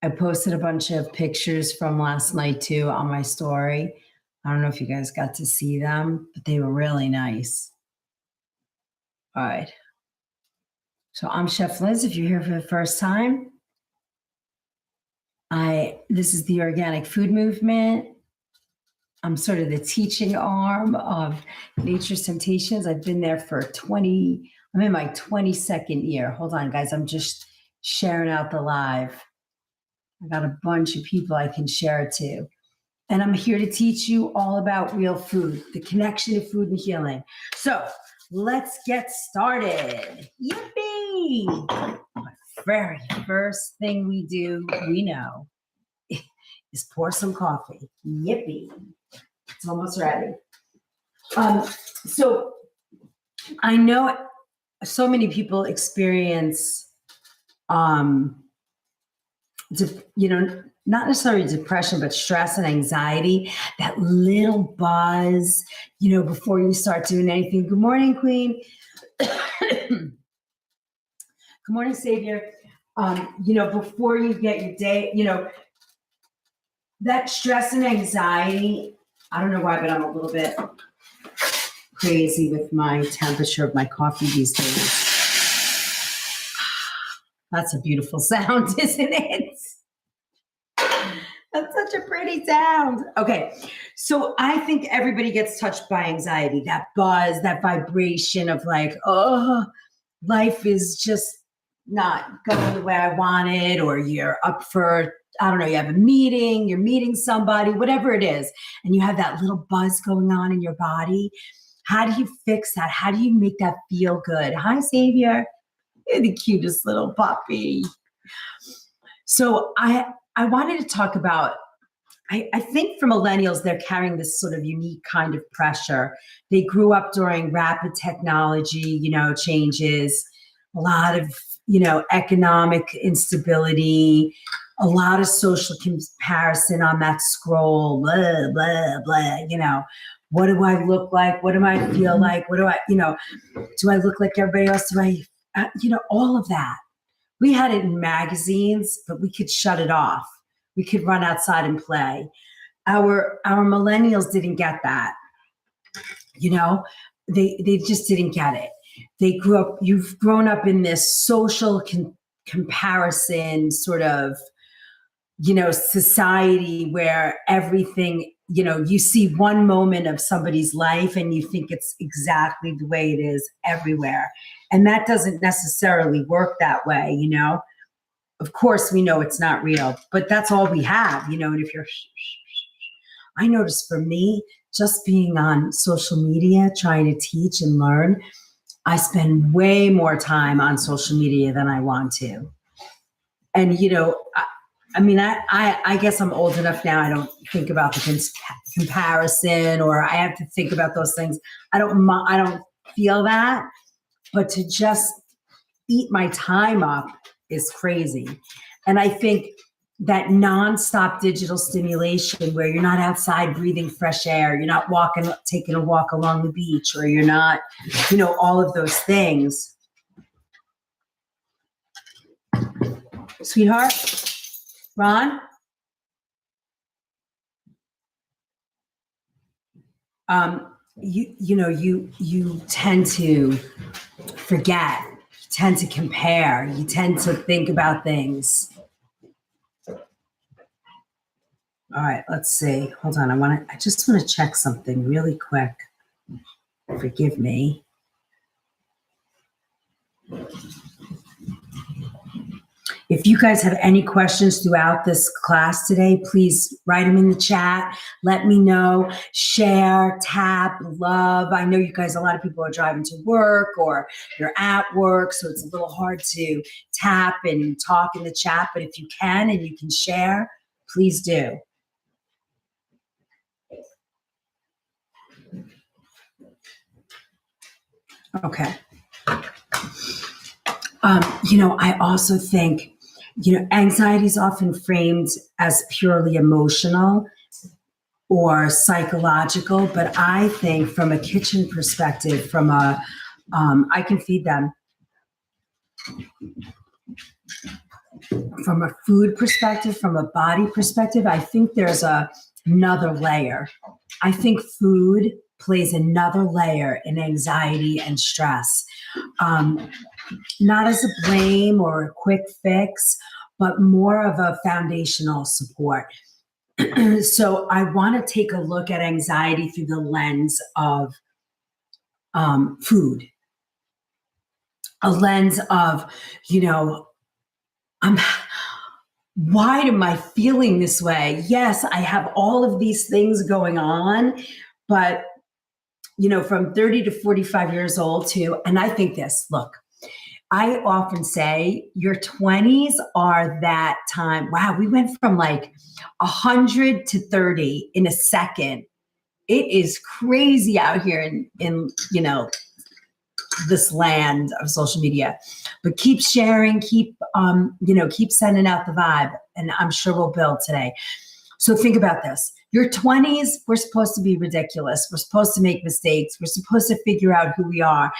I posted a bunch of pictures from last night too on my story. I don't know if you guys got to see them, but they were really nice. All right. So I'm Chef Liz. If you're here for the first time, this is the Organic Food Movement. I'm sort of the teaching arm of Nature's Temptations. I've been there for I'm in my 22nd year. Hold on, guys. I'm just sharing out the live. I got a bunch of people I can share it to. And I'm here to teach you all about real food, the connection to food and healing. So let's get started. Yippee! The very first thing we do, we know, is pour some coffee. Yippee! It's almost ready. So I know so many people experience, not necessarily depression, but stress and anxiety, that little buzz, before you start doing anything. Good morning, Queen. Good morning, Savior. Before you get your day, that stress and anxiety, I don't know why, but I'm a little bit crazy with my temperature of my coffee these days. That's a beautiful sound, isn't it? That's such a pretty sound. Okay, so I think everybody gets touched by anxiety, that buzz, that vibration of like, oh, life is just not going the way I want it, or you're up for, I don't know, you have a meeting, you're meeting somebody, whatever it is, and you have that little buzz going on in your body. How do you fix that? How do you make that feel good? Hi, Xavier. You're the cutest little puppy. So I wanted to talk about, I think for millennials, they're carrying this sort of unique kind of pressure. They grew up during rapid technology, changes, a lot of, economic instability, a lot of social comparison on that scroll, blah, blah, blah, what do I look like? What do I feel like? What do I, do I look like everybody else? Do I, all of that. We had it in magazines, but we could shut it off. We could run outside and play. Our millennials didn't get that. they just didn't get it. You've grown up in this social comparison sort of, society where everything, you see one moment of somebody's life and you think it's exactly the way it is everywhere. And that doesn't necessarily work that way. Of course, we know it's not real, but that's all we have, and if I notice for me, just being on social media, trying to teach and learn, I spend way more time on social media than I want to. And, I guess I'm old enough now. I don't think about the comparison, or I have to think about those things. I don't feel that, but to just eat my time up is crazy. And I think that nonstop digital stimulation where you're not outside breathing fresh air, you're not taking a walk along the beach, or you're not, all of those things. Sweetheart, Ron? You tend to forget, you tend to compare, you tend to think about things. All right, let's see. Hold on. I just want to check something really quick. Forgive me. If you guys have any questions throughout this class today, please write them in the chat. Let me know. Share, tap, love. I know you guys, a lot of people are driving to work or you're at work, so it's a little hard to tap and talk in the chat. But if you can and you can share, please do. Okay. I also think, anxiety is often framed as purely emotional or psychological, but I think from a kitchen perspective, I can feed them. From a food perspective, from a body perspective, I think there's another layer. I think food plays another layer in anxiety and stress. Not as a blame or a quick fix, but more of a foundational support. So I want to take a look at anxiety through the lens of food. A lens of, why am I feeling this way? Yes, I have all of these things going on, but, from 30 to 45 years old and I think look, I often say your 20s are that time. Wow, we went from like 100 to 30 in a second. It is crazy out here in this land of social media. But keep sharing, keep sending out the vibe, and I'm sure we'll build today. So think about this. Your 20s, we're supposed to be ridiculous. We're supposed to make mistakes. We're supposed to figure out who we are.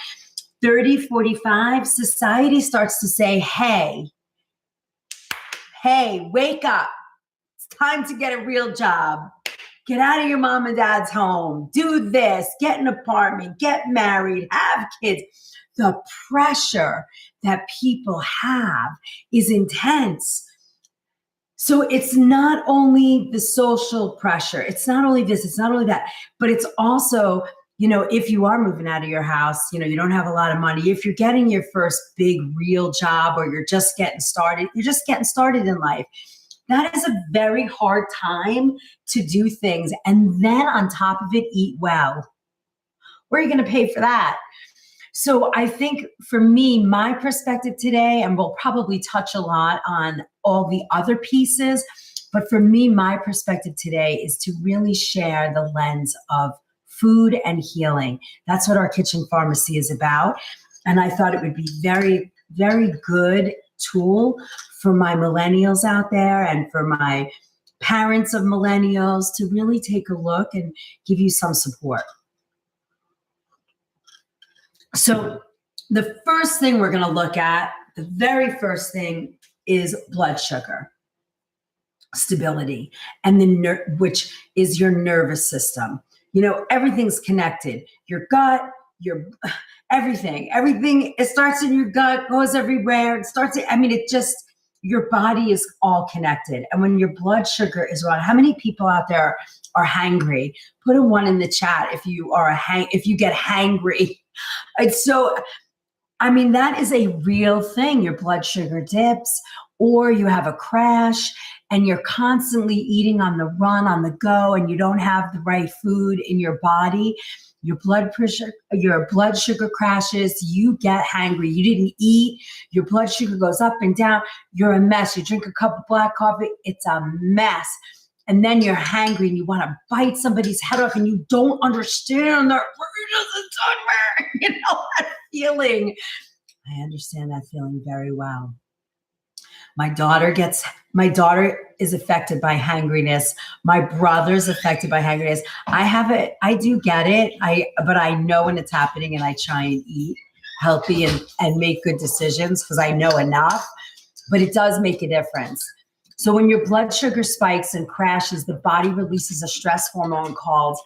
30, 45, society starts to say, hey, wake up. It's time to get a real job. Get out of your mom and dad's home. Do this. Get an apartment. Get married. Have kids. The pressure that people have is intense. So it's not only the social pressure. It's not only this. It's not only that. But it's also, if you are moving out of your house, you don't have a lot of money. If you're getting your first big real job, or you're just getting started in life. That is a very hard time to do things. And then on top of it, eat well. Where are you going to pay for that? So I think for me, my perspective today, and we'll probably touch a lot on all the other pieces, but for me, my perspective today is to really share the lens of food and healing. That's what our kitchen pharmacy is about. And I thought it would be very, very good tool for my millennials out there and for my parents of millennials to really take a look and give you some support. So the first thing we're going to look at, the very first thing, is blood sugar stability, and which is your nervous system. Everything's connected. Your gut, your everything. It starts in your gut, goes everywhere. Your body is all connected. And when your blood sugar is wrong, how many people out there are hangry? Put a 1 in the chat if you get hangry. It's so, that is a real thing. Your blood sugar dips, or you have a crash and you're constantly eating on the run, on the go, and you don't have the right food in your body. Your blood sugar crashes, you get hangry, you didn't eat, your blood sugar goes up and down, you're a mess. You drink a cup of black coffee, it's a mess. And then you're hangry and you want to bite somebody's head off and you don't understand that you know that feeling. I understand that feeling very well. My daughter is affected by hangriness. My brother's affected by hangriness. I do get it. But I know when it's happening and I try and eat healthy and make good decisions because I know enough, but it does make a difference. So when your blood sugar spikes and crashes, the body releases a stress hormone called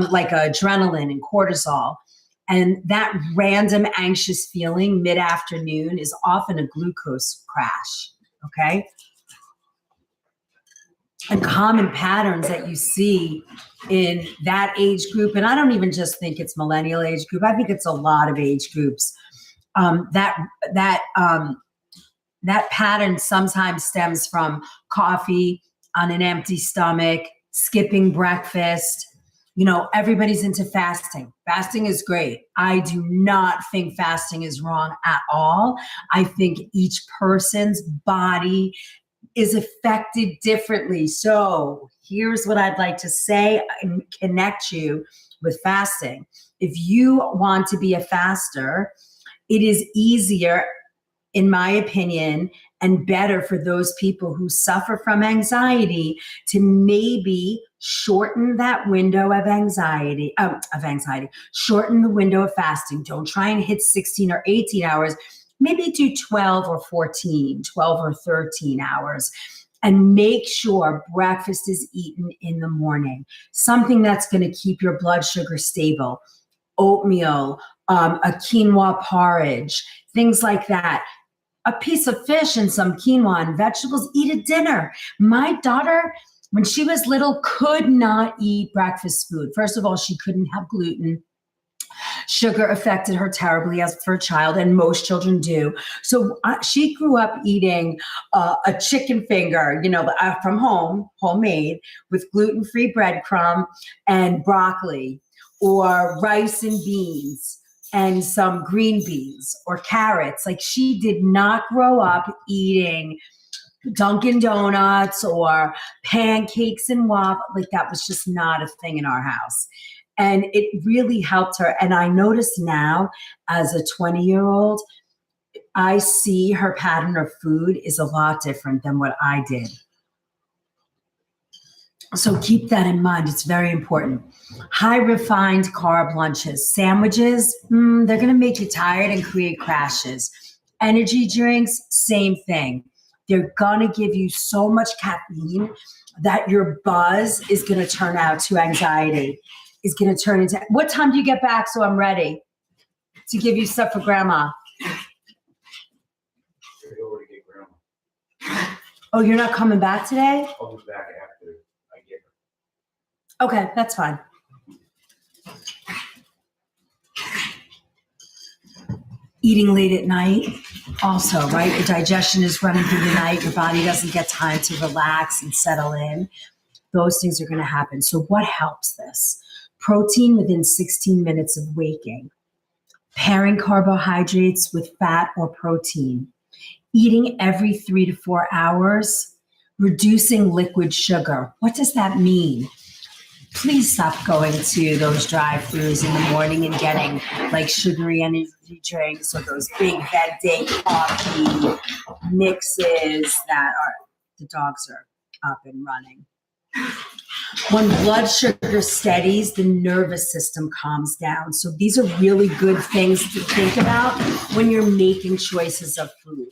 like adrenaline and cortisol. And that random anxious feeling mid-afternoon is often a glucose crash. Okay. And common patterns that you see in that age group, and I don't even just think it's millennial age group. I think it's a lot of age groups. That pattern sometimes stems from coffee on an empty stomach, skipping breakfast. Everybody's into fasting. Fasting is great. I do not think fasting is wrong at all. I think each person's body is affected differently. So here's what I'd like to say and connect you with fasting. If you want to be a faster, it is easier, in my opinion, and better for those people who suffer from anxiety to maybe shorten that window of anxiety, shorten the window of fasting. Don't try and hit 16 or 18 hours. Maybe do 12 or 14, 12 or 13 hours. And make sure breakfast is eaten in the morning. Something that's going to keep your blood sugar stable. Oatmeal, a quinoa porridge, things like that. A piece of fish and some quinoa and vegetables, eat a dinner. My daughter, when she was little, could not eat breakfast food. First of all, she couldn't have gluten. Sugar affected her terribly as for a child, and most children do. So she grew up eating a chicken finger, from home, homemade, with gluten-free breadcrumb and broccoli, or rice and beans, and some green beans or carrots. Like, she did not grow up eating Dunkin' Donuts or pancakes and waffles. Like, that was just not a thing in our house. And it really helped her. And I notice now, as a 20-year-old, I see her pattern of food is a lot different than what I did. So keep that in mind. It's very important. High refined carb lunches, sandwiches, they're going to make you tired and create crashes. Energy drinks, same thing. They're going to give you so much caffeine that your buzz is going to turn out to anxiety. Is going to turn into, what time do you get back so I'm ready to give you stuff for grandma? Over to get grandma. Oh, you're not coming back today? I'll be back after I get her. Okay, that's fine. Eating late at night also, right? Your digestion is running through the night. Your body doesn't get time to relax and settle in. Those things are going to happen. So what helps this? Protein within 16 minutes of waking. Pairing carbohydrates with fat or protein. Eating every 3 to 4 hours. Reducing liquid sugar. What does that mean? Please stop going to those drive-thrus in the morning and getting like sugary energy drinks or those big Venti coffee mixes that are, the dogs are up and running. When blood sugar steadies, the nervous system calms down. So these are really good things to think about when you're making choices of food.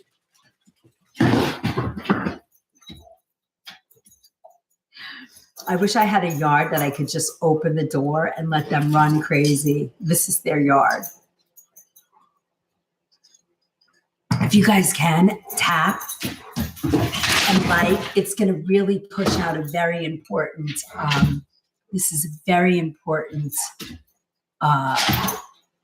I wish I had a yard that I could just open the door and let them run crazy. This is their yard. If you guys can, tap and like, it's going to really push out a very important, this is a very important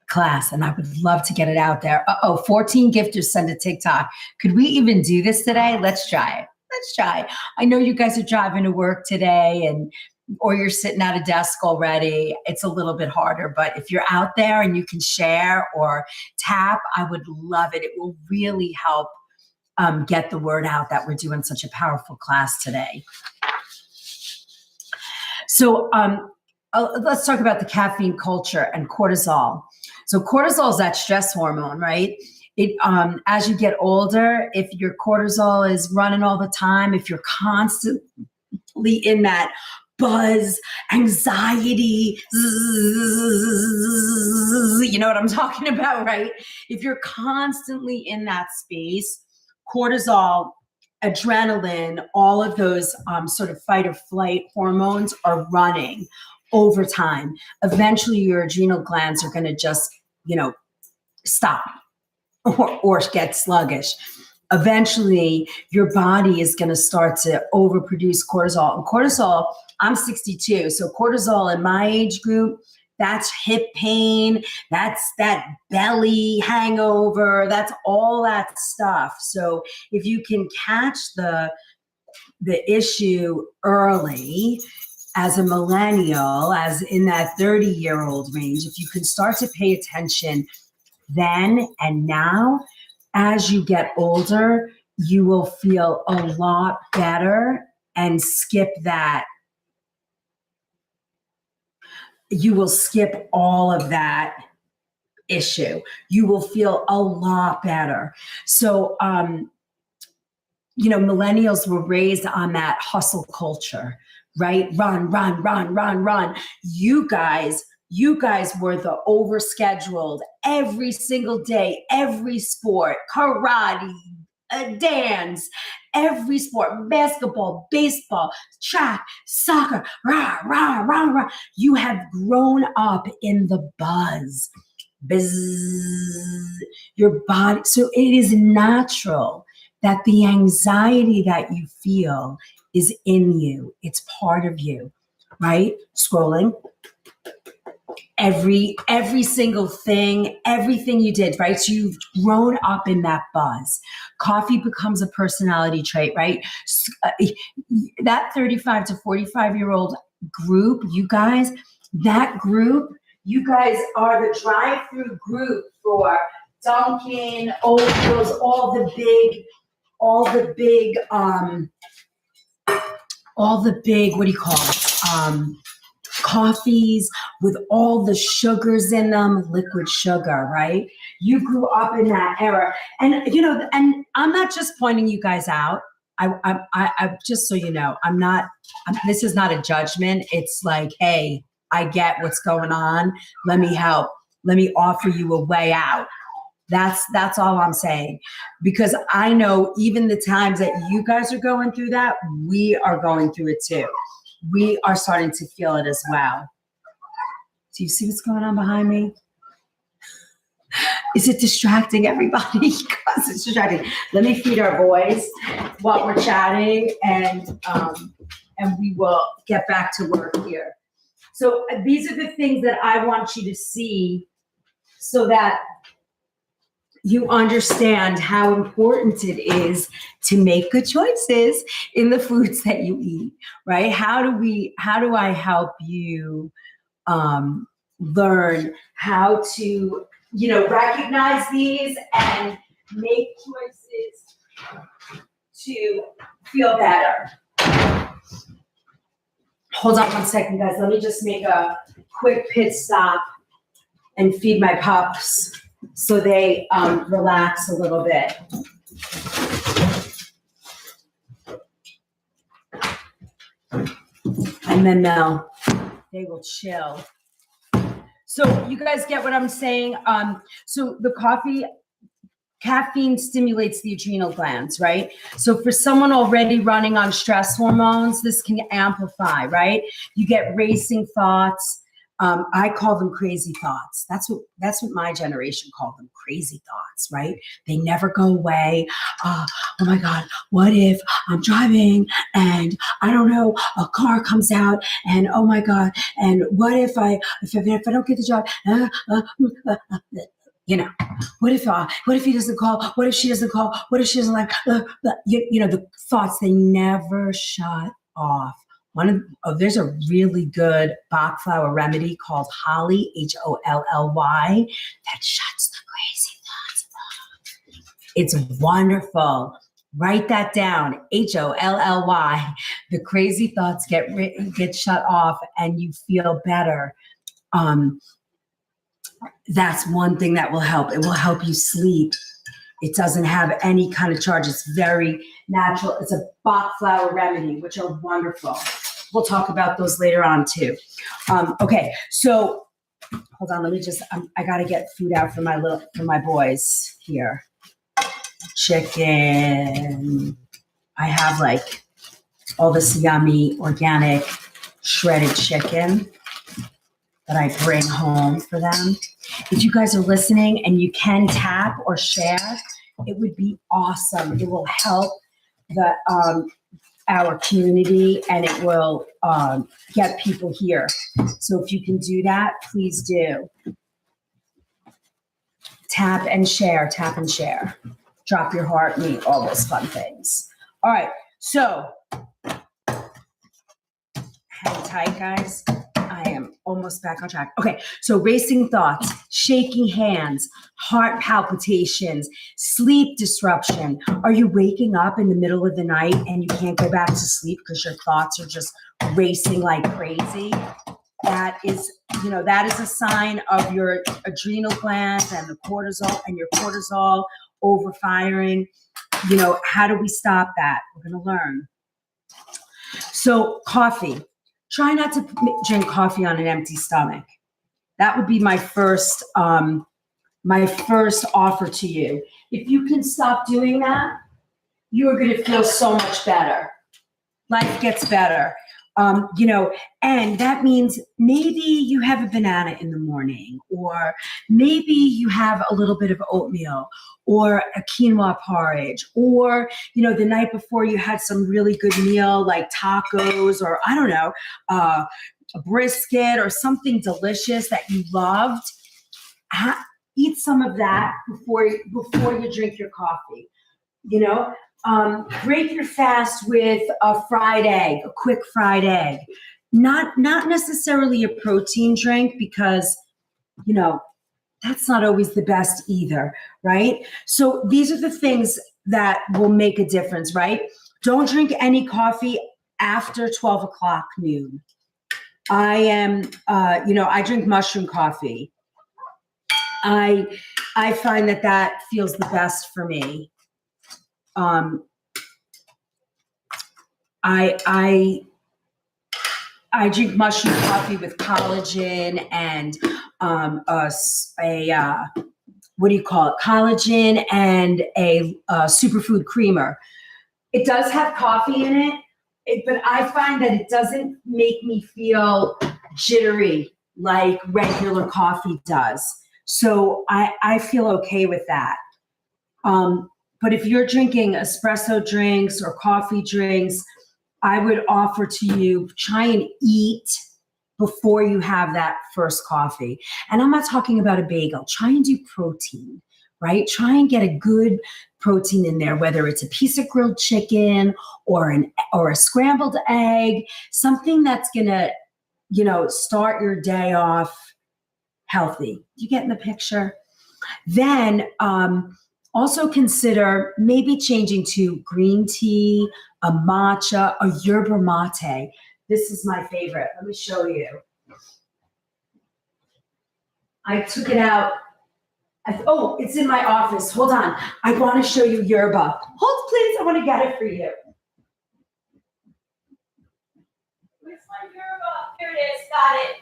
class, and I would love to get it out there. 14 gifters send a TikTok. Could we even do this today? Let's try it. Let's try. I know you guys are driving to work today or you're sitting at a desk already. It's a little bit harder, but if you're out there and you can share or tap, I would love it. It will really help get the word out that we're doing such a powerful class today. So let's talk about the caffeine culture and cortisol. So cortisol is that stress hormone, right? It as you get older, if your cortisol is running all the time, if you're constantly in that buzz, anxiety, you know what I'm talking about, right? If you're constantly in that space, cortisol, adrenaline, all of those sort of fight or flight hormones are running over time. Eventually your adrenal glands are going to just, stop or get sluggish. Eventually your body is going to start to overproduce cortisol. And cortisol, I'm 62. So cortisol in my age group, that's hip pain. That's that belly hangover. That's all that stuff. So if you can catch the issue early, as a millennial, as in that 30-year-old range, if you can start to pay attention then and now, as you get older, you will feel a lot better and skip that. You will skip all of that issue. You will feel a lot better. So, millennials were raised on that hustle culture, right? Run, run, run, run, run. You guys were the overscheduled every single day, every sport, karate, dance, every sport, basketball, baseball, track, soccer, rah, rah, rah, rah. You have grown up in the buzz. Buzz, your body. So it is natural that the anxiety that you feel is in you. It's part of you, right? Scrolling. Every single thing, everything you did, right? So you've grown up in that buzz. Coffee becomes a personality trait, right? That 35 to 45-year-old group, you guys are the drive-through group for Dunkin', Oatmeals, all the big, what do you call it? Coffees with all the sugars in them, liquid sugar, right? You grew up in that era. And, and I'm not just pointing you guys out. I just so you know, this is not a judgment. It's like, hey, I get what's going on. Let me help. Let me offer you a way out. That's all I'm saying. Because I know even the times that you guys are going through that, we are going through it too. We are starting to feel it as well. Do you see what's going on behind me? Is it distracting everybody? Because it's distracting. Let me feed our boys while we're chatting, and we will get back to work here. So these are the things that I want you to see so that you understand how important it is to make good choices in the foods that you eat, right? How do I help you learn how to, recognize these and make choices to feel better? Hold on one second, guys. Let me just make a quick pit stop and feed my pups so they relax a little bit. And then they will chill. So you guys get what I'm saying? So the coffee caffeine stimulates the adrenal glands, right? So for someone already running on stress hormones, this can amplify, right? You get racing thoughts. I call them crazy thoughts. That's what my generation called them, crazy thoughts, right? They never go away. Oh my God, what if I'm driving and I don't know, a car comes out and oh my God, and what if I don't get the job? What if he doesn't call? What if she doesn't call? What if she doesn't like? The thoughts, they never shut off. There's a really good Bach flower remedy called Holly, Holly, that shuts the crazy thoughts off. It's wonderful. Write that down, Holly. The crazy thoughts get shut off and you feel better. That's one thing that will help. It will help you sleep. It doesn't have any kind of charge. It's very natural. It's a Bach flower remedy, which are wonderful. We'll talk about those later on too. Okay, so hold on. Let me just. I got to get food out for my boys here. Chicken. I have like all this yummy organic shredded chicken that I bring home for them. If you guys are listening and you can tap or share, it would be awesome. It will help our community and it will get people here. So if you can do that, please do. Tap and share. Drop your heart, me, all those fun things. All right, so hang tight, guys. I am almost back on track. Okay, so racing thoughts, shaking hands, heart palpitations, sleep disruption. Are you waking up in the middle of the night and you can't go back to sleep because your thoughts are just racing like crazy? That is a sign of your adrenal glands and the cortisol and your cortisol overfiring. How do we stop that? We're going to learn. So coffee. Try not to drink coffee on an empty stomach. That would be my first offer to you. If you can stop doing that, you are going to feel so much better. Life gets better. And that means maybe you have a banana in the morning, or maybe you have a little bit of oatmeal or a quinoa porridge, or, the night before you had some really good meal like tacos or I don't know, a brisket or something delicious that you loved. Eat some of that before you drink your coffee, break your fast with a fried egg, a quick fried egg, not necessarily a protein drink because, that's not always the best either, right? So these are the things that will make a difference, right? Don't drink any coffee after 12 o'clock noon. I drink mushroom coffee. I find that feels the best for me. I drink mushroom coffee with collagen and collagen and a superfood creamer. It does have coffee in it, but I find that it doesn't make me feel jittery like regular coffee does. So I feel okay with that. But if you're drinking espresso drinks or coffee drinks, I would offer to you, try and eat before you have that first coffee. And I'm not talking about a bagel. Try and do protein, right? Try and get a good protein in there, whether it's a piece of grilled chicken or a scrambled egg, something that's gonna, start your day off healthy. You get in the picture? Then also consider maybe changing to green tea, a matcha, a yerba mate. This is my favorite. Let me show you. I took it out. It's in my office. Hold on. I want to show you yerba. Hold, please. I want to get it for you. Where's my yerba? Here it is. Got it.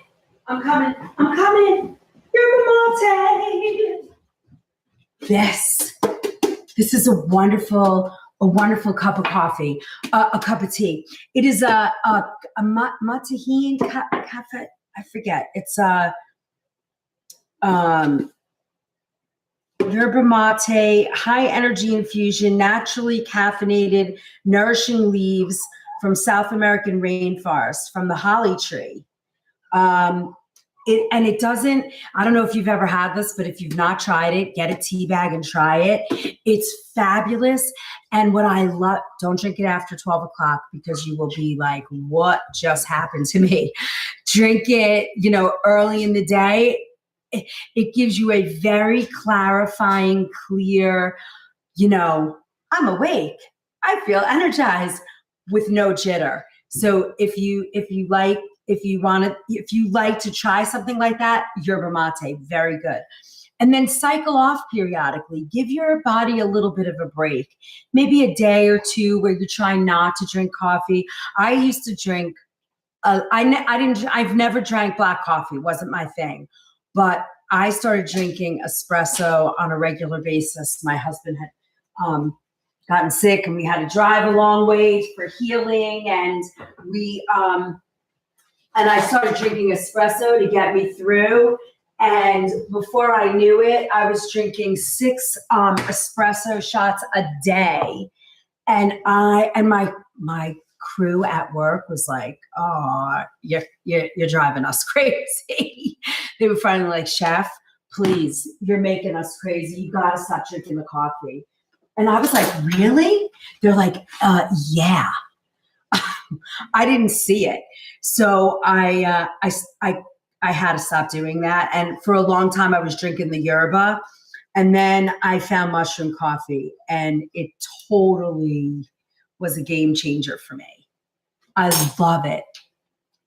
I'm coming. Yerba mate. This This is a wonderful cup of coffee, a cup of tea. It is a Matahin cafe. I forget. It's a yerba mate, high energy infusion, naturally caffeinated, nourishing leaves from South American rainforest, from the holly tree. It doesn't, I don't know if you've ever had this, but if you've not tried it, get a tea bag and try it. It's fabulous. And what I love, don't drink it after 12 o'clock because you will be like, what just happened to me? Drink it, early in the day. It gives you a very clarifying, clear, I'm awake. I feel energized with no jitter. So if you like to try something like that, yerba mate, very good. And then cycle off periodically. Give your body a little bit of a break. Maybe a day or two where you try not to drink coffee. I used to drink, I've never drank black coffee. It wasn't my thing. But I started drinking espresso on a regular basis. My husband had gotten sick and we had to drive a long way for healing. And and I started drinking espresso to get me through. And before I knew it, I was drinking 6 espresso shots a day. And my crew at work was like, "Oh, you're driving us crazy." They were finally like, "Chef, please, you're making us crazy. You gotta stop drinking the coffee." And I was like, "Really?" They're like, "Yeah." I didn't see it. So I had to stop doing that. And for a long time, I was drinking the yerba. And then I found mushroom coffee, and it totally was a game changer for me. I love it.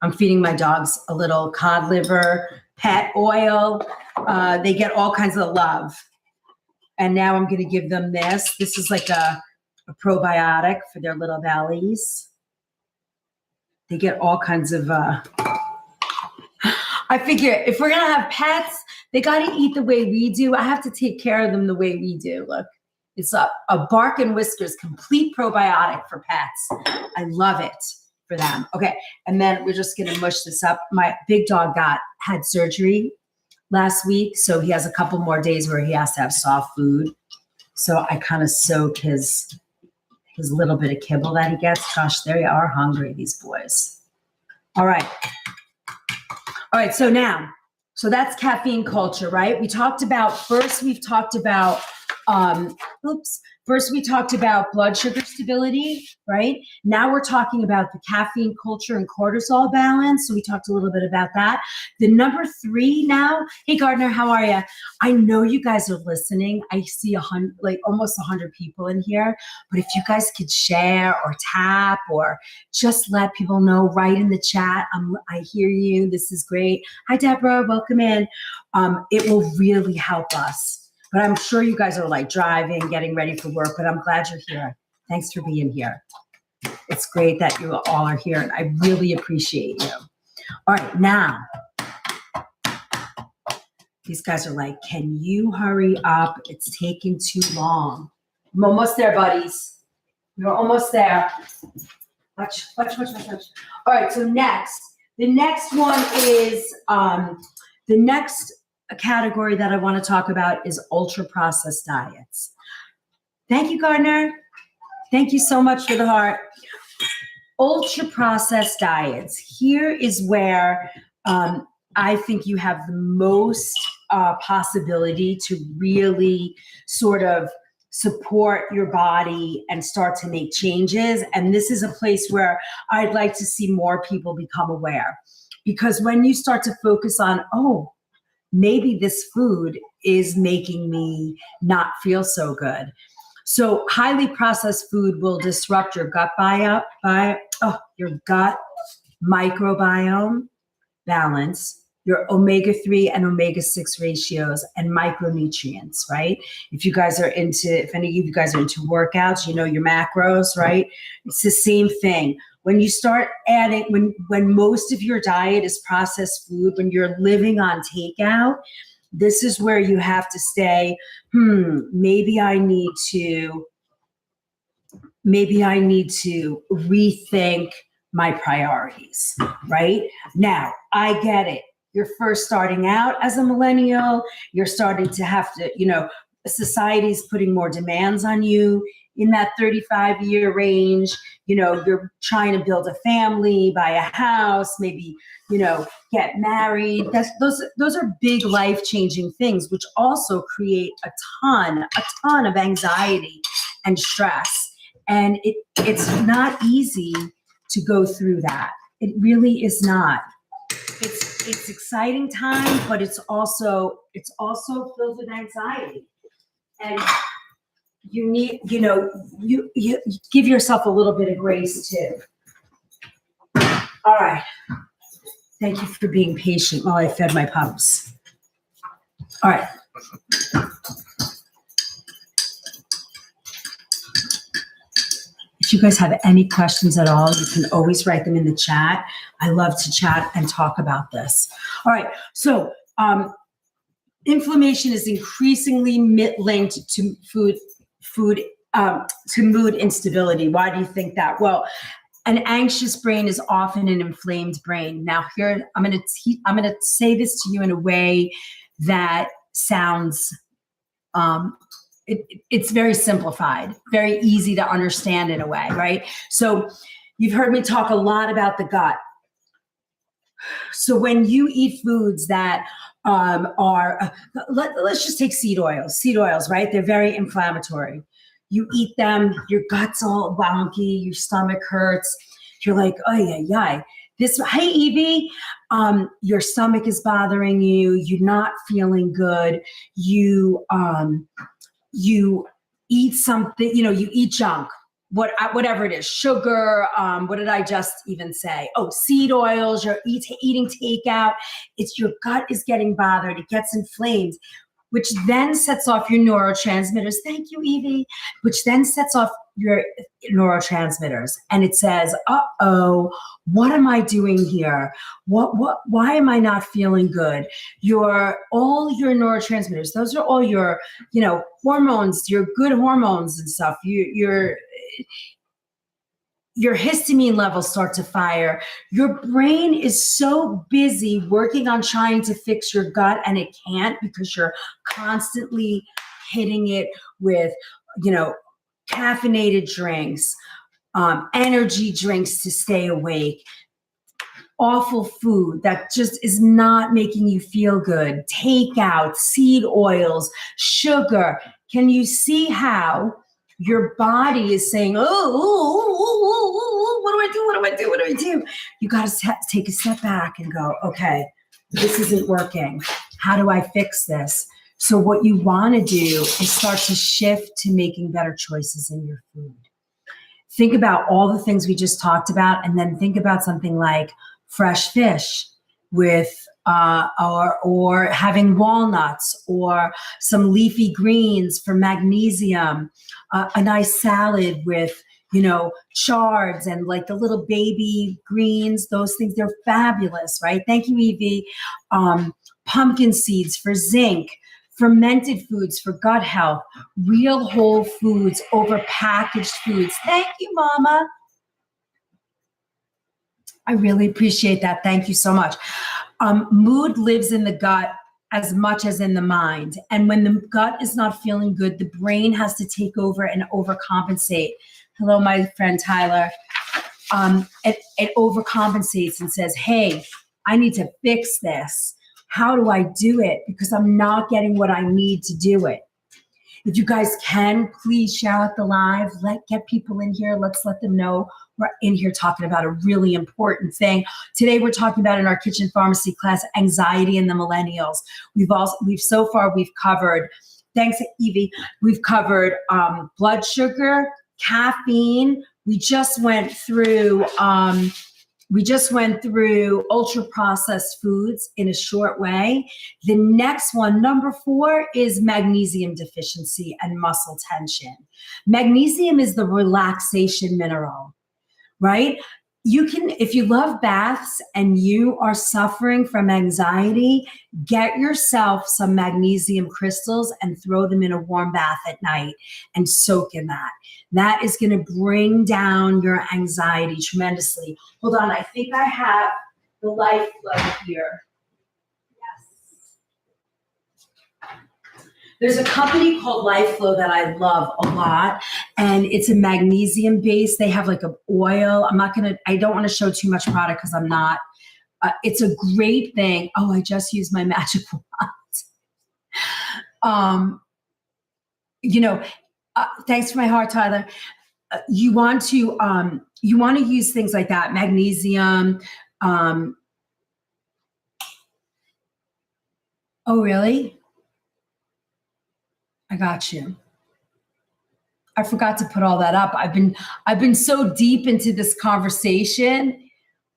I'm feeding my dogs a little cod liver, pet oil. They get all kinds of love. And now I'm going to give them this. This is like a probiotic for their little bellies. They get all kinds of, I figure if we're going to have pets, they got to eat the way we do. I have to take care of them the way we do. Look, it's a Bark and Whiskers complete probiotic for pets. I love it for them. Okay. And then we're just going to mush this up. My big dog had surgery last week. So he has a couple more days where he has to have soft food. So I kind of soak his little bit of kibble that he gets. Gosh, they are hungry, these boys. All right. So that's caffeine culture, right? We've talked about blood sugar stability, right? Now we're talking about the caffeine culture and cortisol balance. So we talked a little bit about that. The number 3 now, hey Gardner, how are you? I know you guys are listening. I see almost 100 people in here, but if you guys could share or tap or just let people know right in the chat, I hear you. This is great. Hi, Deborah, welcome in. It will really help us. But I'm sure you guys are like driving, getting ready for work, but I'm glad you're here. Thanks for being here. It's great that you all are here, and I really appreciate you. All right, now, these guys are like, can you hurry up? It's taking too long. I'm almost there, buddies. You're almost there. Watch. All right, so the next one is, the next category that I want to talk about is ultra-processed diets. Thank you, Gardner. Thank you so much for the heart. Ultra-processed diets. Here is where I think you have the most possibility to really sort of support your body and start to make changes. And this is a place where I'd like to see more people become aware. Because when you start to focus on, maybe this food is making me not feel so good. So highly processed food will disrupt your gut microbiome balance, your omega-3 and omega-6 ratios, and micronutrients, right? If any of you guys are into workouts, you know your macros, right? It's the same thing. When you start adding, when most of your diet is processed food, when you're living on takeout, This is where you have to stay, maybe I need to rethink my priorities, right? Now, I get it. You're first starting out as a millennial. You're starting to have to, society's putting more demands on you in that 35-year range. You're trying to build a family, buy a house, maybe, get married. Those are big life-changing things, which also create a ton of anxiety and stress. And it's not easy to go through that. It really is not. It's exciting time, but it's also filled with anxiety. And you need, you give yourself a little bit of grace too. All right. Thank you for being patient while I fed my pups. All right. If you guys have any questions at all, you can always write them in the chat. I love to chat and talk about this. All right. So, inflammation is increasingly linked to to mood instability. Why do you think that? Well, an anxious brain is often an inflamed brain. Now, here I'm going to say this to you in a way that sounds it's very simplified, very easy to understand in a way, right? So, you've heard me talk a lot about the gut. So when you eat foods that let's just take seed oils. Seed oils, right? They're very inflammatory. You eat them, your gut's all wonky, your stomach hurts. You're like, oh yeah. Hey Evie, your stomach is bothering you. You're not feeling good. You eat something. You eat junk. Whatever it is, sugar, what did I just even say? Oh, seed oils, you're eating takeout. It's your gut is getting bothered. It gets inflamed, which then sets off your neurotransmitters. Thank you, Evie. Which then sets off your neurotransmitters. And it says, uh-oh, what am I doing here? Why am I not feeling good? All your neurotransmitters, those are all your, hormones, your good hormones and stuff. Your histamine levels start to fire. Your brain is so busy working on trying to fix your gut, and it can't because you're constantly hitting it with, caffeinated drinks, energy drinks to stay awake, awful food that just is not making you feel good, takeout, seed oils, sugar. Can you see how your body is saying, what do I do? You got to take a step back and go, okay, this isn't working. How do I fix this? So what you want to do is start to shift to making better choices in your food. Think about all the things we just talked about, and then think about something like fresh fish with or having walnuts, or some leafy greens for magnesium, a nice salad with, chards and like the little baby greens, those things, they're fabulous, right? Thank you, Evie. Pumpkin seeds for zinc, fermented foods for gut health, real whole foods over packaged foods. Thank you, Mama. I really appreciate that. Thank you so much. Mood lives in the gut as much as in the mind. And when the gut is not feeling good, the brain has to take over and overcompensate. Hello, my friend Tyler. It overcompensates and says, hey, I need to fix this. How do I do it? Because I'm not getting what I need to do it. If you guys can, please share out the live. Get people in here. Let's let them know we're in here talking about a really important thing. Today we're talking about in our kitchen pharmacy class, anxiety in the millennials. We've so far covered, thanks Evie, we've covered blood sugar, caffeine. We just went through ultra-processed foods in a short way. The next one, number 4, is magnesium deficiency and muscle tension. Magnesium is the relaxation mineral, right? you can, if you love baths and you are suffering from anxiety, get yourself some magnesium crystals and throw them in a warm bath at night and soak in that. That is going to bring down your anxiety tremendously. Hold on, I think I have the life flow here. There's a company called Life Flow that I love a lot, and it's a magnesium base. They have like an oil. I don't want to show too much product because I'm not. It's a great thing. Oh, I just used my magic wand. Thanks for my heart, Tyler. You want to use things like that, magnesium. Oh, really? I got you. I forgot to put all that up. I've been so deep into this conversation.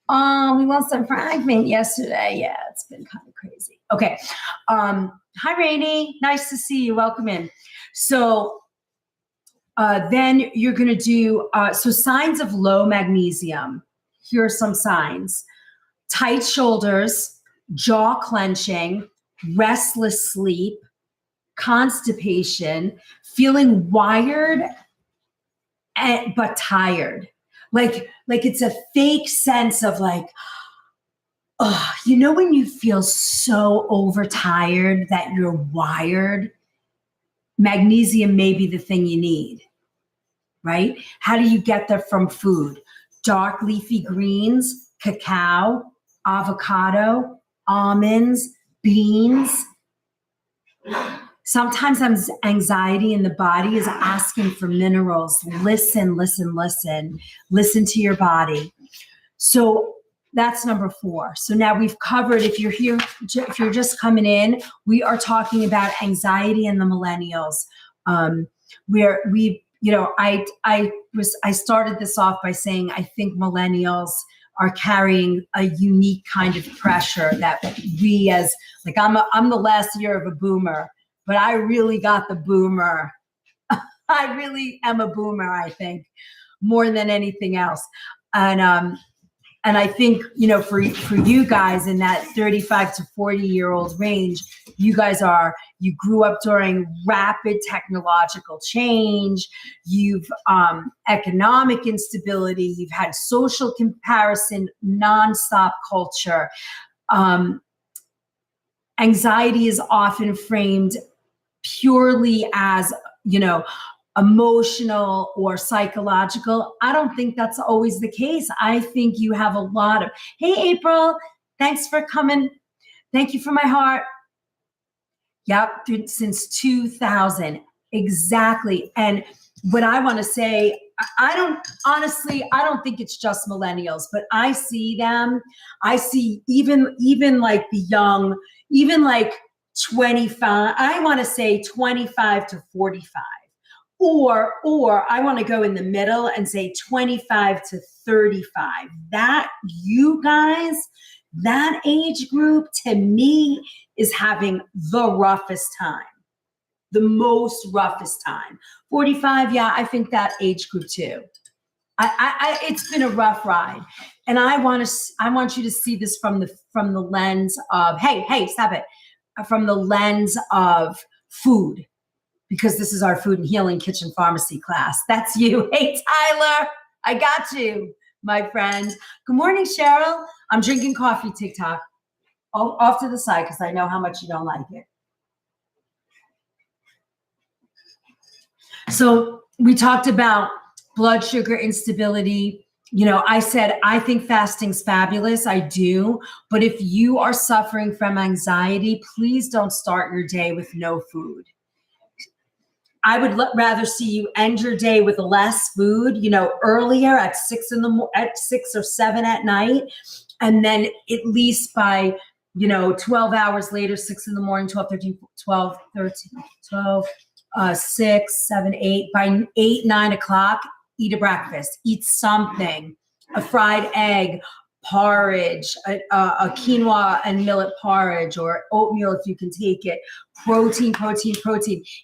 We lost some fragment yesterday. Yeah, it's been kind of crazy. Okay. Hi, Rainey. Nice to see you. Welcome in. So then you're going to do, so signs of low magnesium. Here are some signs. Tight shoulders, jaw clenching, restless sleep, constipation, feeling wired but tired. Like it's a fake sense of like, oh, when you feel so overtired that you're wired, magnesium may be the thing you need, right? How do you get that from food? Dark leafy greens, cacao, avocado, almonds, beans. Sometimes anxiety in the body is asking for minerals. Listen to your body. So that's number 4. So now we've covered, if you're just coming in, we are talking about anxiety in the millennials. I started this off by saying, I think millennials are carrying a unique kind of pressure that we as, like, I'm the last year of a boomer, but I really got the boomer. I really am a boomer, I think, more than anything else. And I think, for you guys in that 35 to 40-year-old range, you grew up during rapid technological change. You've economic instability. You've had social comparison, nonstop culture. Anxiety is often framed purely as, emotional or psychological. I don't think that's always the case. I think you have a lot of, hey, April, thanks for coming. Thank you for my heart. Yep, since 2000. Exactly. And what I want to say, I don't think it's just millennials, but I see them. I see even like the young, even like 25, I want to say 25 to 45. Or I want to go in the middle and say 25 to 35. That, you guys, that age group to me is having the roughest time, the most roughest time. 45, yeah, I think that age group too. It's been a rough ride, and I want you to see this from the lens of, hey, stop it, from the lens of food. Because this is our food and healing kitchen pharmacy class. That's you. Hey, Tyler, I got you, my friend. Good morning, Cheryl. I'm drinking coffee, TikTok. Off to the side because I know how much you don't like it. So we talked about blood sugar instability. I said, I think fasting's fabulous. I do. But if you are suffering from anxiety, please don't start your day with no food. I would rather see you end your day with less food, earlier at 6 or 7 at night. And then at least by, 12 hours later, 6 in the morning, 6, 7, 8, by 8, 9 o'clock, eat a breakfast, eat something, a fried egg, porridge, a quinoa and millet porridge, or oatmeal if you can take it. Protein.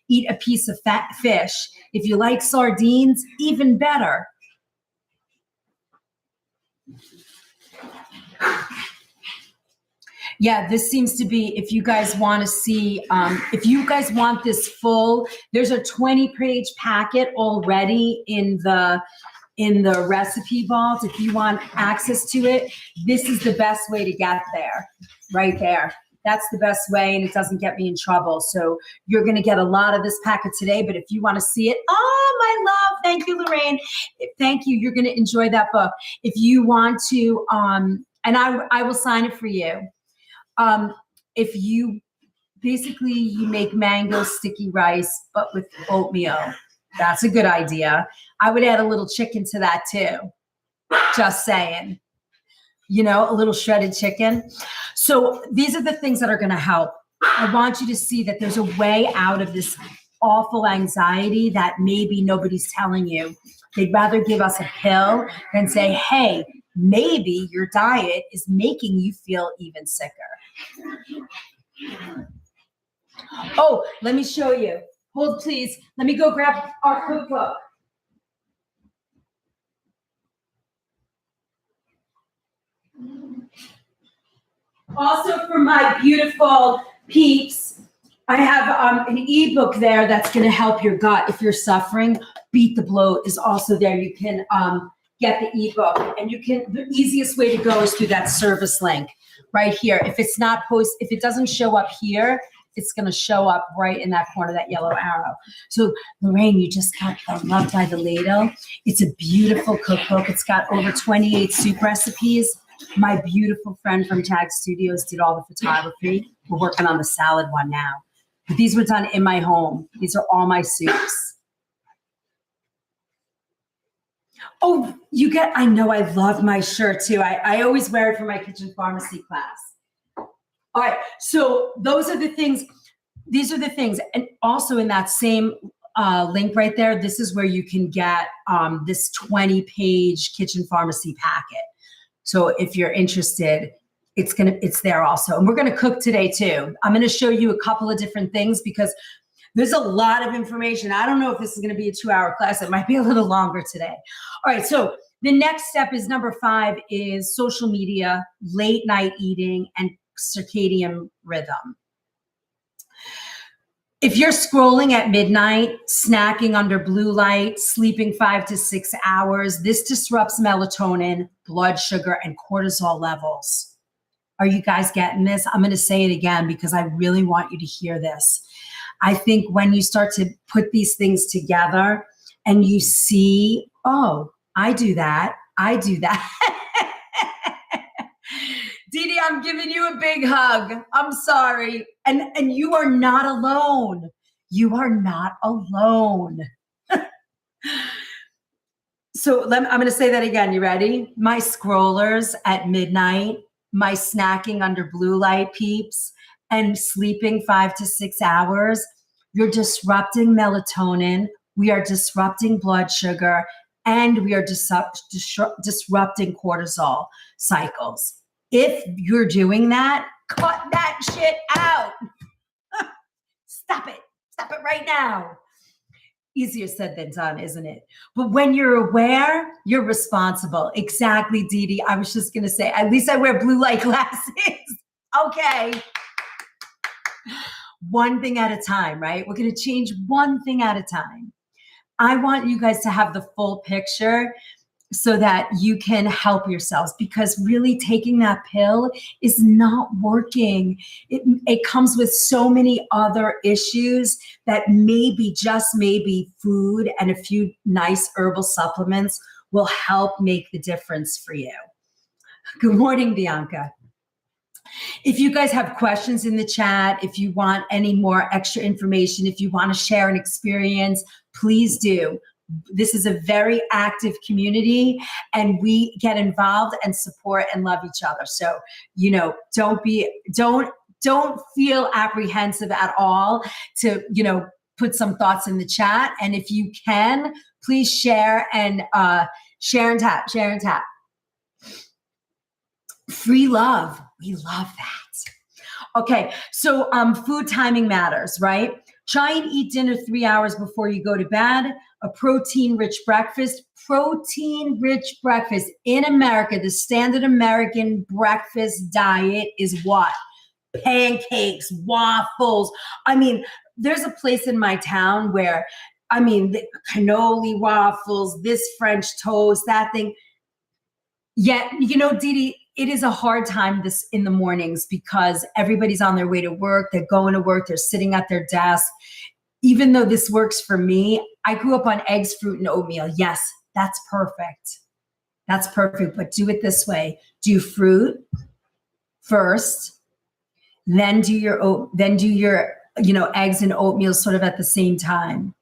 Eat a piece of fat fish. If you like sardines, even better. Yeah, this seems to be, if you guys want to see, if you guys want this full, there's a 20-page packet already in the recipe vault. If you want access to it, this is the best way to get there, right there. That's the best way, and it doesn't get me in trouble. So you're going to get a lot of this packet today, but if you want to see it, oh, my love, thank you, Lorraine. Thank you. You're going to enjoy that book. If you want to, and I will sign it for you. If you make mango sticky rice, but with oatmeal, that's a good idea. I would add a little chicken to that too. Just saying, a little shredded chicken. So these are the things that are going to help. I want you to see that there's a way out of this awful anxiety that maybe nobody's telling you. They'd rather give us a pill than say, hey, maybe your diet is making you feel even sicker. Oh, let me show you. Hold, please. Let me go grab our cookbook. Also, for my beautiful peeps, I have an ebook there that's going to help your gut. If you're suffering, Beat the Bloat is also there. You can get the ebook, and the easiest way to go is through that service link right here. If it doesn't show up here, it's going to show up right in that corner, that yellow arrow. So Lorraine, you just got the Love by the Ladle. It's a beautiful cookbook. It's got over 28 soup recipes. My beautiful friend from Tag Studios did all the photography. We're working on the salad one now. But these were done in my home. These are all my soups. Oh, I know I love my shirt too. I always wear it for my kitchen pharmacy class. All right, so these are the things. And also in that same link right there, this is where you can get this 20-page kitchen pharmacy packet. So if you're interested, it's there also. And we're gonna cook today too. I'm gonna show you a couple of different things because there's a lot of information. I don't know if this is gonna be a 2-hour class. It might be a little longer today. All right, so the next step is number 5 is social media, late night eating, and circadian rhythm. If you're scrolling at midnight, snacking under blue light, sleeping 5 to 6 hours, this disrupts melatonin, blood sugar, and cortisol levels. Are you guys getting this? I'm going to say it again because I really want you to hear this. I think when you start to put these things together and you see, oh, I do that. Dee, I'm giving you a big hug. I'm sorry. And you are not alone. You are not alone. So I'm going to say that again. You ready? My scrollers at midnight, my snacking under blue light peeps, and sleeping 5 to 6 hours, you're disrupting melatonin. We are disrupting blood sugar, and we are disrupting cortisol cycles. If you're doing that, cut that shit out. Stop it. Stop it right now. Easier said than done, isn't it? But when you're aware, you're responsible. Exactly, Dee Dee. I was just going to say, at least I wear blue light glasses. Okay. One thing at a time, right? We're going to change one thing at a time. I want you guys to have the full picture so that you can help yourselves, because really taking that pill is not working. It comes with so many other issues that just maybe food and a few nice herbal supplements will help make the difference for you. Good morning, Bianca. If you guys have questions in the chat, if you want any more extra information, if you want to share an experience, please do. This is a very active community, and we get involved and support and love each other. So, don't feel apprehensive at all to, put some thoughts in the chat. And if you can, please share and tap. Free love. We love that. Okay. So, food timing matters, right? Try and eat dinner 3 hours before you go to bed. A protein-rich breakfast. Protein-rich breakfast. In America, the standard American breakfast diet is what? Pancakes, waffles. I mean, there's a place in my town where, I mean, the cannoli waffles, this French toast, that thing. Yet, you know, Didi, it is a hard time this in the mornings because everybody's on their way to work. They're going to work. They're sitting at their desk. Even though this works for me, I grew up on eggs, fruit, and oatmeal. Yes, that's perfect. That's perfect. But do it this way. Do fruit first, then do your eggs and oatmeal sort of at the same time.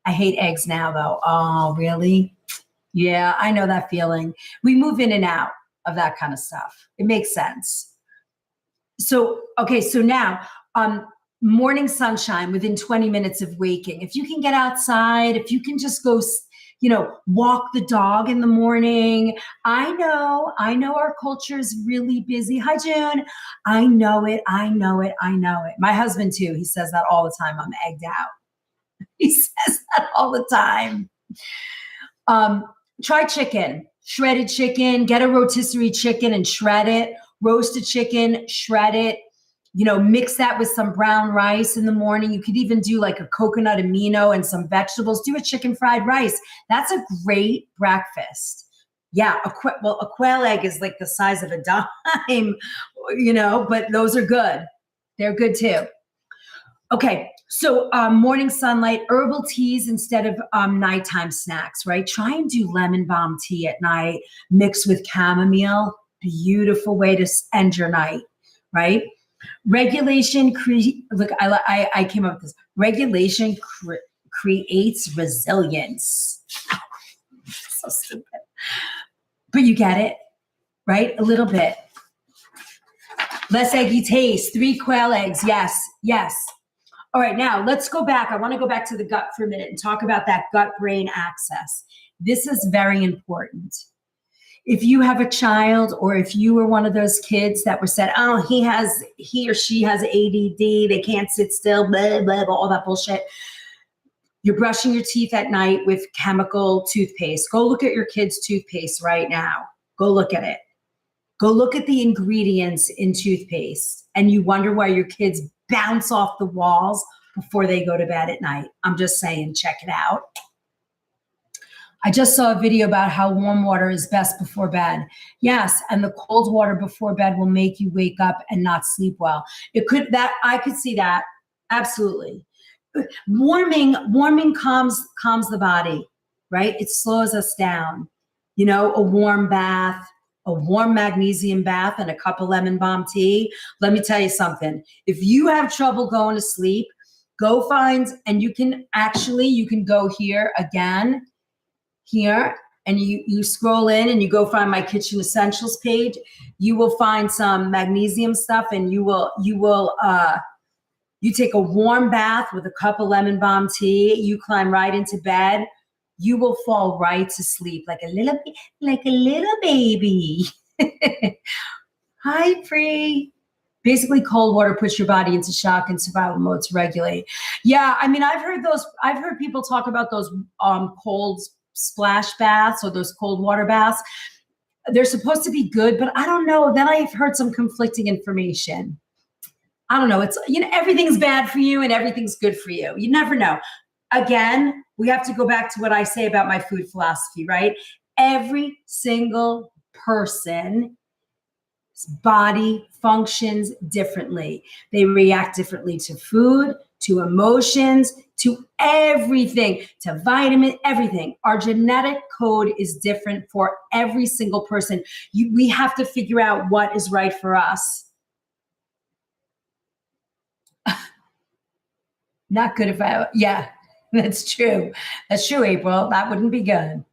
I hate eggs now though. Oh, really? Yeah, I know that feeling. We move in and out of that kind of stuff. It makes sense. So, okay, so now, morning sunshine within 20 minutes of waking. If you can get outside, if you can just go, walk the dog in the morning. I know our culture is really busy. Hi, June. I know it. My husband too, he says that all the time. I'm egged out. He says that all the time. Try chicken, shredded chicken, get a rotisserie chicken and shred it, roasted chicken, shred it, mix that with some brown rice in the morning. You could even do like a coconut amino and some vegetables, do a chicken fried rice. That's a great breakfast. Yeah. A quail egg is like the size of a dime, but those are good. They're good too. Okay, so morning sunlight, herbal teas instead of nighttime snacks, right? Try and do lemon balm tea at night mixed with chamomile. Beautiful way to end your night, right? Regulation, I came up with this. Regulation creates resilience. So stupid. But you get it, right? A little bit. Less eggy taste, 3 quail eggs, yes. All right, now let's go back. I want to go back to the gut for a minute and talk about that gut-brain axis. This is very important. If you have a child or if you were one of those kids that were said, oh, he or she has ADD, they can't sit still, blah, blah, blah, all that bullshit. You're brushing your teeth at night with chemical toothpaste. Go look at your kid's toothpaste right now. Go look at it. Go look at the ingredients in toothpaste and you wonder why your kids bounce off the walls before they go to bed at night. I'm just saying, check it out. I just saw a video about how warm water is best before bed. Yes, and the cold water before bed will make you wake up and not sleep well. I could see that. Absolutely. Warming calms the body, right? It slows us down. A warm bath, a warm magnesium bath and a cup of lemon balm tea. Let me tell you something. If you have trouble going to sleep, go find, and you can go here, and you scroll in and you go find my kitchen essentials page. You will find some magnesium stuff and you take a warm bath with a cup of lemon balm tea. You climb right into bed. You will fall right to sleep like a little baby. Hi, Pri. Basically, cold water puts your body into shock and survival mode to regulate. Yeah, I mean, I've heard people talk about those cold splash baths or those cold water baths. They're supposed to be good, but I don't know. Then I've heard some conflicting information. I don't know. It's, everything's bad for you and everything's good for you. You never know. Again, we have to go back to what I say about my food philosophy, right? Every single person's body functions differently. They react differently to food, to emotions, to everything, to vitamin, everything. Our genetic code is different for every single person. We have to figure out what is right for us. Not good yeah. That's true. That's true, April. That wouldn't be good.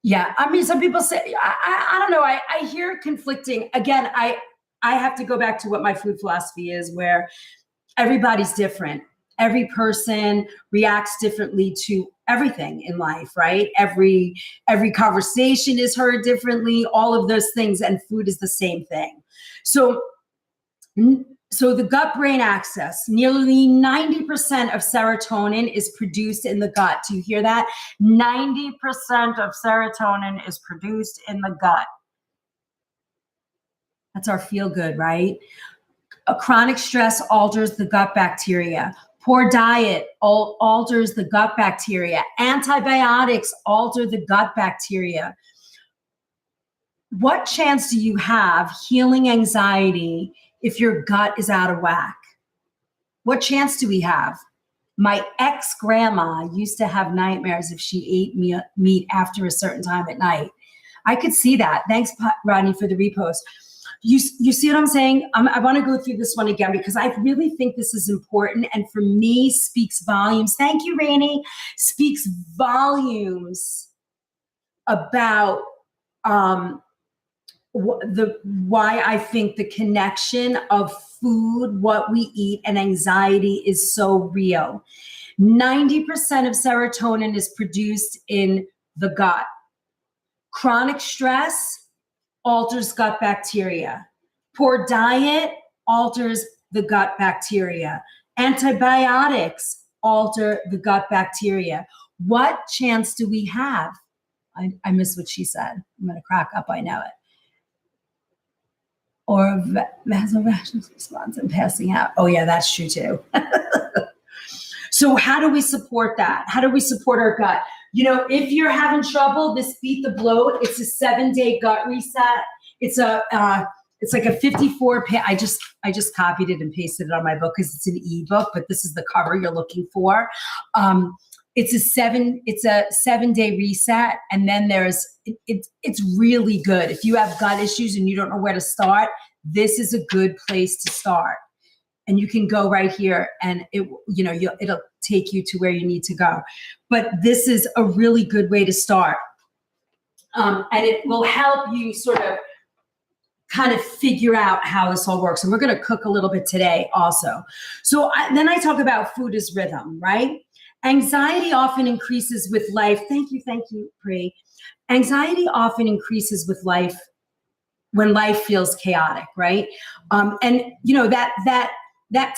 Yeah. I mean, some people say, I don't know. I hear conflicting. Again, I have to go back to what my food philosophy is, where everybody's different. Every person reacts differently to everything in life, right? Every conversation is heard differently, all of those things, and food is the same thing. So So the gut-brain axis, nearly 90% of serotonin is produced in the gut. Do you hear that? 90% of serotonin is produced in the gut. That's our feel good, right? A chronic stress alters the gut bacteria. Poor diet alters the gut bacteria. Antibiotics alter the gut bacteria. What chance do you have healing anxiety if your gut is out of whack? What chance do we have? My ex-grandma used to have nightmares if she ate meat after a certain time at night. I could see that. Thanks, Rodney, for the repost. You see what I'm saying? I want to go through this one again because I really think this is important, and for me speaks volumes. Thank you, Rainey. Speaks volumes about why I think the connection of food, what we eat, and anxiety is so real. 90% of serotonin is produced in the gut. Chronic stress alters gut bacteria. Poor diet alters the gut bacteria. Antibiotics alter the gut bacteria. What chance do we have? I miss what she said. I'm going to crack up. I know it. Or vasovagal response and passing out. Oh, yeah, that's true too. So how do we support that? How do we support our gut? You know, if you're having trouble, this Beat the Bloat, it's a 7-day gut reset. It's like a 54 page. I just copied it and pasted it on my book because it's an ebook, but this is the cover you're looking for. It's a 7-day reset, and then it's really good. If you have gut issues and you don't know where to start, this is a good place to start. And you can go right here, and it'll take you to where you need to go. But this is a really good way to start, and it will help you sort of kind of figure out how this all works. And we're going to cook a little bit today also. So then I talk about food as rhythm, right? Anxiety often increases with life. Thank you, Pri. Anxiety often increases with life when life feels chaotic, right? And you know that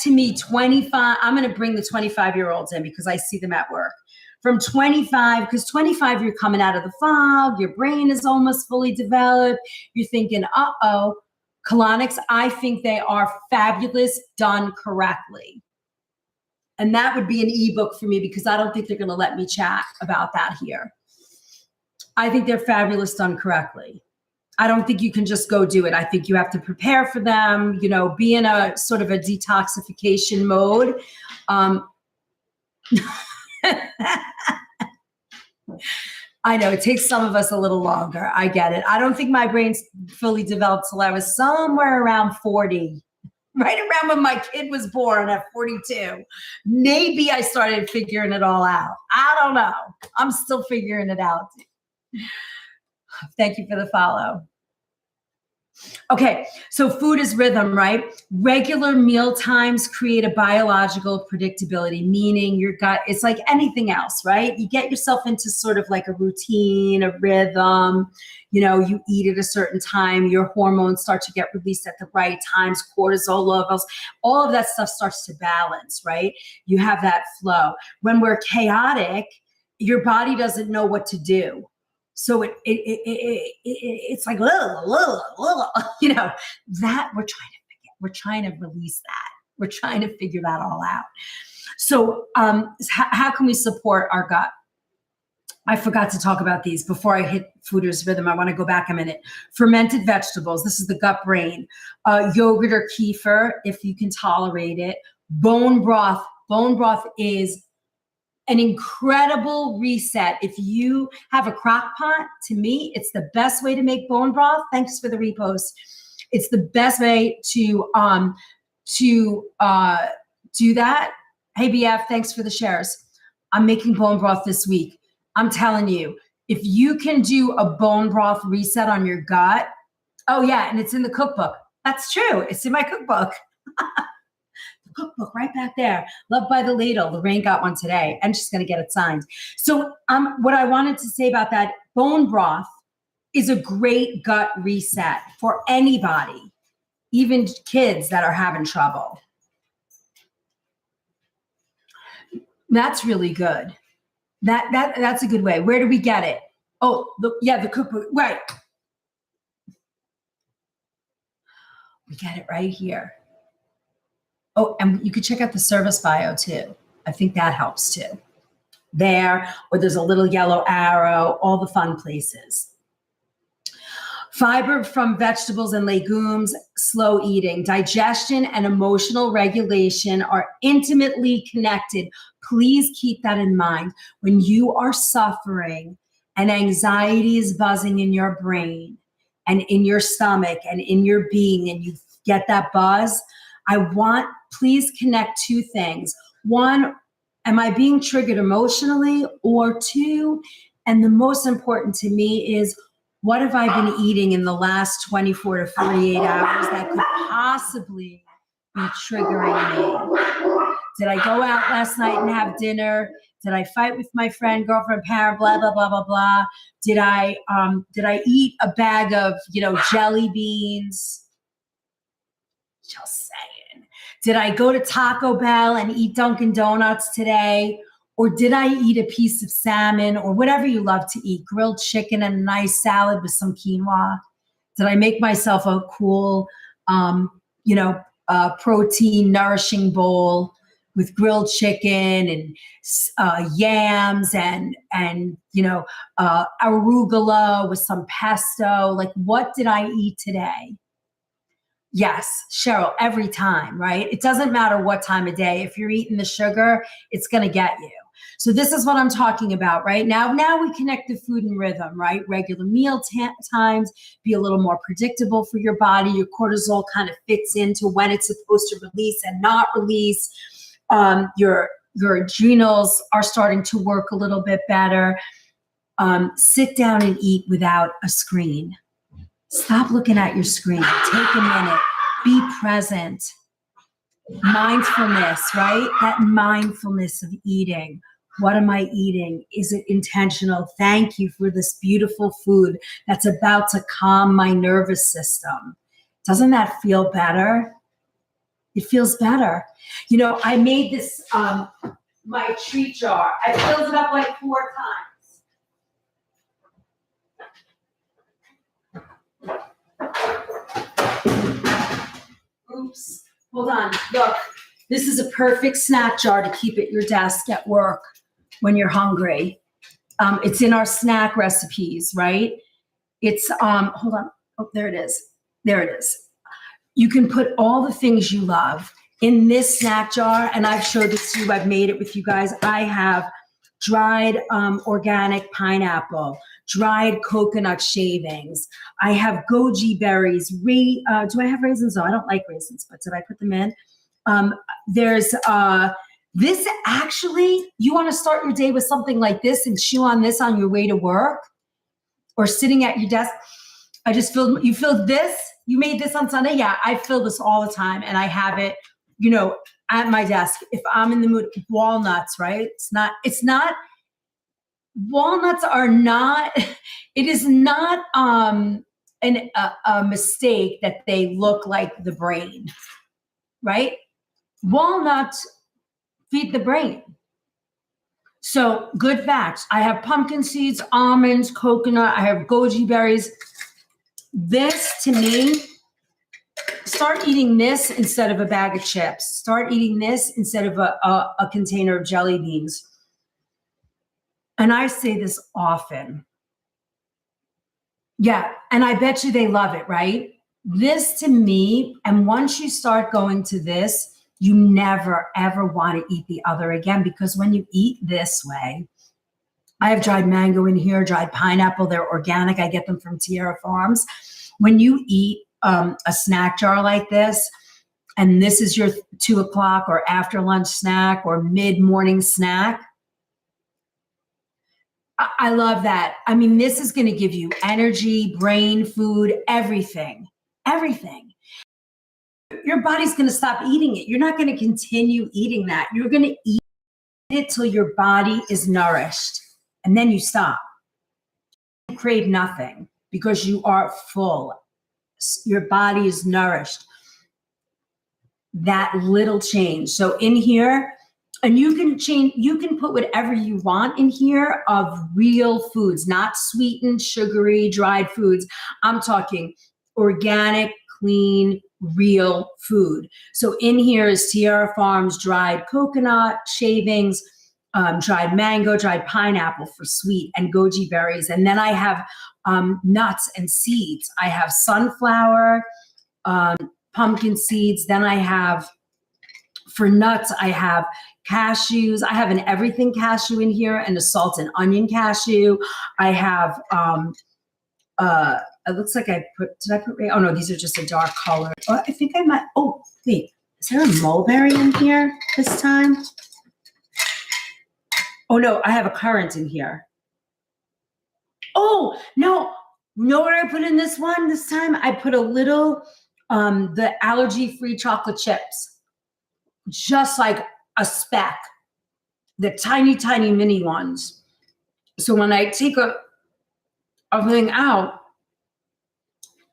to me, 25. I'm going to bring the 25-year-olds in because I see them at work. From 25, because 25, you're coming out of the fog. Your brain is almost fully developed. You're thinking, uh-oh, colonics. I think they are fabulous done correctly. And that would be an ebook for me because I don't think they're going to let me chat about that here. I think they're fabulous done correctly. I don't think you can just go do it. I think you have to prepare for them, be in a sort of a detoxification mode. I know it takes some of us a little longer. I get it. I don't think my brain's fully developed till I was somewhere around 40. Right around when my kid was born at 42. Maybe I started figuring it all out. I don't know. I'm still figuring it out. Thank you for the follow. Okay, so food is rhythm, right? Regular meal times create a biological predictability, meaning your gut, it's like anything else, right? You get yourself into sort of like a routine, a rhythm, you eat at a certain time, your hormones start to get released at the right times, cortisol levels, all of that stuff starts to balance, right? You have that flow. When we're chaotic, your body doesn't know what to do. So it's like, that we're trying to release that. We're trying to figure that all out. So how can we support our gut? I forgot to talk about these before I hit food as rhythm. I want to go back a minute. Fermented vegetables. This is the gut brain. Yogurt or kefir, if you can tolerate it. Bone broth. Bone broth is an incredible reset. If you have a crock pot, to me, it's the best way to make bone broth. Thanks for the repost. It's the best way to do that. Hey, BF, thanks for the shares. I'm making bone broth this week. I'm telling you, if you can do a bone broth reset on your gut, oh yeah, and it's in the cookbook. That's true. It's in my cookbook. Cookbook right back there. Love by the Ladle. Lorraine got one today and she's going to get it signed. So what I wanted to say about that, bone broth is a great gut reset for anybody. even kids that are having trouble. That's really good. That's a good way. Where do we get it? Oh, the cookbook, right. We get it right here. Oh, and you could check out the service bio too. I think that helps too. There, or there's a little yellow arrow, all the fun places. Fiber from vegetables and legumes, slow eating, digestion, and emotional regulation are intimately connected. Please keep that in mind. When you are suffering and anxiety is buzzing in your brain and in your stomach and in your being, and you get that buzz, please connect two things. One, am I being triggered emotionally? Or two, and the most important to me is, what have I been eating in the last 24 to 48 hours that could possibly be triggering me? Did I go out last night and have dinner? Did I fight with my friend, girlfriend, parent, blah, blah, blah, blah, blah? Did I eat a bag of, jelly beans? Just saying. Did I go to Taco Bell and eat Dunkin' Donuts today? Or did I eat a piece of salmon or whatever you love to eat, grilled chicken and a nice salad with some quinoa? Did I make myself a cool, protein nourishing bowl with grilled chicken and yams and arugula with some pesto? Like, what did I eat today? Yes, Cheryl, every time, right? It doesn't matter what time of day. If you're eating the sugar, it's going to get you. So this is what I'm talking about, right? Now we connect the food and rhythm, right? Regular meal times, be a little more predictable for your body. Your cortisol kind of fits into when it's supposed to release and not release. Your adrenals are starting to work a little bit better. Sit down and eat without a screen. Stop looking at your screen. Take a minute. Be present. Mindfulness, right? That mindfulness of eating. What am I eating? Is it intentional? Thank you for this beautiful food that's about to calm my nervous system. Doesn't that feel better? It feels better. I made this, my treat jar. I filled it up like 4 times. Oops. Hold on. Look, this is a perfect snack jar to keep at your desk at work when you're hungry. It's in our snack recipes, right? It's, hold on. Oh, there it is. There it is. You can put all the things you love in this snack jar, and I've showed this to you. I've made it with you guys. I have dried organic pineapple, dried coconut shavings. I have goji berries. Do I have raisins? No, I don't like raisins, but did I put them in? There's this actually, you want to start your day with something like this and chew on this on your way to work or sitting at your desk. You filled this? You made this on Sunday? Yeah, I fill this all the time and I have it, at my desk. If I'm in the mood, walnuts, right? Walnuts are not, it is not a mistake that they look like the brain, right? Walnuts feed the brain. So good facts. I have pumpkin seeds, almonds, coconut. I have goji berries. This, to me, start eating this instead of a bag of chips. Start eating this instead of a container of jelly beans. And I say this often. Yeah, and I bet you they love it, right? This to me, and once you start going to this, you never, ever want to eat the other again, because when you eat this way, I have dried mango in here, dried pineapple. They're organic. I get them from Tierra Farms. When you eat a snack jar like this, and this is your 2 o'clock or after lunch snack or mid-morning snack, I love that. I mean, this is going to give you energy, brain food, everything. Your body's going to stop eating it. You're not going to continue eating that. You're going to eat it till your body is nourished, and then you stop. You crave nothing because you are full. Your body is nourished. that little change. So in here, and you can put whatever you want in here of real foods, not sweetened, sugary, dried foods. I'm talking organic, clean, real food. So in here is Sierra Farms dried coconut shavings, dried mango, dried pineapple for sweet, and goji berries. And then I have nuts and seeds. I have sunflower, pumpkin seeds. Then I have, for nuts, I have cashews. I have an everything cashew in here and a salt and onion cashew. I have, it looks like did I put, oh no, these are just a dark color. Oh, I think I might, oh, wait, is there a mulberry in here this time? Oh no, I have a currant in here. Oh, no, know what I put in this one this time? I put a little, the allergy-free chocolate chips, just like a speck, the tiny, tiny mini ones. So when I take a thing out,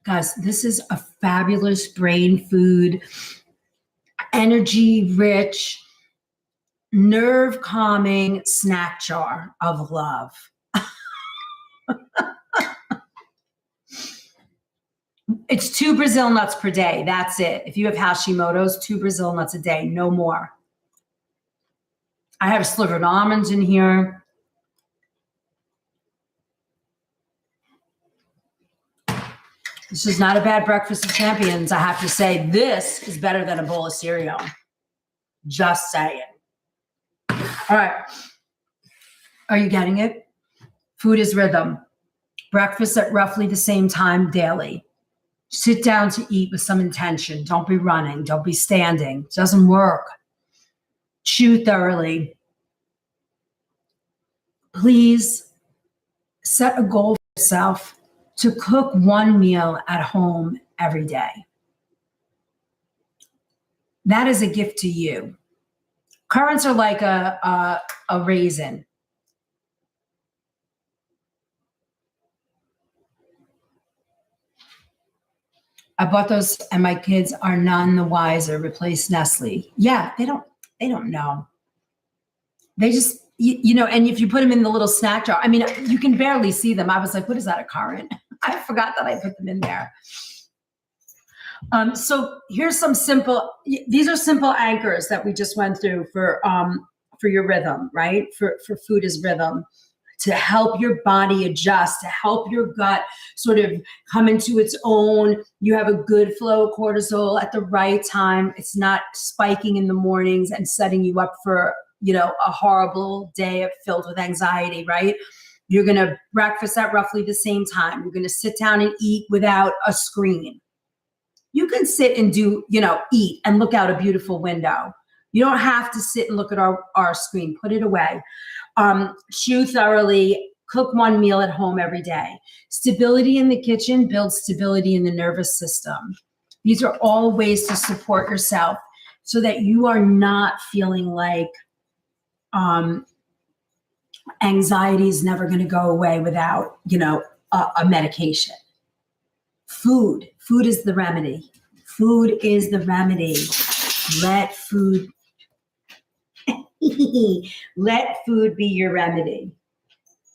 guys, this is a fabulous brain food, energy rich, nerve calming snack jar of love. It's 2 Brazil nuts per day. That's it. If you have Hashimoto's, 2 Brazil nuts a day, no more. I have slivered almonds in here. This is not a bad breakfast of champions. I have to say, this is better than a bowl of cereal. Just saying. All right. Are you getting it? Food is rhythm. Breakfast at roughly the same time daily. Sit down to eat with some intention. Don't be running. Don't be standing. It doesn't work. Chew thoroughly. Please set a goal for yourself to cook one meal at home every day. That is a gift to you. Currants are like a raisin. I bought those and my kids are none the wiser. Replace Nestle. Yeah, they don't know. They just, you know, and if you put them in the little snack jar, I mean, you can barely see them. I was like, what is that, a currant? I forgot that I put them in there. So here's some simple, these are simple anchors that we just went through for your rhythm, right? For food is rhythm, to help your body adjust, to help your gut sort of come into its own. You have a good flow of cortisol at the right time. It's not spiking in the mornings and setting you up for, you know, a horrible day filled with anxiety, right? You're going to breakfast at roughly the same time. You're going to sit down and eat without a screen. You can sit and do, you know, eat and look out a beautiful window. You don't have to sit and look at our screen. Put it away. Chew thoroughly. Cook one meal at home every day. Stability in the kitchen builds stability in the nervous system. These are all ways to support yourself so that you are not feeling like anxiety is never going to go away without, you know, a medication. Food is the remedy. Food is the remedy. Let food be your remedy.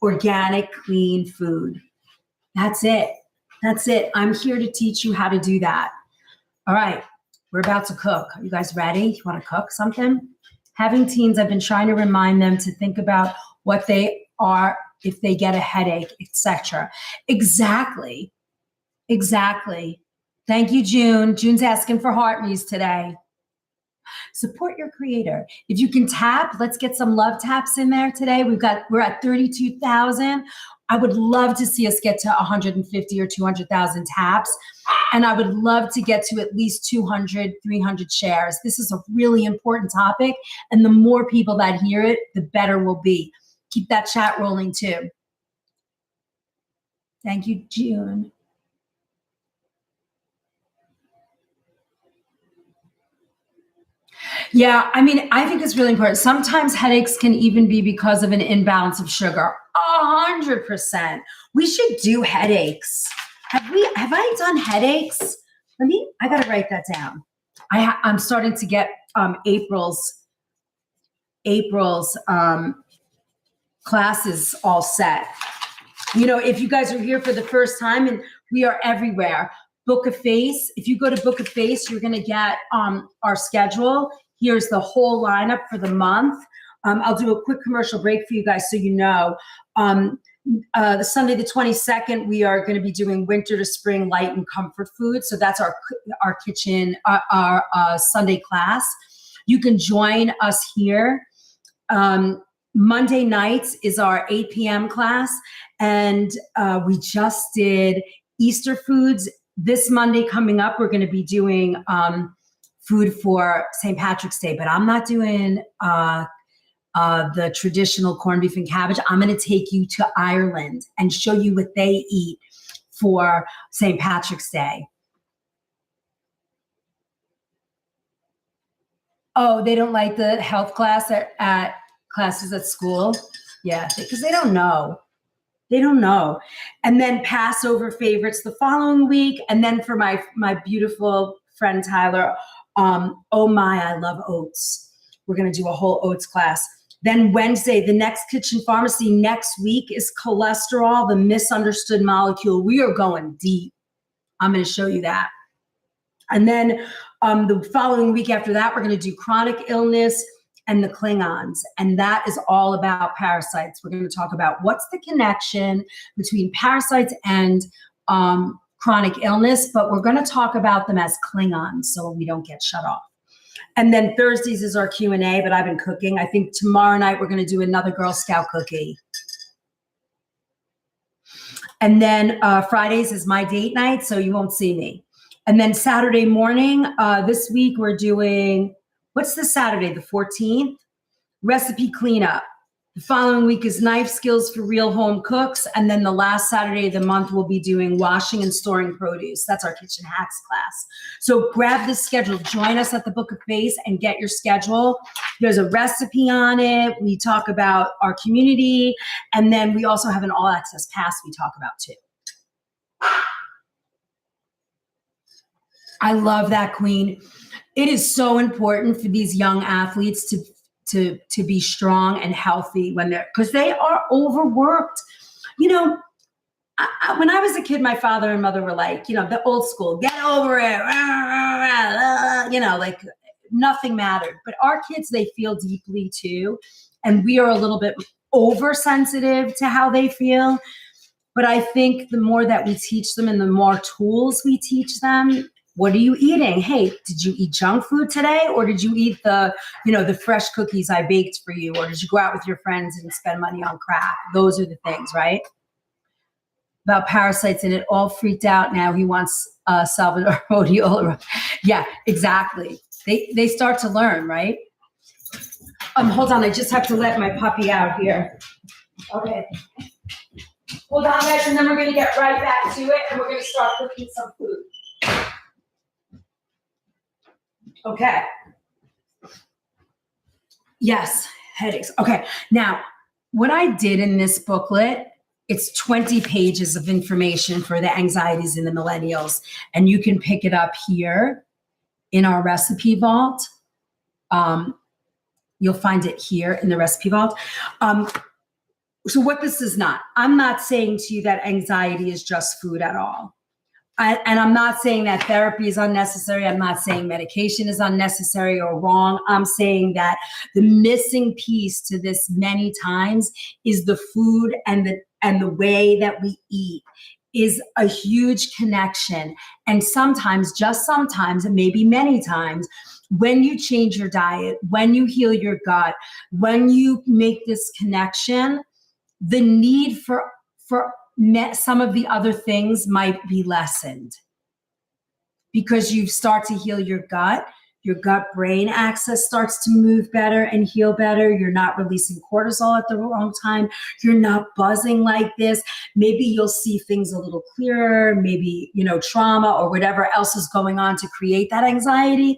Organic, clean food. That's it. I'm here to teach you how to do that. All right, we're about to cook. Are you guys ready? You want to cook something? Having teens, I've been trying to remind them to think about what they are if they get a headache, etc. Exactly. Thank you, June. June's asking for heart me's today. Support your creator. If you can tap, let's get some love taps in there today. We're at 32,000. I would love to see us get to 150 or 200,000 taps. And I would love to get to at least 200, 300 shares. This is a really important topic. And the more people that hear it, the better we'll be. Keep that chat rolling too. Thank you, June. Yeah, I mean, I think it's really important. Sometimes headaches can even be because of an imbalance of sugar. 100%. We should do headaches. Have I done headaches? I gotta write that down. I'm starting to get April's classes all set. If you guys are here for the first time, and we are everywhere, book a face. If you go to book a face, you're going to get our schedule. Here's the whole lineup for the month. I'll do a quick commercial break for you guys so you know. The Sunday the 22nd, we are going to be doing winter to spring light and comfort food. So that's our kitchen, our Sunday class. You can join us here. Monday nights is our 8 p.m. class. And we just did Easter foods. This Monday coming up, we're going to be doing food for St. Patrick's Day, but I'm not doing the traditional corned beef and cabbage. I'm going to take you to Ireland and show you what they eat for St. Patrick's Day. Oh, they don't like the health class at classes at school? Yeah, because they don't know. They don't know. And then Passover favorites the following week. And then for my beautiful friend Tyler, oh my, I love oats. We're going to do a whole oats class. Then Wednesday, the next kitchen pharmacy next week is cholesterol, the misunderstood molecule. We are going deep. I'm going to show you that. And then the following week after that, we're going to do chronic illness and the Klingons. And that is all about parasites. We're going to talk about what's the connection between parasites and chronic illness, but we're going to talk about them as Klingons so we don't get shut off. And then Thursdays is our Q&A, but I've been cooking. I think tomorrow night we're going to do another Girl Scout cookie. And then Fridays is my date night, so you won't see me. And then Saturday morning, this week we're doing, what's the Saturday, the 14th? Recipe cleanup. The following week is knife skills for real home cooks. And then the last Saturday of the month, we'll be doing washing and storing produce. That's our kitchen hacks class. So grab this schedule, join us at the Book of Face and get your schedule. There's a recipe on it. We talk about our community. And then we also have an all access pass we talk about too. I love that, Queen. It is so important for these young athletes to be strong and healthy because they are overworked. When I was a kid, my father and mother were like, the old school, get over it, like nothing mattered. But our kids, they feel deeply too. And we are a little bit oversensitive to how they feel. But I think the more that we teach them and the more tools we teach them, what are you eating? Hey, did you eat junk food today? Or did you eat the fresh cookies I baked for you? Or did you go out with your friends and spend money on crap? Those are the things, right? About parasites, and it all freaked out now. He wants Salvador Odiola. Yeah, exactly. They start to learn, right? Hold on, I just have to let my puppy out here. Okay. Hold on, guys, and then we're gonna get right back to it, and we're gonna start cooking some food. Okay. Yes, headaches. Okay. Now, what I did in this booklet, it's 20 pages of information for the anxieties in the millennials. And you can pick it up here in our recipe vault. You'll find it here in the recipe vault. So what this is not, I'm not saying to you that anxiety is just food at all. And I'm not saying that therapy is unnecessary. I'm not saying medication is unnecessary or wrong. I'm saying that the missing piece to this many times is the food and the way that we eat is a huge connection. And sometimes, just sometimes, and maybe many times, when you change your diet, when you heal your gut, when you make this connection, the need for some of the other things might be lessened because you start to heal your gut brain axis starts to move better and heal better. You're not releasing cortisol at the wrong time. You're not buzzing like this. Maybe you'll see things a little clearer. Maybe, trauma or whatever else is going on to create that anxiety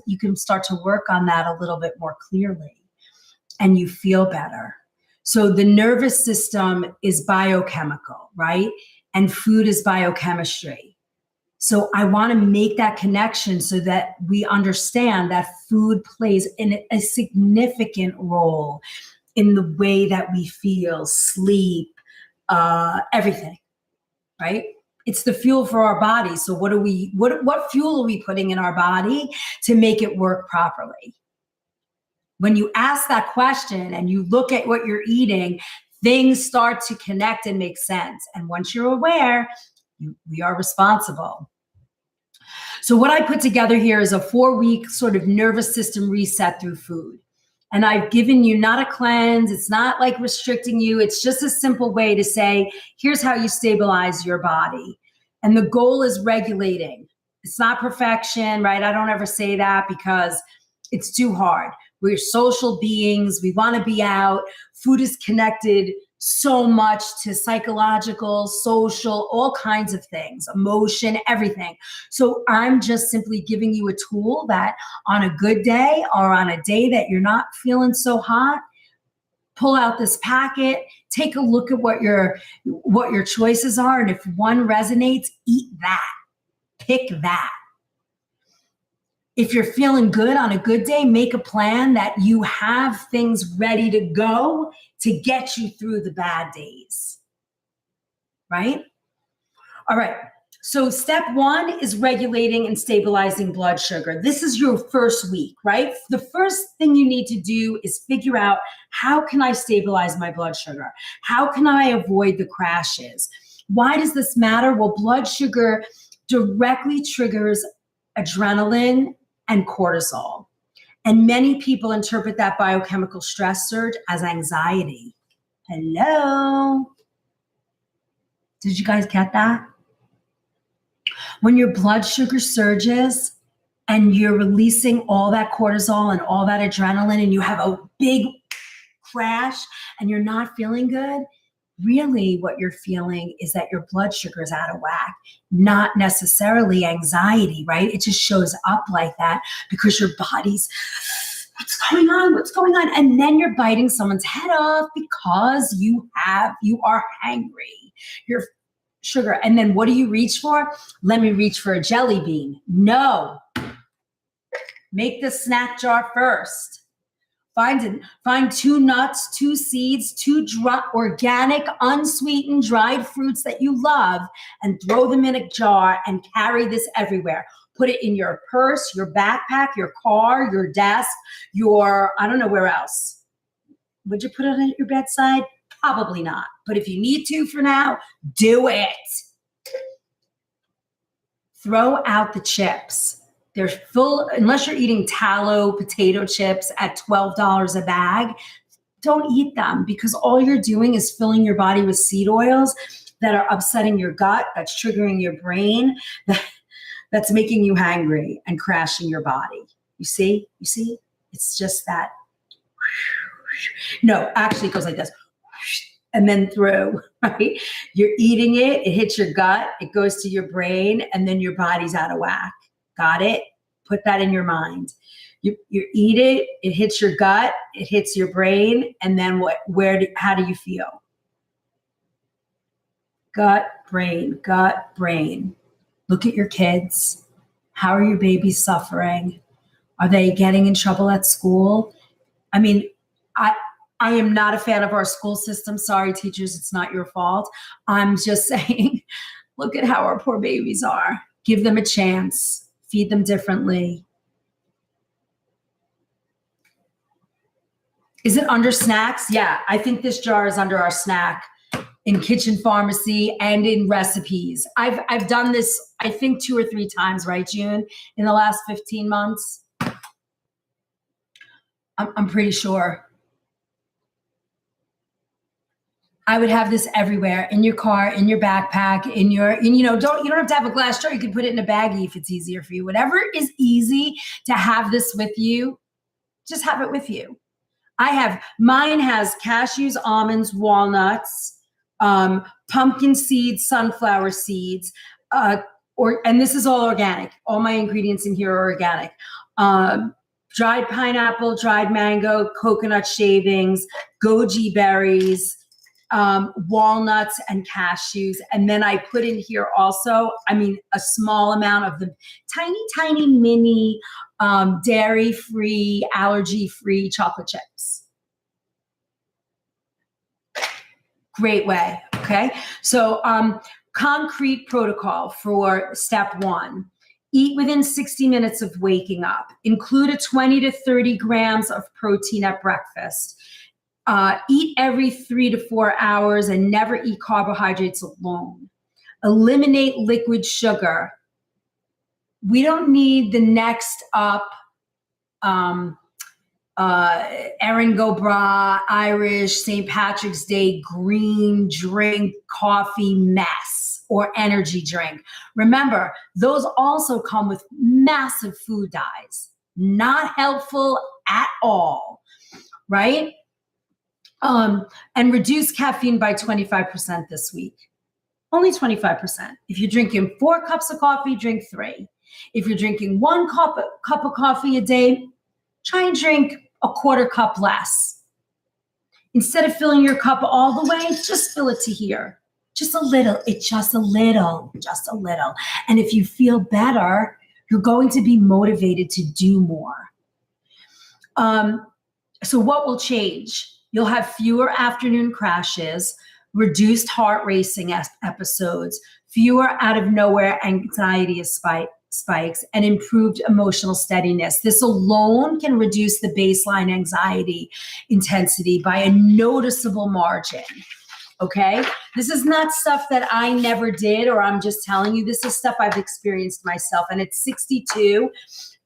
you can start to work on that a little bit more clearly and you feel better. So the nervous system is biochemical, right? And food is biochemistry. So I want to make that connection so that we understand that food plays a significant role in the way that we feel, sleep, everything, right? It's the fuel for our body. So what fuel are we putting in our body to make it work properly? When you ask that question and you look at what you're eating, things start to connect and make sense. And once you're aware, we are responsible. So what I put together here is a 4-week sort of nervous system reset through food. And I've given you not a cleanse. It's not like restricting you. It's just a simple way to say, here's how you stabilize your body. And the goal is regulating. It's not perfection, right? I don't ever say that because it's too hard. We're social beings. We want to be out. Food is connected so much to psychological, social, all kinds of things, emotion, everything. So I'm just simply giving you a tool that on a good day or on a day that you're not feeling so hot, pull out this packet, take a look at what your choices are. And if one resonates, eat that, pick that. If you're feeling good on a good day, make a plan that you have things ready to go to get you through the bad days, right? All right, so step 1 is regulating and stabilizing blood sugar. This is your first week, right? The first thing you need to do is figure out, how can I stabilize my blood sugar? How can I avoid the crashes? Why does this matter? Well, blood sugar directly triggers adrenaline and cortisol. And many people interpret that biochemical stress surge as anxiety. Hello? Did you guys get that? When your blood sugar surges and you're releasing all that cortisol and all that adrenaline and you have a big crash and you're not feeling good, really what you're feeling is that your blood sugar is out of whack, not necessarily anxiety, right? It just shows up like that because your body's, what's going on? What's going on? And then you're biting someone's head off because you are hangry. Your sugar. And then what do you reach for? Let me reach for a jelly bean. No. Make the snack jar first. Find 2 nuts, 2 seeds, 2 organic, unsweetened, dried fruits that you love and throw them in a jar and carry this everywhere. Put it in your purse, your backpack, your car, your desk, I don't know where else. Would you put it at your bedside? Probably not. But if you need to for now, do it. Throw out the chips. They're full, unless you're eating tallow potato chips at $12 a bag, don't eat them because all you're doing is filling your body with seed oils that are upsetting your gut, that's triggering your brain, that's making you hangry and crashing your body. You see? It's just that. No, actually it goes like this. And then through, right? You're eating it, it hits your gut, it goes to your brain, and then your body's out of whack. Got it? Put that in your mind. You eat it, it hits your gut, it hits your brain, and then how do you feel? Gut, brain, gut, brain. Look at your kids. How are your babies suffering? Are they getting in trouble at school? I mean, I am not a fan of our school system. Sorry, teachers, it's not your fault. I'm just saying, look at how our poor babies are. Give them a chance. Feed them differently. Is it under snacks? Yeah, I think this jar is under our snack in kitchen pharmacy and in recipes. I've done this, I think 2 or 3 times, right, June, in the last 15 months. I'm pretty sure. I would have this everywhere, in your car, in your backpack, you don't have to have a glass jar. You can put it in a baggie if it's easier for you. Whatever is easy to have this with you, just have it with you. Mine has cashews, almonds, walnuts, pumpkin seeds, sunflower seeds, and this is all organic. All my ingredients in here are organic. Dried pineapple, dried mango, coconut shavings, goji berries, walnuts and cashews. And then I put in here also, a small amount of the tiny mini dairy-free, allergy-free chocolate chips. Great way, okay? So concrete protocol for step 1. Eat within 60 minutes of waking up. Include a 20 to 30 grams of protein at breakfast. Eat every 3 to 4 hours and never eat carbohydrates alone. Eliminate liquid sugar. We don't need the next up Erin go Bragh, Irish, St. Patrick's Day, green drink, coffee mess, or energy drink. Remember, those also come with massive food dyes. Not helpful at all, right? And reduce caffeine by 25% this week. Only 25%. If you're drinking 4 cups of coffee, drink 3. If you're drinking 1 cup of coffee a day, try and drink a 1/4 cup less. Instead of filling your cup all the way, just fill it to here. Just a little. It's just a little. And if you feel better, you're going to be motivated to do more. So what will change? You'll have fewer afternoon crashes, reduced heart racing episodes, fewer out of nowhere anxiety spikes, and improved emotional steadiness. This alone can reduce the baseline anxiety intensity by a noticeable margin. Okay? This is not stuff that I never did, or I'm just telling you. This is stuff I've experienced myself. And at 62,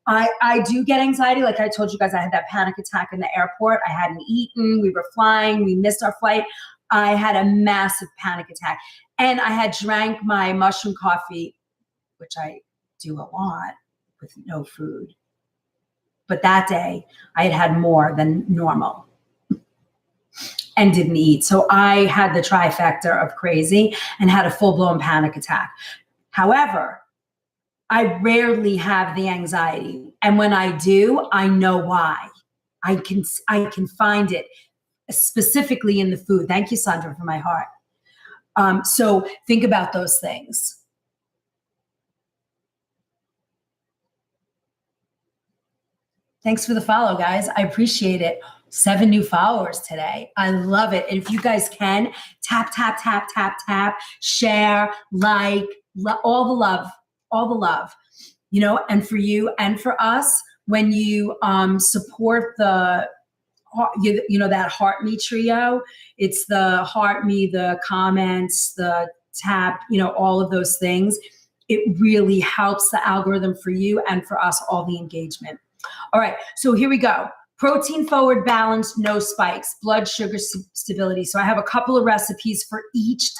I do get anxiety. Like I told you guys, I had that panic attack in the airport. I hadn't eaten. We were flying. We missed our flight. I had a massive panic attack. And I had drank my mushroom coffee, which I do a lot with no food. But that day, I had more than normal and didn't eat. So I had the trifecta of crazy and had a full-blown panic attack. However, I rarely have the anxiety. And when I do, I know why. I can find it specifically in the food. Thank you, Sandra, for my heart. So think about those things. Thanks for the follow, guys. I appreciate it. 7 new followers today. I love it. And if you guys can, tap, share, like, all the love, and for you and for us, when you support that Heart Me trio, it's the Heart Me, the comments, the tap, all of those things. It really helps the algorithm for you and for us, all the engagement. All right, so here we go. Protein forward, balanced, no spikes, blood sugar stability. So I have a couple of recipes for each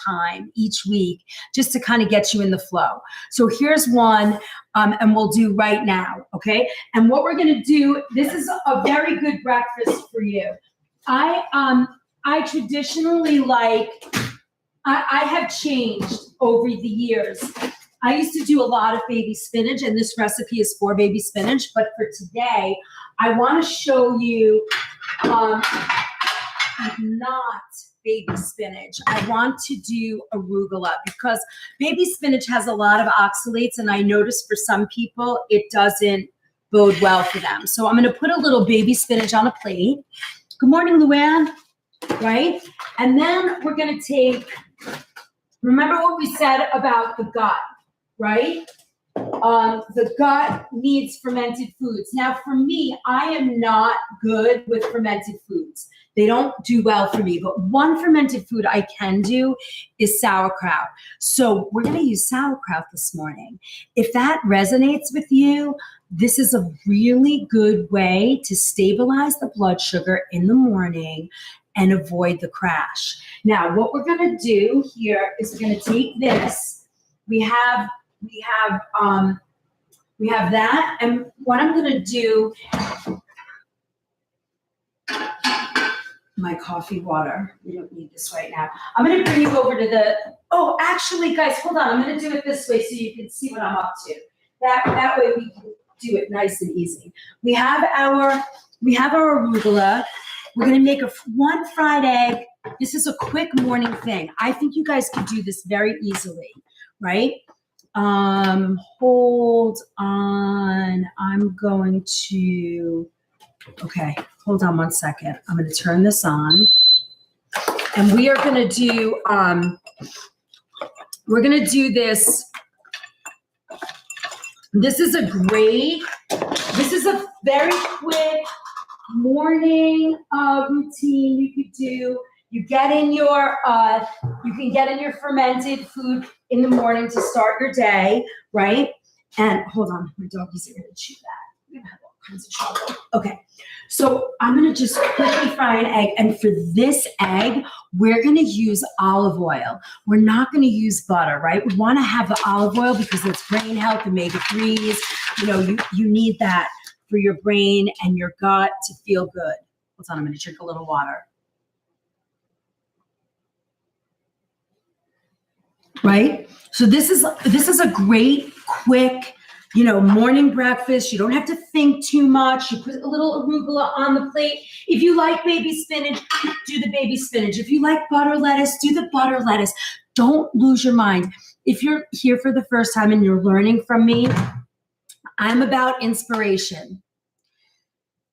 week, just to kind of get you in the flow. So here's one, and we'll do right now, okay? And what we're gonna do, this is a very good breakfast for you. I traditionally I have changed over the years. I used to do a lot of baby spinach, and this recipe is for baby spinach, but for today, I want to show you not baby spinach. I want to do arugula because baby spinach has a lot of oxalates, and I notice for some people it doesn't bode well for them. So I'm going to put a little baby spinach on a plate. Good morning, Luann. Right? And then we're going to take, remember what we said about the gut, right? The gut needs fermented foods. Now, for me, I am not good with fermented foods. They don't do well for me. But one fermented food I can do is sauerkraut. So we're going to use sauerkraut this morning. If that resonates with you, this is a really good way to stabilize the blood sugar in the morning and avoid the crash. Now, what we're going to do here is we're going to take this. We have that, and what I'm going to do, my coffee water. We don't need this right now. I'm going to bring you over to actually, guys, hold on. I'm going to do it this way so you can see what I'm up to. That way we can do it nice and easy. We have our arugula. We're going to make one fried egg. This is a quick morning thing. I think you guys could do this very easily, right? Hold on. I'm going to, okay, hold on one second. I'm going to turn this on. And we are going to do, we're going to do this. This is a very quick morning routine you could do. You get in your, you can get in your fermented food in the morning to start your day, right? And hold on, my doggies are going to chew that. We're going to have all kinds of trouble. Okay, so I'm going to just quickly fry an egg. And for this egg, we're going to use olive oil. We're not going to use butter, right? We want to have the olive oil because it's brain health, omega-3s. You know, you need that for your brain and your gut to feel good. Hold on, I'm going to drink a little water. Right? So this is a great, quick, you know, morning breakfast. You don't have to think too much. You put a little arugula on the plate. If you like baby spinach, do the baby spinach. If you like butter lettuce, do the butter lettuce. Don't lose your mind. If you're here for the first time and you're learning from me, I'm about inspiration.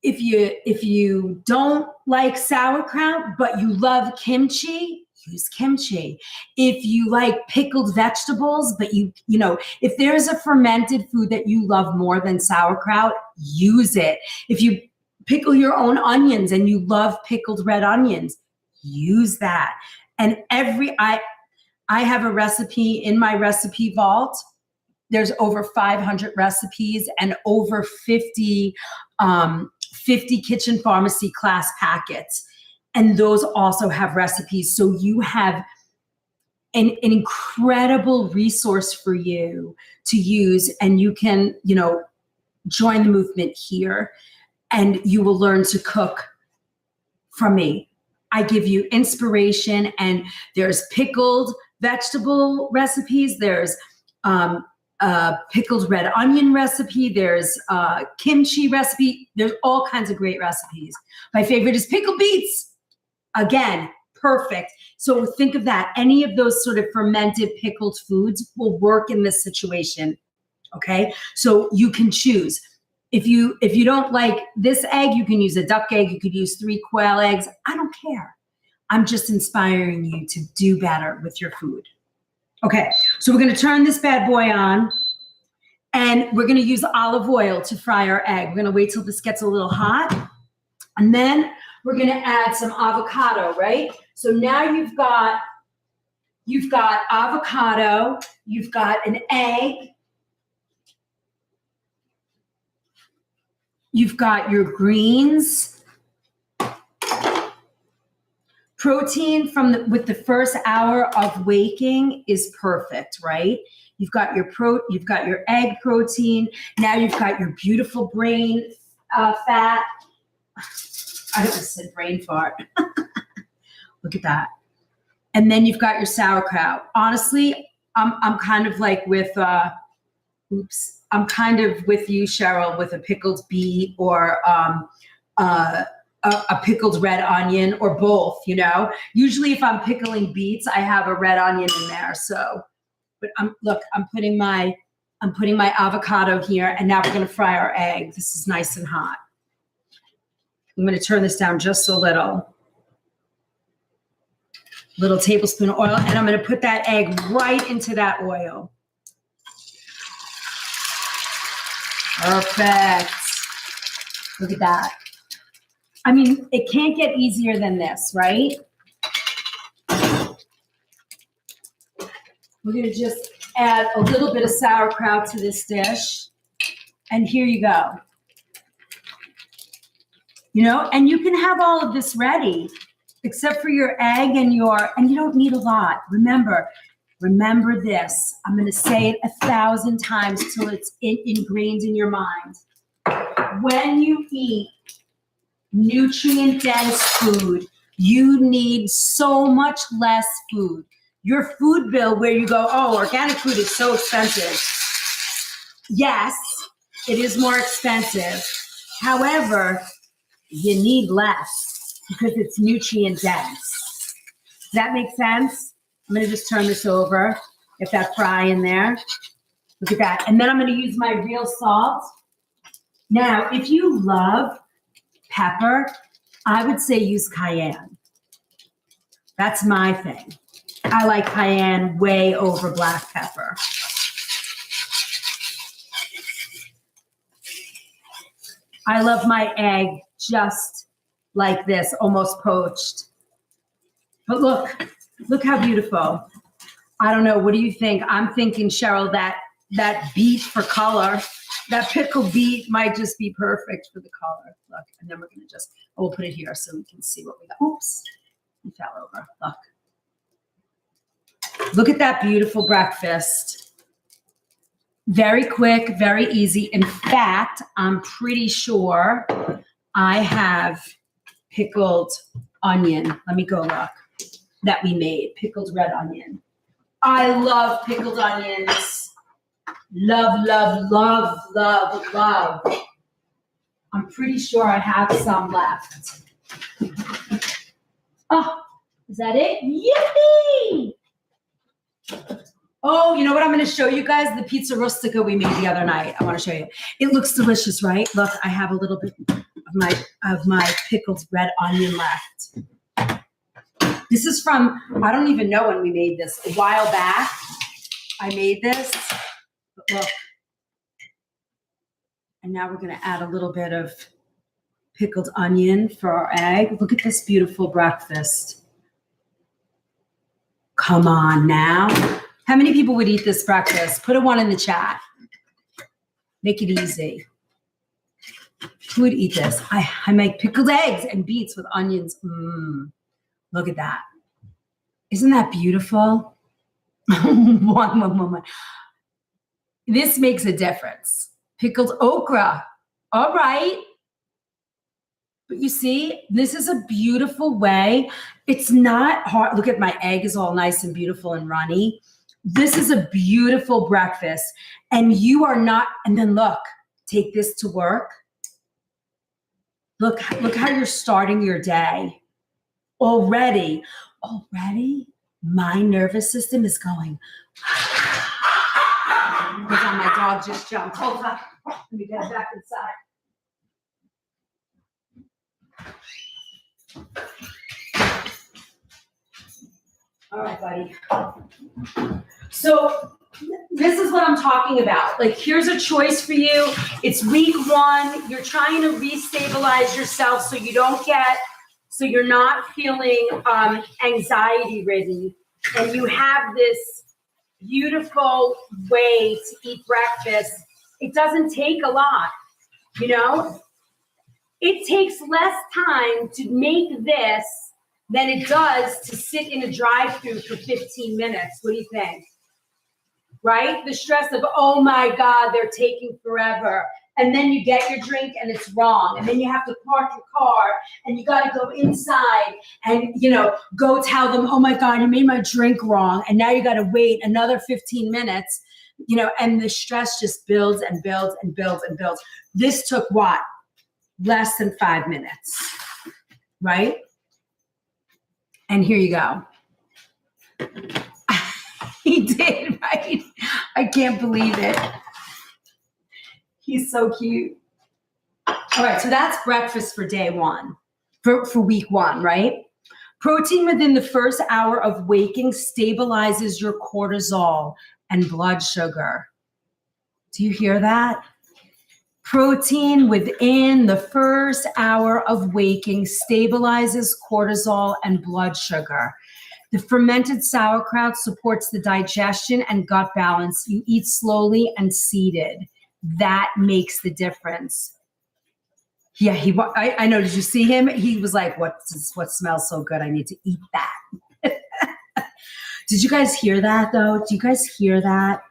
If you don't like sauerkraut, but you love kimchi, use kimchi. If you like pickled vegetables, but you know, if there's a fermented food that you love more than sauerkraut, use it. If you pickle your own onions and you love pickled red onions, use that. And I have a recipe in my recipe vault. There's over 500 recipes and over 50 kitchen pharmacy class packets. And those also have recipes. So you have an incredible resource for you to use. And you can, you know, join the movement here and you will learn to cook from me. I give you inspiration, and there's pickled vegetable recipes. There's pickled red onion recipe. There's kimchi recipe. There's all kinds of great recipes. My favorite is pickled beets. Again, perfect. So think of that. Any of those sort of fermented pickled foods will work in this situation. Okay. So you can choose. If you don't like this egg, you can use a duck egg. You could use 3 quail eggs. I don't care. I'm just inspiring you to do better with your food. Okay. So we're going to turn this bad boy on, and we're going to use olive oil to fry our egg. We're going to wait till this gets a little hot, and then we're going to add some avocado, right? So now you've got avocado, you've got an egg, you've got your greens, protein with the first hour of waking is perfect, right? You've got your egg protein. Now you've got your beautiful brain fat. I almost said brain fart. Look at that. And then you've got your sauerkraut. Honestly, I'm kind of like with, I'm kind of with you, Cheryl, with a pickled beet or a pickled red onion or both, you know. Usually if I'm pickling beets, I have a red onion in there. So, but I'm putting my avocado here, and now we're going to fry our egg. This is nice and hot. I'm going to turn this down just a little tablespoon of oil, and I'm going to put that egg right into that oil. Perfect. Look at that. I mean, it can't get easier than this, right? We're going to just add a little bit of sauerkraut to this dish, and here you go. You know, and you can have all of this ready, except for your egg and you don't need a lot. Remember this. I'm going to say it 1,000 times till it's ingrained in your mind. When you eat nutrient-dense food, you need so much less food. Your food bill, where you go, oh, organic food is so expensive. Yes, it is more expensive. However, you need less. because it's nutrient dense. Does that make sense? I'm going to just turn this over. Get that fry in there. Look at that. And then I'm going to use my real salt. Now, if you love pepper, I would say use cayenne. That's my thing. I like cayenne way over black pepper. I love my egg just like this, almost poached. But look how beautiful. I don't know, what do you think? I'm thinking, Cheryl, that beet for color, that pickled beet might just be perfect for the color. Look, and then we're gonna we'll put it here so we can see what we got. Oops, it fell over, look. Look at that beautiful breakfast. Very quick, very easy. In fact, I'm pretty sure I have pickled onion. Let me go look. That we made, pickled red onion. I love pickled onions. Love, love, love, love, love. I'm pretty sure I have some left. Oh, is that it? Yippee! Oh, you know what I'm going to show you guys? The pizza rustica we made the other night. I want to show you. It looks delicious, right? Look, I have a little bit of my pickled red onion left. This is from, I don't even know when we made this. A while back, I made this. But look. And now we're going to add a little bit of pickled onion for our egg. Look at this beautiful breakfast. Come on now. How many people would eat this breakfast? Put a 1 in the chat. Make it easy. Who would eat this? I make pickled eggs and beets with onions. Look at that. Isn't that beautiful? One. This makes a difference. Pickled okra. All right. But you see, this is a beautiful way. It's not hard. Look at my egg is all nice and beautiful and runny. This is a beautiful breakfast. And you are not, and then look, take this to work. Look how you're starting your day. Already, my nervous system is going. Hold on, my dog just jumped. Hold on. Let me get back inside. All right, buddy. So this is what I'm talking about. Like, here's a choice for you. It's week 1. You're trying to restabilize yourself so you're not feeling anxiety ridden. And you have this beautiful way to eat breakfast. It doesn't take a lot, you know? It takes less time to make this than it does to sit in a drive-thru for 15 minutes. What do you think? Right? The stress of, oh my God, they're taking forever. And then you get your drink and it's wrong. And then you have to park your car and you got to go inside and, go tell them, oh my God, you made my drink wrong. And now you got to wait another 15 minutes, and the stress just builds and builds and builds and builds. This took what? Less than 5 minutes, right? And here you go. He did, right? I can't believe it. He's so cute. All right, so that's breakfast for day 1, for week 1, right? Protein within the first hour of waking stabilizes your cortisol and blood sugar. Do you hear that? Protein within the first hour of waking stabilizes cortisol and blood sugar. The fermented sauerkraut supports the digestion and gut balance. You eat slowly and seated. That makes the difference. Yeah, I know. Did you see him? He was like, what smells so good? I need to eat that. Did you guys hear that, though? Do you guys hear that?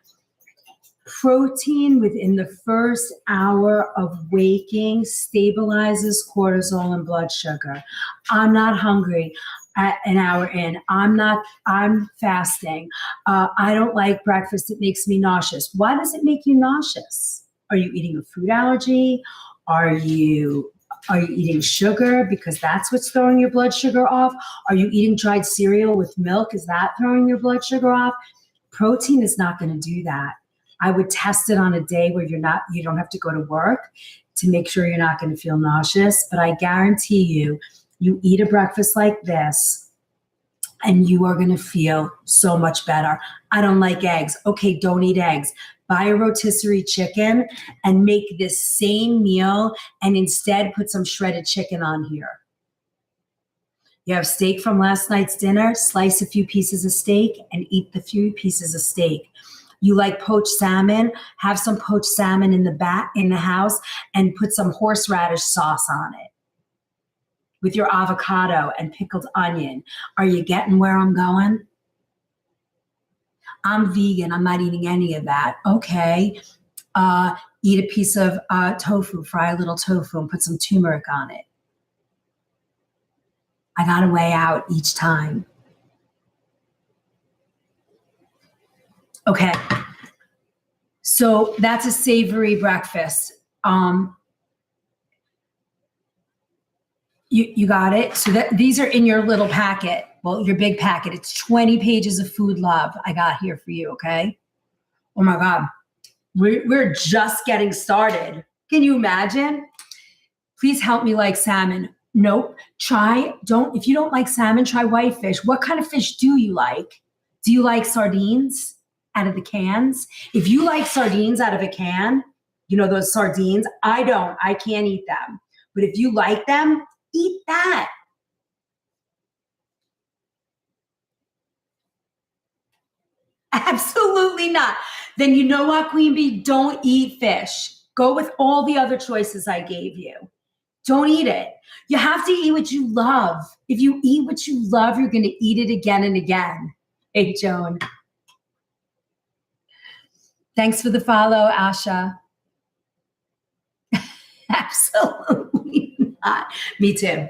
Protein within the first hour of waking stabilizes cortisol and blood sugar. I'm not hungry at an hour in. I'm fasting. I don't like breakfast. It makes me nauseous. Why does it make you nauseous? Are you eating a food allergy? Are you Are you eating sugar because that's what's throwing your blood sugar off? Are you eating dried cereal with milk? Is that throwing your blood sugar off? Protein is not going to do that. I would test it on a day where you don't have to go to work to make sure you're not going to feel nauseous. But I guarantee you eat a breakfast like this and you are going to feel so much better. I don't like eggs. Okay, don't eat eggs. Buy a rotisserie chicken and make this same meal and instead put some shredded chicken on here. You have steak from last night's dinner, slice a few pieces of steak and eat the few pieces of steak. You like poached salmon, have some poached salmon in the house and put some horseradish sauce on it with your avocado and pickled onion. Are you getting where I'm going? I'm vegan. I'm not eating any of that. Okay. Eat a piece of tofu, fry a little tofu and put some turmeric on it. I got to weigh out each time. Okay. So that's a savory breakfast. You got it? So these are in your little packet. Well, your big packet. It's 20 pages of food love I got here for you, okay? Oh my God. We're just getting started. Can you imagine? Please help me like salmon. Nope. If you don't like salmon, try whitefish. What kind of fish do you like? Do you like sardines out of the cans? If you like sardines out of a can, you know those sardines? I don't. I can't eat them. But if you like them, eat that. Absolutely not. Then you know what, Queen Bee? Don't eat fish. Go with all the other choices I gave you. Don't eat it. You have to eat what you love. If you eat what you love, you're going to eat it again and again. Hey, Joan. Thanks for the follow, Asha. Absolutely not. Me too.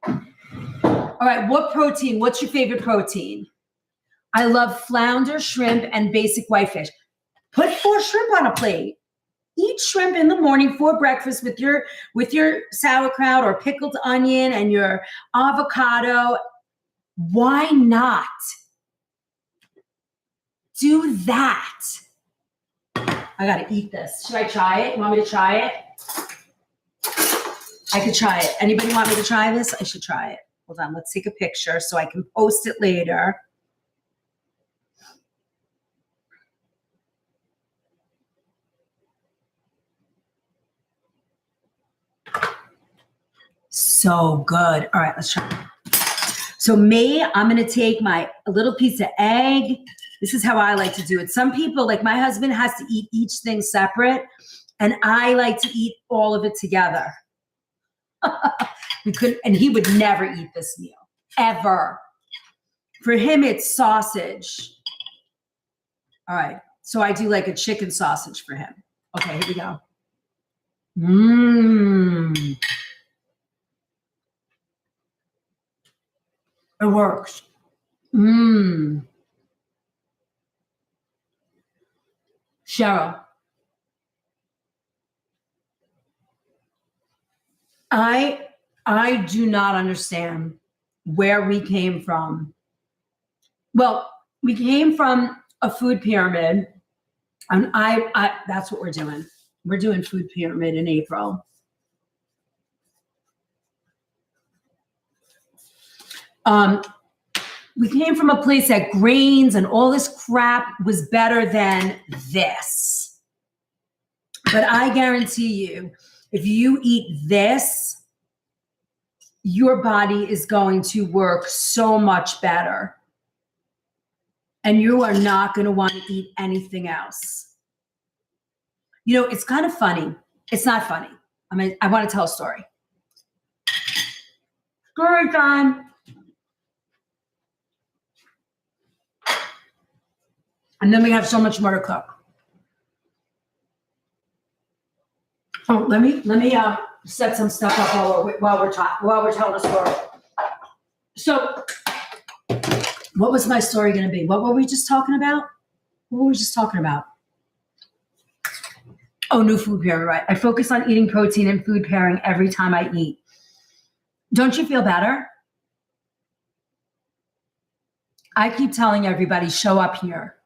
All right, what protein? What's your favorite protein? I love flounder, shrimp, and basic whitefish. Put 4 shrimp on a plate. Eat shrimp in the morning for breakfast with your sauerkraut or pickled onion and your avocado. Why not? Do that. I got to eat this. Should I try it? You want me to try it? I could try it. Anybody want me to try this? I should try it. Hold on. Let's take a picture so I can post it later. So good. All right, let's try. So I'm going to take a little piece of egg. This is how I like to do it. Some people, like my husband, has to eat each thing separate, and I like to eat all of it together. And he would never eat this meal, ever. For him, it's sausage. All right, so I do like a chicken sausage for him. Okay, here we go. Mmm. It works. Mmm. Cheryl, I do not understand where we came from. Well, we came from a food pyramid, and I that's what we're doing. We're doing food pyramid in April. We came from a place that grains and all this crap was better than this. But I guarantee you, if you eat this, your body is going to work so much better. And you are not going to want to eat anything else. You know, it's kind of funny. It's not funny. I want to tell a story. Story time. And then we have so much more to cook. Oh, let me set some stuff up while we're telling a story. So, what was my story going to be? What were we just talking about? Oh, new food pairing, right. I focus on eating protein and food pairing every time I eat. Don't you feel better? I keep telling everybody, show up here.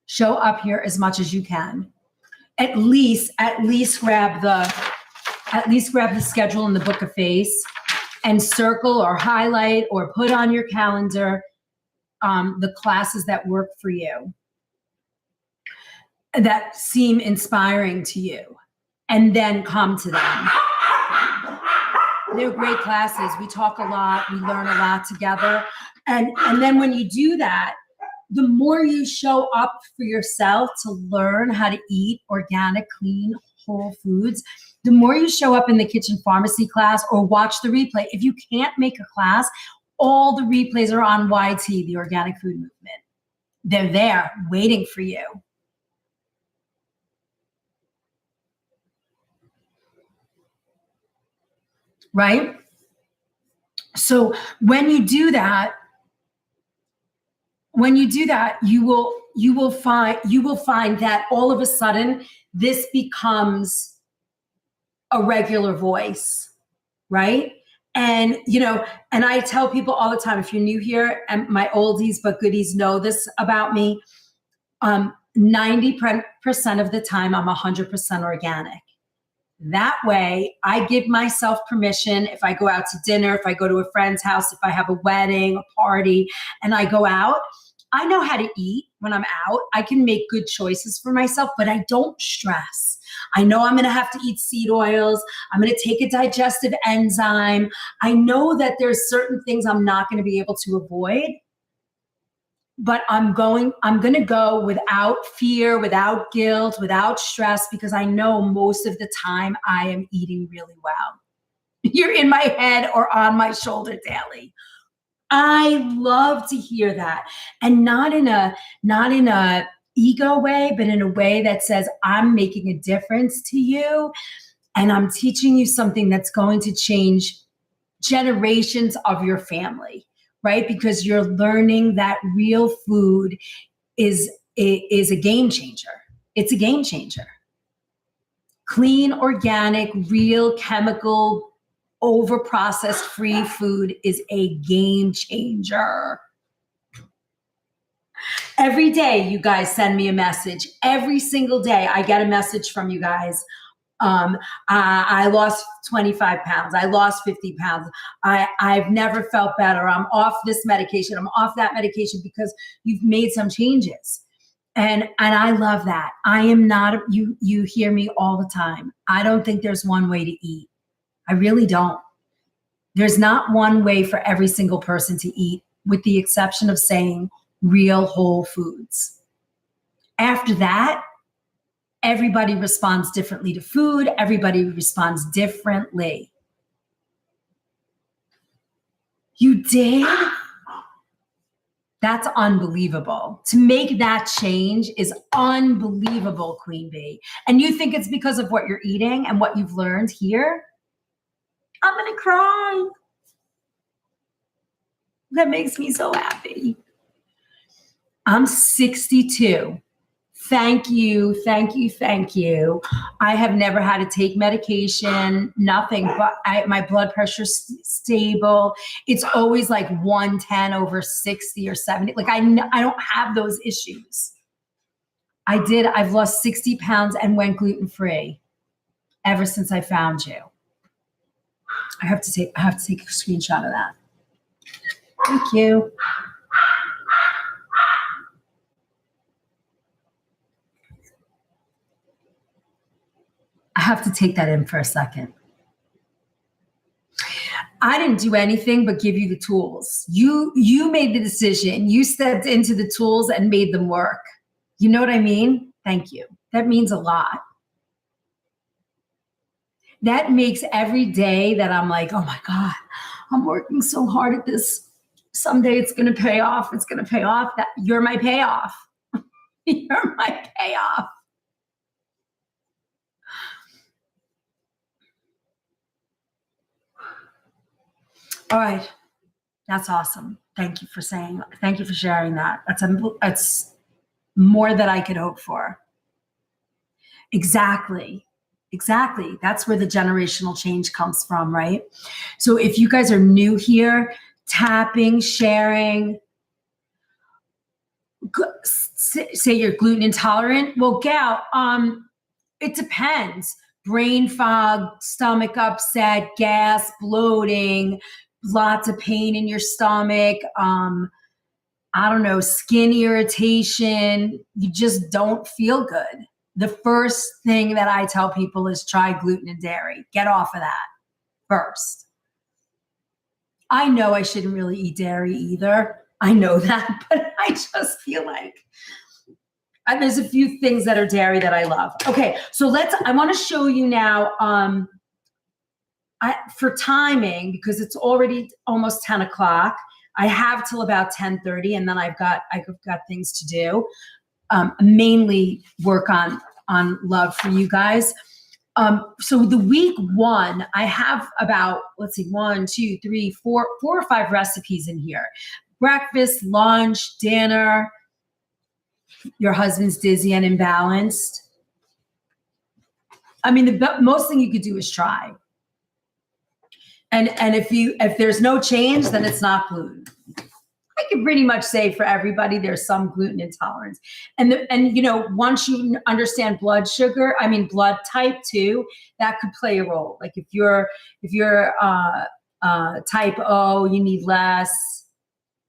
Show up here as much as you can. At least grab the schedule in the book of face and circle or highlight or put on your calendar the classes that work for you, that seem inspiring to you, and then come to them. They're great classes. We talk a lot. We learn a lot together. And then when you do that, the more you show up for yourself to learn how to eat organic, clean, whole foods, the more you show up in the kitchen pharmacy class or watch the replay. If you can't make a class, all the replays are on YT, the Organic Food Movement. They're there waiting for you. Right? So when you do that, you will find that all of a sudden this becomes a regular voice, right? And and I tell people all the time, if you're new here, and my oldies but goodies know this about me, 90% of the time I'm 100% organic. That way, I give myself permission if I go out to dinner, if I go to a friend's house, if I have a wedding, a party, and I go out, I know how to eat when I'm out. I can make good choices for myself, but I don't stress. I know I'm going to have to eat seed oils. I'm going to take a digestive enzyme. I know that there's certain things I'm not going to be able to avoid, but I'm going to go without fear, without guilt, without stress, because I know most of the time I am eating really well. You're in my head or on my shoulder daily. I love to hear that. And not in a ego way, but in a way that says, I'm making a difference to you. And I'm teaching you something that's going to change generations of your family, right? Because you're learning that real food is a game changer. It's a game changer. Clean, organic, real, chemical, over-processed, free food is a game changer. Every day, you guys send me a message. Every single day, I get a message from you guys. I lost 25 pounds. I lost 50 pounds. I've never felt better. I'm off this medication. I'm off that medication because you've made some changes. And I love that. I am not, you hear me all the time. I don't think there's one way to eat. I really don't. There's not one way for every single person to eat, with the exception of saying real whole foods. After that, everybody responds differently to food. Everybody responds differently. You did? That's unbelievable. To make that change is unbelievable, Queen Bee. And you think it's because of what you're eating and what you've learned here? I'm going to cry. That makes me so happy. I'm 62. Thank you, thank you, thank you. I have never had to take medication, nothing, but my blood pressure's stable. It's always like 110/60 or 70. Like I don't have those issues. I've lost 60 pounds and went gluten-free ever since I found you. I have to take a screenshot of that. Thank you. I have to take that in for a second. I didn't do anything but give you the tools. You made the decision. You stepped into the tools and made them work. You know what I mean? Thank you. That means a lot. That makes every day that I'm like, oh my God, I'm working so hard at this. Someday it's going to pay off. It's going to pay off. That you're my payoff. You're my payoff. All right. That's awesome. Thank you for sharing that. That's more than I could hope for. Exactly. Exactly. That's where the generational change comes from, right? So if you guys are new here, tapping, sharing, say you're gluten intolerant. Well, gal, it depends. Brain fog, stomach upset, gas, bloating, lots of pain in your stomach. I don't know, skin irritation. You just don't feel good. The first thing that I tell people is try gluten and dairy. Get off of that first. I know I shouldn't really eat dairy either. I know that, but I just feel like there's a few things that are dairy that I love. Okay, so I want to show you now for timing, because it's already almost 10 o'clock. I have till about 10:30, and then I've got things to do. Mainly work on love for you guys. So the week one, I have about, let's see, 1, 2, 3, 4 or 5 recipes in here. Breakfast, lunch, dinner. Your husband's dizzy and imbalanced. I mean, the most thing you could do is try. And if there's no change, then it's not gluten. I can pretty much say for everybody there's some gluten intolerance. And once you understand blood type too, that could play a role. Like if you're type O, you need less.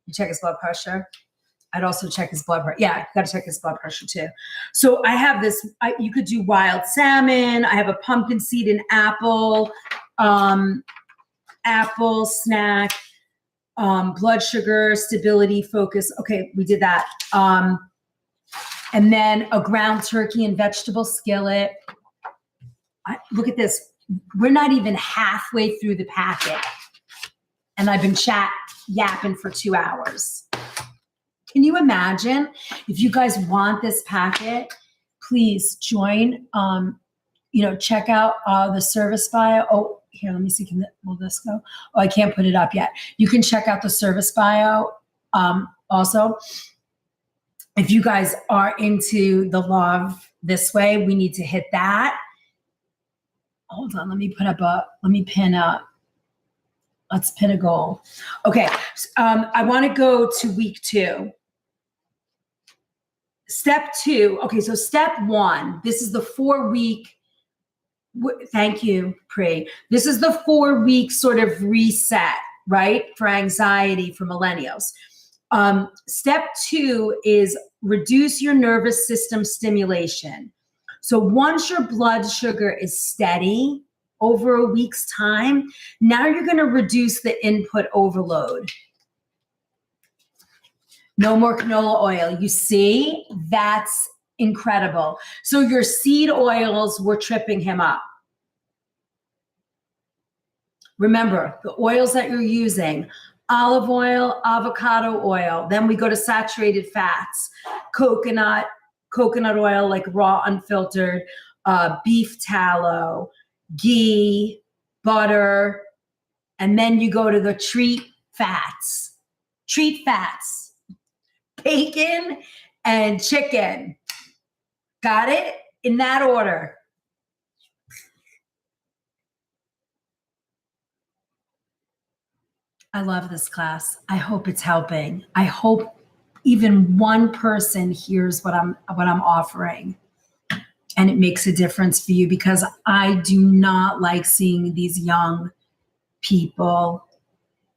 You check his blood pressure. I'd also check his blood pressure. Yeah, got to check his blood pressure too. So I have this. You could do wild salmon. I have a pumpkin seed and apple snack. Blood sugar, stability, focus. Okay, we did that. And then a ground turkey and vegetable skillet. Look at this. We're not even halfway through the packet. And I've been yapping for 2 hours. Can you imagine? If you guys want this packet, please join. Check out the service bio. Oh, here, let me see. Will this go? Oh, I can't put it up yet. You can check out the service bio. Also, if you guys are into the love this way, we need to hit that. Hold on. Let's pin a goal. Okay. I want to go to week 2. Step 2. Okay. So step 1, this is the 4-week. Thank you, Pri. This is the 4-week sort of reset, right? For anxiety for millennials. Step 2 is reduce your nervous system stimulation. So once your blood sugar is steady over a week's time, now you're going to reduce the input overload. No more canola oil. You see, that's incredible. So your seed oils were tripping him up. Remember, the oils that you're using, olive oil, avocado oil. Then we go to saturated fats, coconut oil, like raw, unfiltered, beef tallow, ghee, butter. And then you go to the treat fats, bacon and chicken. Got it? In that order. I love this class. I hope it's helping. I hope even one person hears what I'm offering and it makes a difference for you, because I do not like seeing these young people.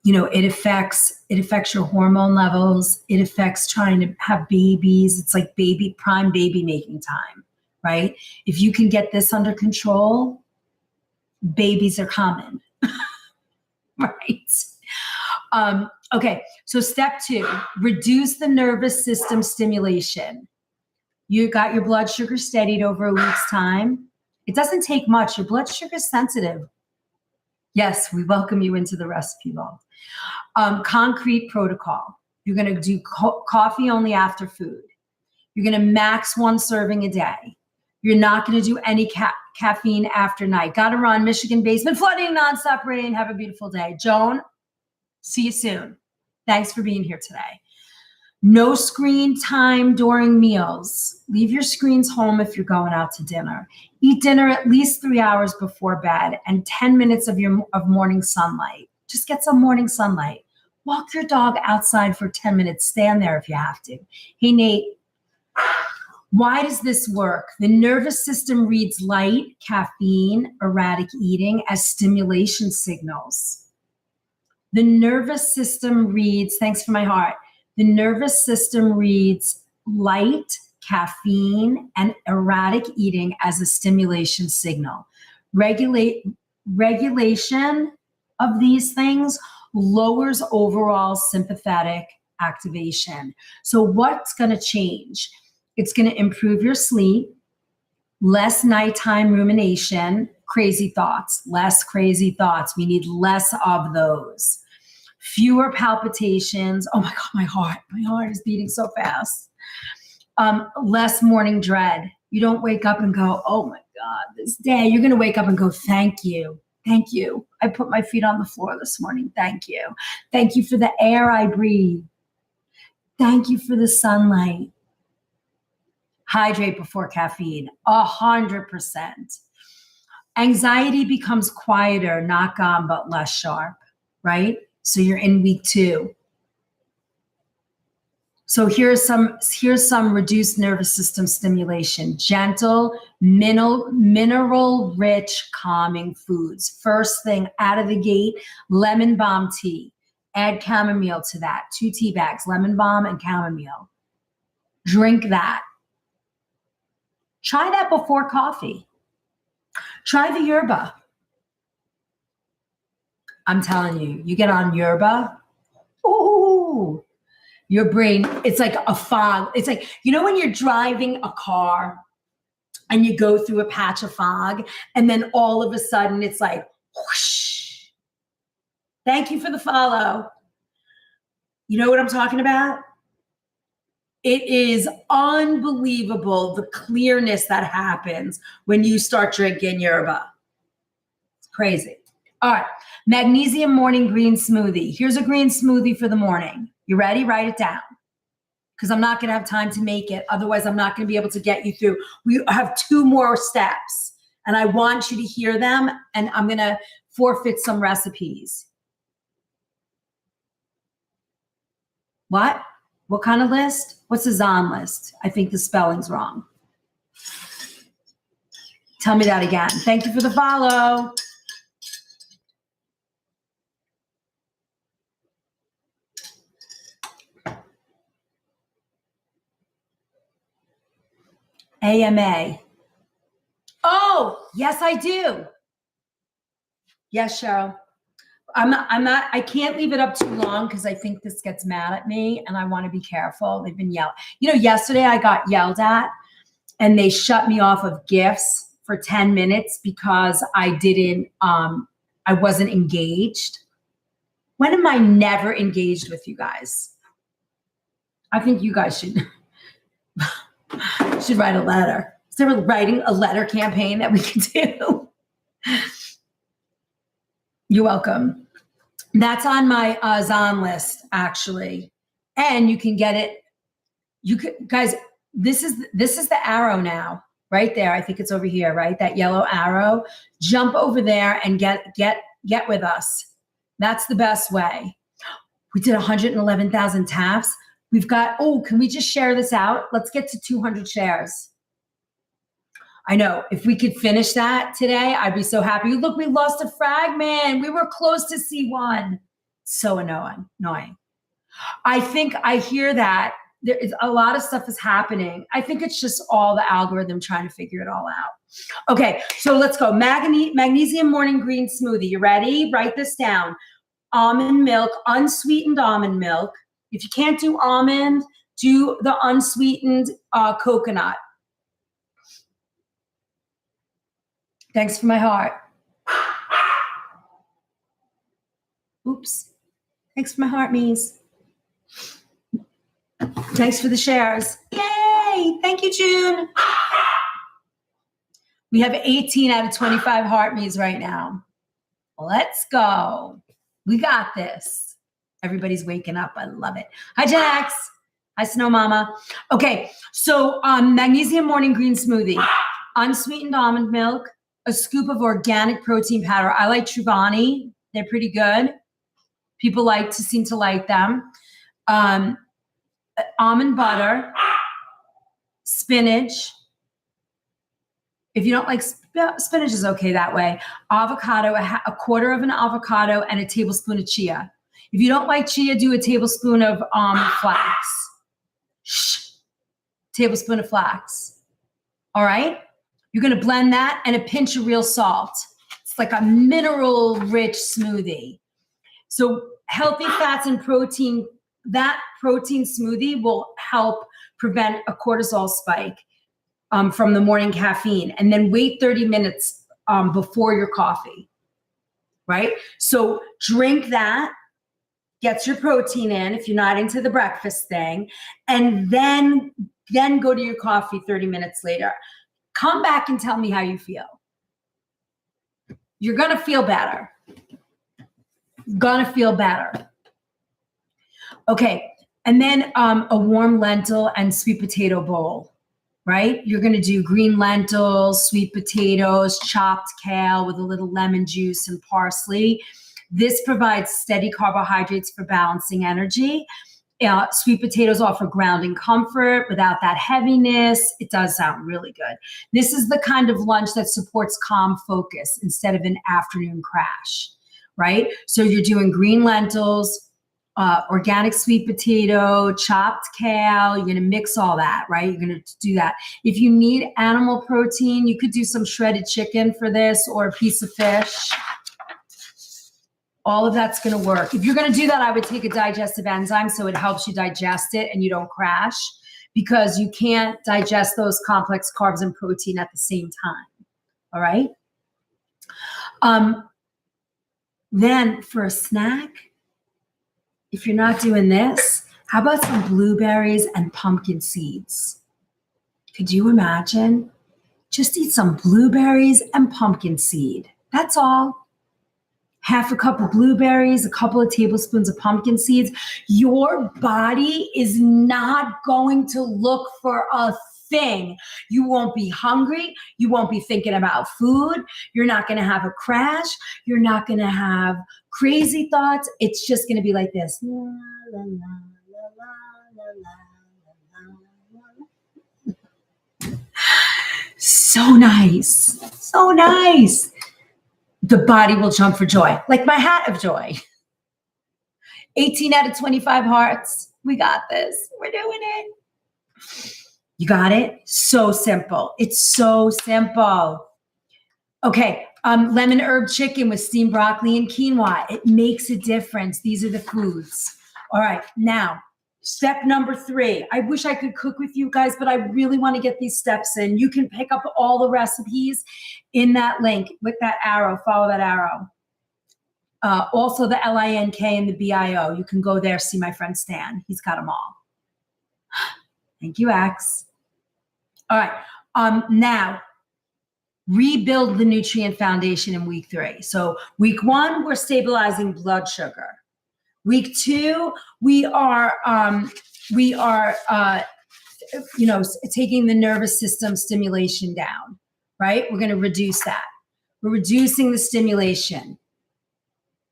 It affects your hormone levels. It affects trying to have babies. It's like prime baby making time, right? If you can get this under control, babies are coming, right? Okay, so step 2, reduce the nervous system stimulation. You got your blood sugar steadied over a week's time. It doesn't take much. Your blood sugar is sensitive. Yes, we welcome you into the recipe vault. Concrete protocol. You're going to do coffee only after food. You're going to max 1 serving a day. You're not going to do any caffeine after night. Got to run. Michigan basement flooding, nonstop rain. Have a beautiful day. Joan, see you soon. Thanks for being here today. No screen time during meals. Leave your screens home if you're going out to dinner. Eat dinner at least 3 hours before bed and 10 minutes of morning sunlight. Just get some morning sunlight. Walk your dog outside for 10 minutes. Stand there if you have to. Hey, Nate, why does this work? The nervous system reads light, caffeine, erratic eating as stimulation signals. The nervous system reads, thanks for my heart. The nervous system reads light, caffeine, and erratic eating as a stimulation signal. Regulation of these things lowers overall sympathetic activation. So what's going to change? It's going to improve your sleep, less nighttime rumination, crazy thoughts, less crazy thoughts. We need less of those. Fewer palpitations. Oh my God, my heart is beating so fast. Less morning dread. You don't wake up and go, oh my God, this day. You're going to wake up and go, thank you. Thank you. I put my feet on the floor this morning. Thank you. Thank you for the air I breathe. Thank you for the sunlight. Hydrate before caffeine, 100%. Anxiety becomes quieter, not gone, but less sharp, right? So you're in week 2. So here's some reduced nervous system stimulation. Gentle, mineral-rich, calming foods. First thing out of the gate, lemon balm tea. Add chamomile to that. 2 tea bags, lemon balm and chamomile. Drink that. Try that before coffee. Try the yerba. I'm telling you, you get on yerba, ooh, your brain, it's like a fog. It's like, you know when you're driving a car and you go through a patch of fog and then all of a sudden it's like, whoosh. Thank you for the follow. You know what I'm talking about? It is unbelievable the clearness that happens when you start drinking yerba. It's crazy. All right, magnesium morning green smoothie. Here's a green smoothie for the morning. You ready? Write it down because I'm not going to have time to make it. Otherwise, I'm not going to be able to get you through. We have 2 more steps and I want you to hear them and I'm going to forfeit some recipes. What? What kind of list? What's a Zon list? I think the spelling's wrong. Tell me that again. Thank you for the follow. AMA. Oh, yes, I do. Yes, Cheryl. I can't leave it up too long because I think this gets mad at me and I want to be careful. They've been yelled. You know, yesterday I got yelled at and they shut me off of gifts for 10 minutes because I wasn't engaged. When am I never engaged with you guys? I think you guys should write a letter. Is there writing a letter campaign that we can do? You're welcome. That's on my Zon list, actually. And you can get it. You could, guys, this is the arrow now, right there. I think it's over here, right? That yellow arrow. Jump over there and get with us. That's the best way. We did 111,000 taps. We've got, can we just share this out? Let's get to 200 shares. I know, if we could finish that today, I'd be so happy. Look, we lost a fragment. We were close to C1. So annoying. I think I hear that. There is a lot of stuff is happening. I think it's just all the algorithm trying to figure it all out. Okay, so let's go. Magnesium morning green smoothie. You ready? Write this down. Almond milk, unsweetened almond milk. If you can't do almond, do the unsweetened coconut. Thanks for my heart. Oops. Thanks for my heart, Mies. Thanks for the shares. Yay! Thank you, June. We have 18 out of 25 heart Mies right now. Let's go. We got this. Everybody's waking up. I love it. Hi, Jax. Hi, Snow Mama. Okay, so magnesium morning green smoothie, unsweetened almond milk, a scoop of organic protein powder. I like Truvani. They're pretty good. People seem to like them. Almond butter, spinach. If you don't like spinach, is okay that way. Avocado, a quarter of an avocado, and a tablespoon of chia. If you don't like chia, do a tablespoon of flax. Tablespoon of flax. All right? You're going to blend that and a pinch of real salt. It's like a mineral-rich smoothie. So healthy fats and protein, that protein smoothie will help prevent a cortisol spike from the morning caffeine. And then wait 30 minutes before your coffee, right? So drink that, gets your protein in if you're not into the breakfast thing, and then go to your coffee 30 minutes later. Come back and tell me how you feel. You're going to feel better. Gonna feel better. Okay, and then a warm lentil and sweet potato bowl, right? You're gonna do green lentils, sweet potatoes, chopped kale with a little lemon juice and parsley. This provides steady carbohydrates for balancing energy. Sweet potatoes offer grounding comfort without that heaviness. It does sound really good. This is the kind of lunch that supports calm focus instead of an afternoon crash. Right? So you're doing green lentils, organic sweet potato, chopped kale. You're going to mix all that, right? You're going to do that. If you need animal protein, you could do some shredded chicken for this or a piece of fish. All of that's going to work. If you're going to do that, I would take a digestive enzyme so it helps you digest it and you don't crash, because you can't digest those complex carbs and protein at the same time. All right? Then for a snack, if you're not doing this, how about some blueberries and pumpkin seeds? Could you imagine? Just eat some blueberries and pumpkin seed. That's all. Half a cup of blueberries, a couple of tablespoons of pumpkin seeds. Your body is not going to look for a thing. You won't be hungry. You won't be thinking about food. You're not going to have a crash. You're not going to have crazy thoughts. It's just going to be like this. La, la, la, la, la, la, la, la. So nice. So nice. The body will jump for joy, like my hat of joy. 18 out of 25 hearts. We got this. We're doing it. You got it? So simple. It's so simple. Okay, lemon herb chicken with steamed broccoli and quinoa. It makes a difference. These are the foods. All right, now, step number 3. I wish I could cook with you guys, but I really want to get these steps in. You can pick up all the recipes in that link with that arrow. Follow that arrow. Also the LINK and the BIO. You can go there, see my friend Stan. He's got them all. Thank you, X. All right. Now, rebuild the nutrient foundation in week 3. So week 1, we're stabilizing blood sugar. Week 2, we are taking the nervous system stimulation down, right? We're going to reduce that. We're reducing the stimulation.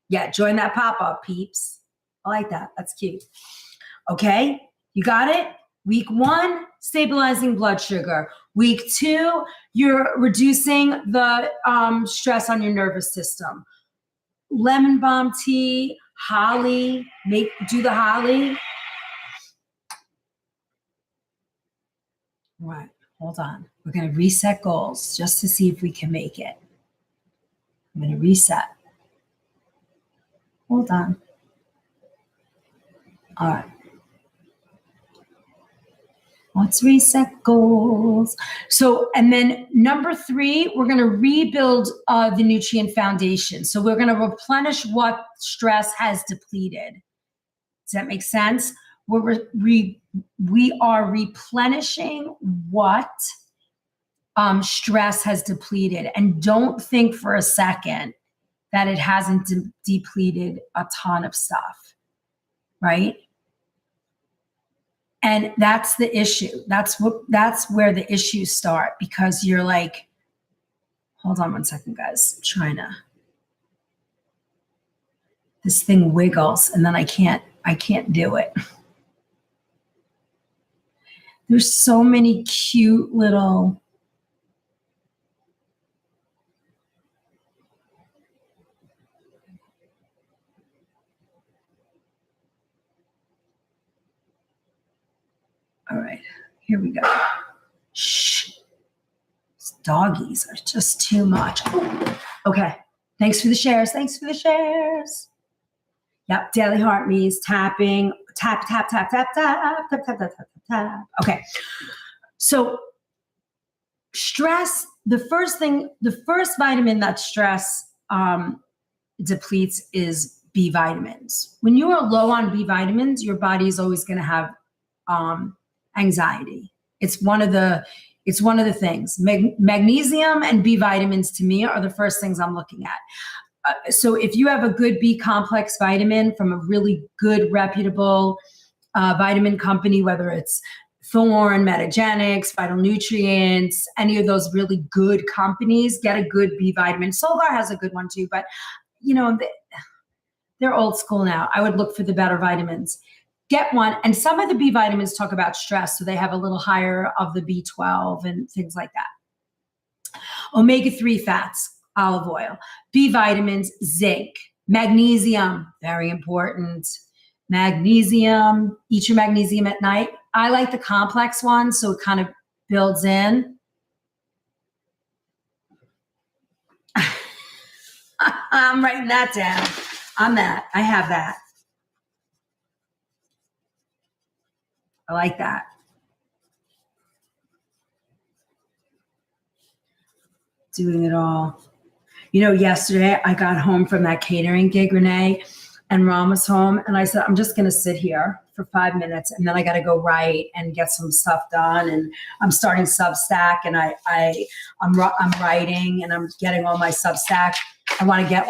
Yeah, join that pop-up, peeps. I like that. That's cute. Okay, you got it? Week 1, stabilizing blood sugar. Week 2, you're reducing the stress on your nervous system. Lemon balm tea, holly, do the holly. All right, hold on. We're going to reset goals just to see if we can make it. I'm going to reset. Hold on. All right. Let's reset goals. So, and then number 3, we're going to rebuild the nutrient foundation. So we're going to replenish what stress has depleted. Does that make sense? We are replenishing what stress has depleted. And don't think for a second that it hasn't depleted a ton of stuff, right? And that's the issue. That's where the issues start, because you're like, hold on one second, guys. I'm trying to, this thing wiggles and then I can't do it. There's so many cute little, all right, here we go. Shh. These doggies are just too much. Ooh. Okay. Thanks for the shares. Thanks for the shares. Yep. Daily heart means tapping. Tap, tap, tap, tap, tap, tap, tap, tap, tap, tap. Okay. So stress, the first vitamin that stress depletes is B vitamins. When you are low on B vitamins, your body is always going to have anxiety. It's one of the things. Magnesium and B vitamins to me are the first things I'm looking at. So if you have a good B complex vitamin from a really good reputable vitamin company, whether it's Thorne, Metagenics, Vital Nutrients, any of those really good companies, get a good B vitamin. Solgar has a good one too, but they're old school now. I would look for the better vitamins. Get one. And some of the B vitamins talk about stress, so they have a little higher of the B12 and things like that. Omega-3 fats, olive oil, B vitamins, zinc, magnesium, very important. Magnesium, eat your magnesium at night. I like the complex one, so it kind of builds in. I'm writing that down. I have that. I like that. Doing it all. Yesterday I got home from that catering gig, Renee, and Ron was home, and I said, I'm just going to sit here for 5 minutes, and then I got to go write and get some stuff done. And I'm starting Substack, and I'm writing, and I'm getting all my Substack. I want to get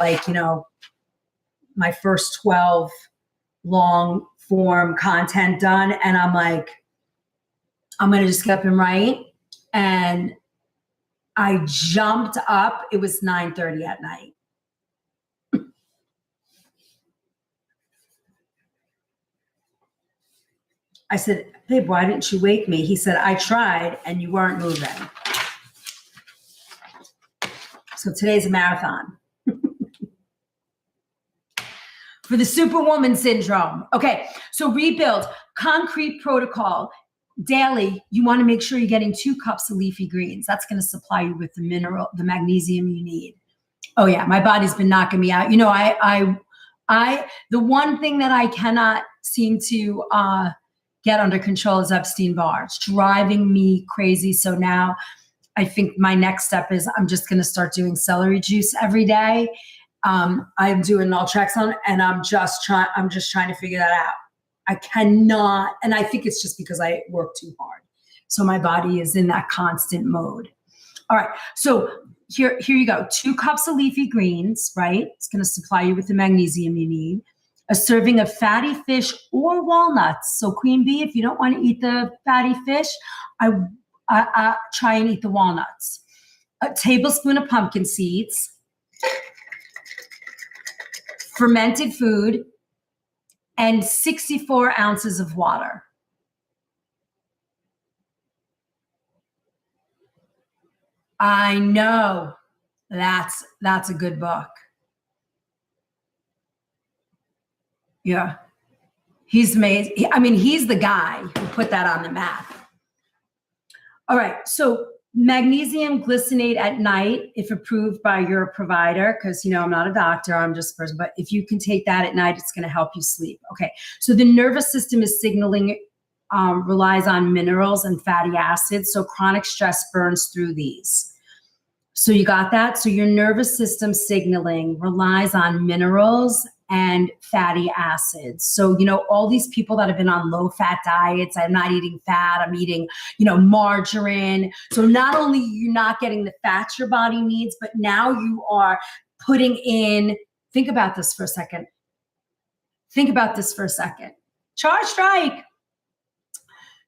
my first 12 long form content done, and I'm like, I'm going to just get up and write. And I jumped up. It was 9:30 at night. I said, babe, why didn't you wake me? He said, I tried and you weren't moving. So today's a marathon. For the superwoman syndrome. Okay, so rebuild, concrete protocol. Daily, you want to make sure you're getting 2 cups of leafy greens. That's going to supply you with the magnesium you need. Oh yeah, my body's been knocking me out. The one thing that I cannot seem to get under control is Epstein-Barr. It's driving me crazy. So now I think my next step is I'm just going to start doing celery juice every day. I'm doing naltrexone, and I'm just trying to figure that out. I cannot, and I think it's just because I work too hard. So my body is in that constant mode. All right, so here you go. 2 cups of leafy greens, right? It's going to supply you with the magnesium you need. A serving of fatty fish or walnuts. So queen bee, if you don't want to eat the fatty fish, I try and eat the walnuts. A tablespoon of pumpkin seeds. Fermented food. And 64 ounces of water. I know that's a good book. Yeah. He's amazing. He's the guy who put that on the map. All right. So magnesium glycinate at night, if approved by your provider, because, I'm not a doctor, I'm just a person, but if you can take that at night, it's going to help you sleep. Okay. So the nervous system is signaling, relies on minerals and fatty acids. So chronic stress burns through these. So you got that? So your nervous system signaling relies on minerals and fatty acids. So, all these people that have been on low fat diets, I'm not eating fat, I'm eating, margarine. So not only you're not getting the fats your body needs, but now you are putting in, think about this for a second. Charge strike.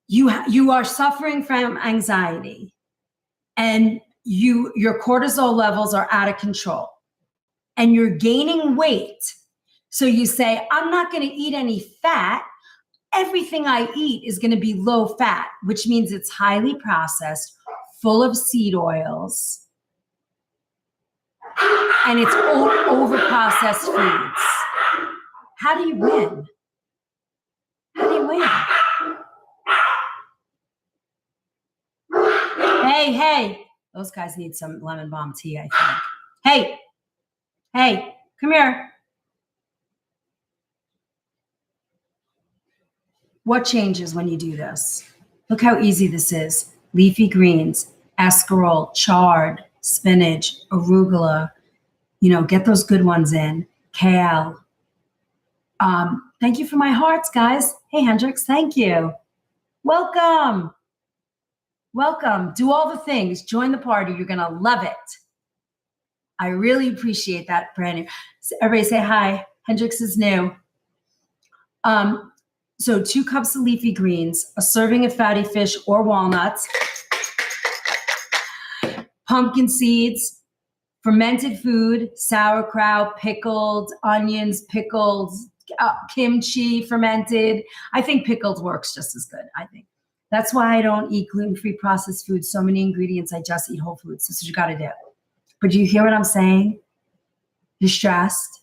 you are suffering from anxiety, and your cortisol levels are out of control, and you're gaining weight. So you say, I'm not going to eat any fat. Everything I eat is going to be low fat, which means it's highly processed, full of seed oils, and it's over processed foods. How do you win? How do you win? Hey, those guys need some lemon balm tea, I think. Hey, come here. What changes when you do this? Look how easy this is. Leafy greens, escarole, chard, spinach, arugula. Get those good ones in. Kale. Thank you for my hearts, guys. Hey, Hendrix, thank you. Welcome. Do all the things. Join the party. You're going to love it. I really appreciate that, brand new. Everybody say hi. Hendrix is new. So 2 cups of leafy greens, a serving of fatty fish or walnuts, pumpkin seeds, fermented food, sauerkraut, pickled onions, pickled kimchi, fermented. I think pickled works just as good, I think. That's why I don't eat gluten-free processed food. So many ingredients. I just eat whole foods. This is what you got to do. But do you hear what I'm saying? You're stressed.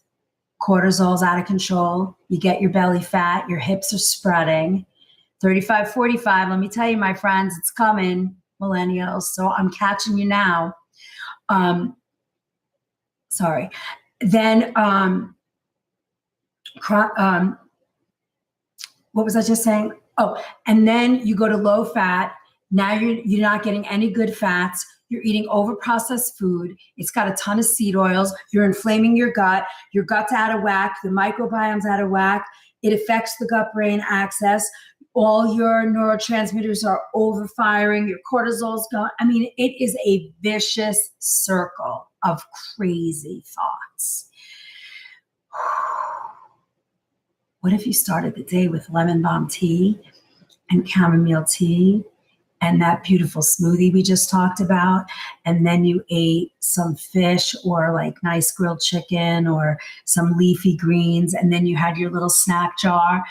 Cortisol's out of control. You get your belly fat. Your hips are spreading. 35, 45. Let me tell you, my friends, it's coming, millennials. So I'm catching you now. Sorry. Then, what was I just saying? Oh, and then you go to low fat. Now you're not getting any good fats. You're eating over-processed food. It's got a ton of seed oils. You're inflaming your gut. Your gut's out of whack. The microbiome's out of whack. It affects the gut-brain axis. All your neurotransmitters are overfiring. Your cortisol's going. I mean, it is a vicious circle of crazy thoughts. What if you started the day with lemon balm tea and chamomile tea and that beautiful smoothie we just talked about, and then you ate some fish or like nice grilled chicken or some leafy greens, and then you had your little snack jar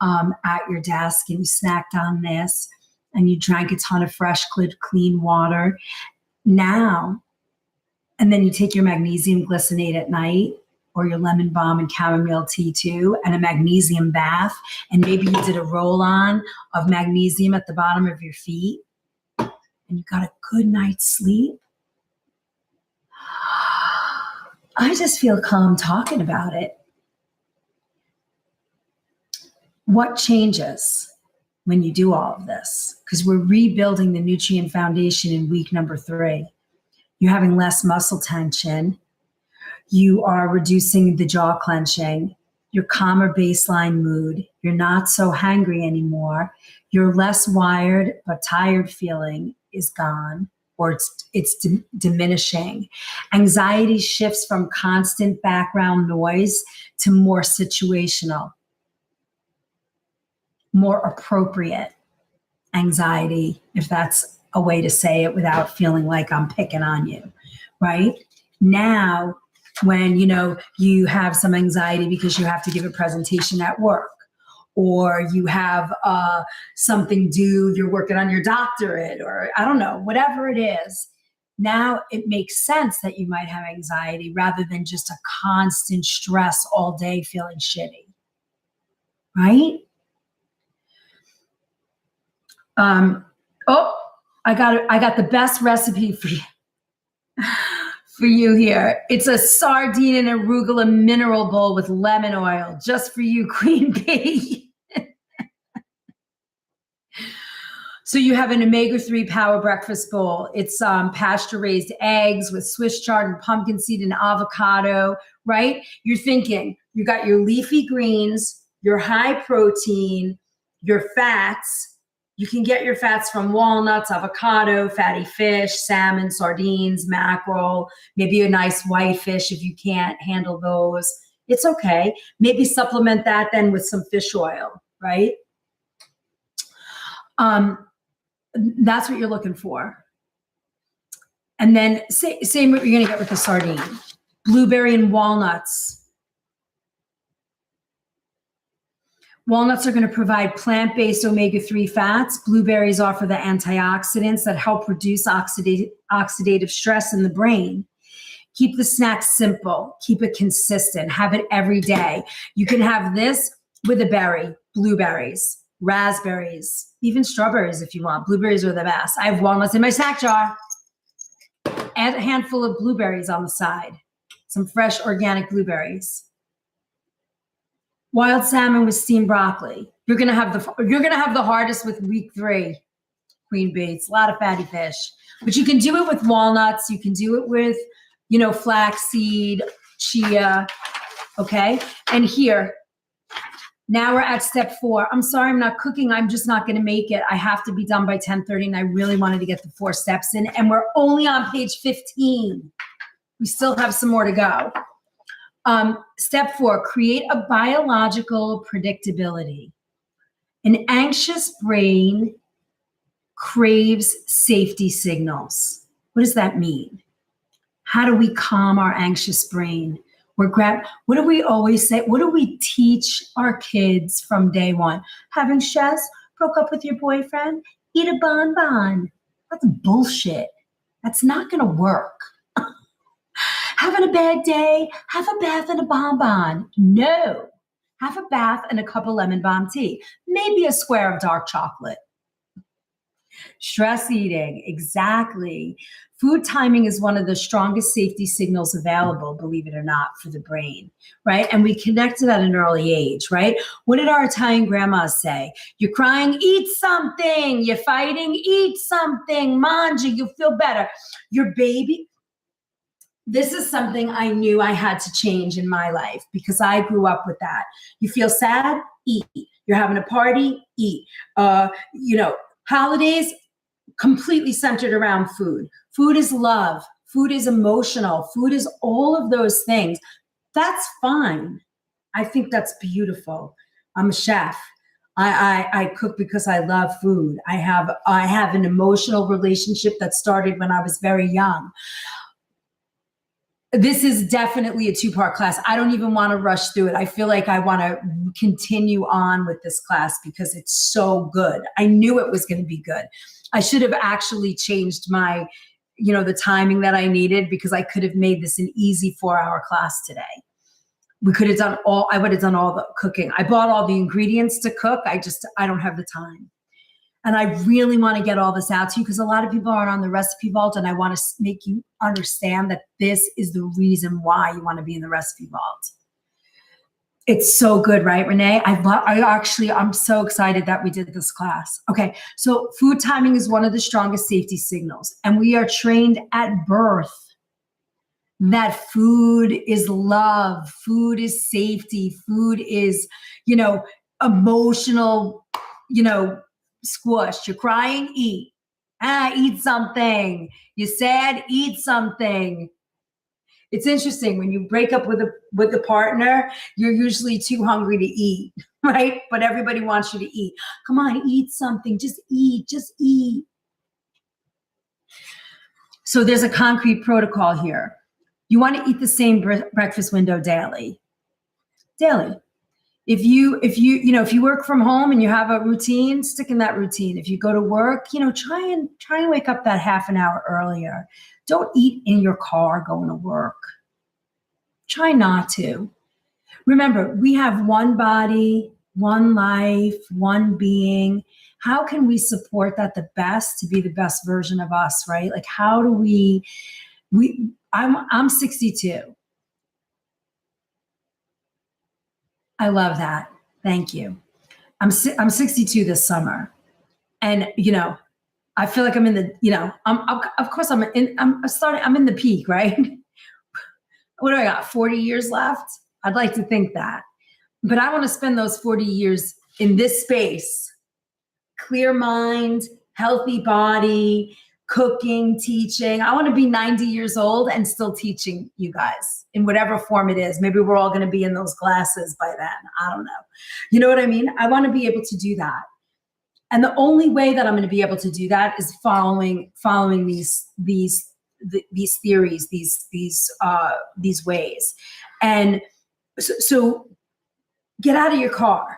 at your desk and you snacked on this and you drank a ton of fresh, clean water. Now, and then you take your magnesium glycinate at night, or your lemon balm and chamomile tea too, and a magnesium bath, and maybe you did a roll-on of magnesium at the bottom of your feet, and you got a good night's sleep. I just feel calm talking about it. What changes when you do all of this? Because we're rebuilding the nutrient foundation in week number 3. You're having less muscle tension. You are reducing the jaw clenching, your calmer baseline mood. You're not so hangry anymore. Your less wired but tired feeling is gone, or it's diminishing. Anxiety shifts from constant background noise to more situational, more appropriate anxiety, if that's a way to say it without feeling like I'm picking on you, right? Now, when you have some anxiety because you have to give a presentation at work, or you have something due, you're working on your doctorate, or I don't know, whatever it is, now it makes sense that you might have anxiety rather than just a constant stress all day feeling shitty, right? I got the best recipe for you. For you here. It's a sardine and arugula mineral bowl with lemon oil, just for you, Queen Bee. So you have an omega-3 power breakfast bowl. It's pasture-raised eggs with Swiss chard and pumpkin seed and avocado, right? You're thinking, you got your leafy greens, your high protein, your fats. You can get your fats from walnuts, avocado, fatty fish, salmon, sardines, mackerel, maybe a nice white fish if you can't handle those. It's okay. Maybe supplement that then with some fish oil, right? That's what you're looking for. And then same what you're going to get with the sardine. Blueberry and walnuts. Walnuts are going to provide plant-based omega-3 fats. Blueberries offer the antioxidants that help reduce oxidative stress in the brain. Keep the snack simple. Keep it consistent. Have it every day. You can have this with a berry, blueberries, raspberries, even strawberries if you want. Blueberries are the best. I have walnuts in my snack jar. Add a handful of blueberries on the side. Some fresh organic blueberries. Wild salmon with steamed broccoli. You're gonna have the hardest with week 3. Queen bee. It's a lot of fatty fish, but you can do it with walnuts. You can do it with, flaxseed, chia. Okay, and here. Now we're at step 4. I'm sorry, I'm not cooking. I'm just not going to make it. I have to be done by 10:30, and I really wanted to get the 4 steps in, and we're only on page 15. We still have some more to go. Step 4, create a biological predictability. An anxious brain craves safety signals. What does that mean? How do we calm our anxious brain? What do we always say? What do we teach our kids from day one? Having stress, broke up with your boyfriend, eat a bonbon. That's bullshit. That's not going to work. Having a bad day, have a bath and a bonbon. No. Have a bath and a cup of lemon balm tea. Maybe a square of dark chocolate. Stress eating, exactly. Food timing is one of the strongest safety signals available, believe it or not, for the brain, right? And we connected at an early age, right? What did our Italian grandmas say? You're crying, eat something. You're fighting, eat something. Mangia, you'll feel better. Your baby. This is something I knew I had to change in my life because I grew up with that. You feel sad? Eat. You're having a party? Eat. Holidays, completely centered around food. Food is love. Food is emotional. Food is all of those things. That's fine. I think that's beautiful. I'm a chef. I cook because I love food. I have an emotional relationship that started when I was very young. This is definitely a 2-part class. I don't even want to rush through it. I feel like I want to continue on with this class because it's so good. I knew it was going to be good. I should have actually changed my, the timing that I needed because I could have made this an easy 4-hour class today. I would have done all the cooking. I bought all the ingredients to cook. I don't have the time. And I really want to get all this out to you because a lot of people aren't on the recipe vault, and I want to make you understand that this is the reason why you want to be in the recipe vault. It's so good, right, Renee? I'm so excited that we did this class. Okay, so food timing is one of the strongest safety signals, and we are trained at birth that food is love, food is safety, food is, emotional, squash. You're crying, eat. Eat something. You're sad, eat something. It's interesting when you break up with a partner, you're usually too hungry to eat, right? But everybody wants you to eat. Come on, eat something. Just eat. Just eat. So there's a concrete protocol here. You want to eat the same breakfast window daily. Daily. If you work from home and you have a routine, stick in that routine. If you go to work, try and wake up that half an hour earlier. Don't eat in your car going to work. Try not to. Remember, we have one body, one life, one being. How can we support that the best to be the best version of us, right? Like how do I'm 62. I love that. Thank you. I'm 62 this summer. And, I feel like I'm in the, I'm in the peak, right? What do I got? 40 years left? I'd like to think that. But I want to spend those 40 years in this space. Clear mind, healthy body, cooking, teaching. I want to be 90 years old and still teaching you guys in whatever form it is. Maybe we're all going to be in those classes by then. I don't know. You know what I mean? I want to be able to do that. And the only way that I'm going to be able to do that is following these theories, these ways. And so get out of your car,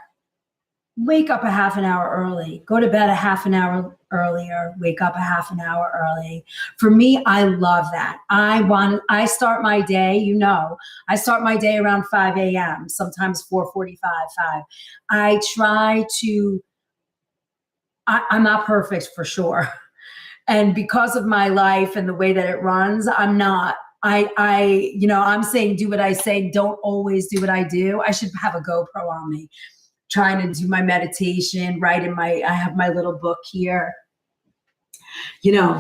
wake up a half an hour early, go to bed a half an hour earlier, wake up a half an hour early. For me, I love that. I start my day, I start my day around 5 a.m., sometimes 4:45, 5. I try to, I'm not perfect for sure. And because of my life and the way that it runs, I'm not. I'm saying do what I say, don't always do what I do. I should have a GoPro on me, trying to do my meditation, I have my little book here,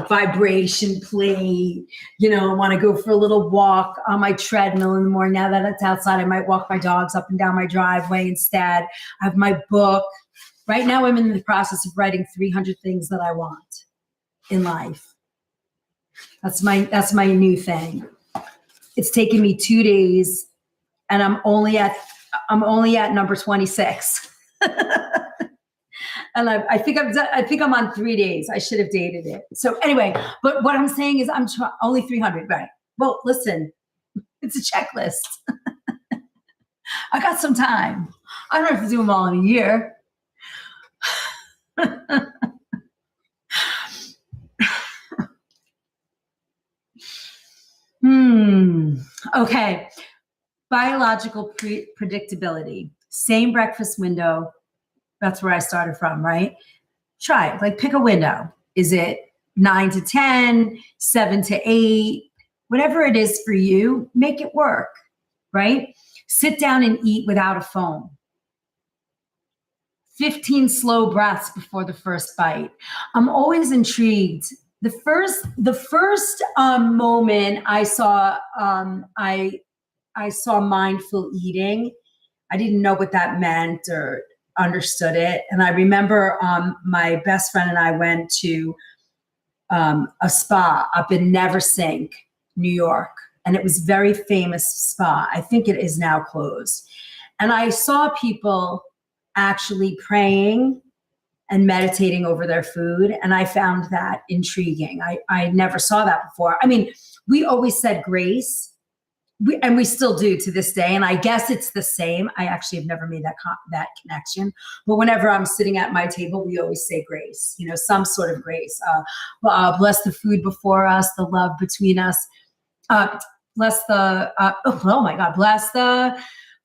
vibration plate, want to go for a little walk on my treadmill in the morning. Now that it's outside, I might walk my dogs up and down my driveway instead. I have my book. Right now I'm in the process of writing 300 things that I want in life. That's my new thing. It's taken me 2 days and I'm only at number 26. And I think I'm on 3 days. I should have dated it. So anyway, but what I'm saying is only 300, right? Well, listen, it's a checklist. I got some time. I don't have to do them all in a year. Okay. Biological predictability. Same breakfast window. That's where I started from, right? Try it. Like pick a window. Is it 9 to 10, 7 to 8? Whatever it is for you, make it work, right? Sit down and eat without a phone. 15 slow breaths before the first bite. I'm always intrigued. The first moment I saw mindful eating, I didn't know what that meant or understood it. And I remember my best friend and I went to a spa up in Neversink, New York. And it was a very famous spa. I think it is now closed. And I saw people actually praying and meditating over their food. And I found that intriguing. I never saw that before. I mean, we always said grace. And we still do to this day. And I guess it's the same. I actually have never made that connection. But whenever I'm sitting at my table, we always say grace, some sort of grace. Bless the food before us, the love between us. Bless the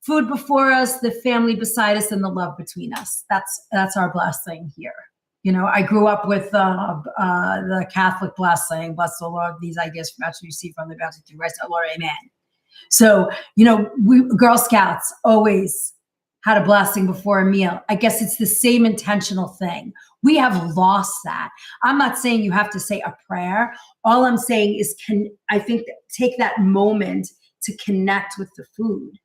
food before us, the family beside us, and the love between us. That's our blessing here. I grew up with the Catholic blessing, bless the Lord, these I guess from you receive from the bounty through Christ our Lord, amen. So, we Girl Scouts always had a blessing before a meal. I guess it's the same intentional thing. We have lost that. I'm not saying you have to say a prayer. All I'm saying is take that moment to connect with the food.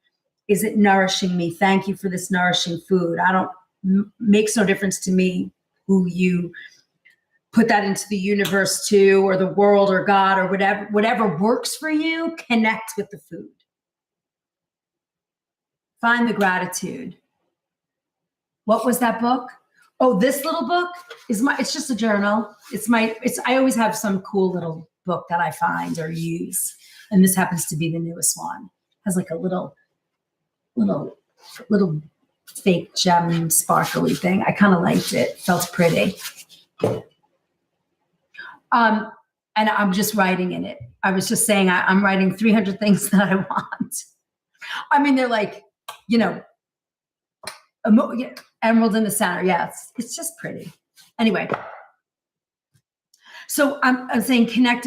Is it nourishing me? Thank you for this nourishing food. Makes no difference to me who you put that into the universe to, or the world, or God, or whatever works for you. Connect with the food. Find the gratitude. What was that book? Oh, this little book it's just a journal. I always have some cool little book that I find or use. And this happens to be the newest one. It has like a little fake gem sparkly thing. I kind of liked it. Felt pretty. And I'm just writing in it. I was just saying I'm writing 300 things that I want. I mean, they're like, emerald in the center. Yeah, it's just pretty. Anyway, so I'm saying connect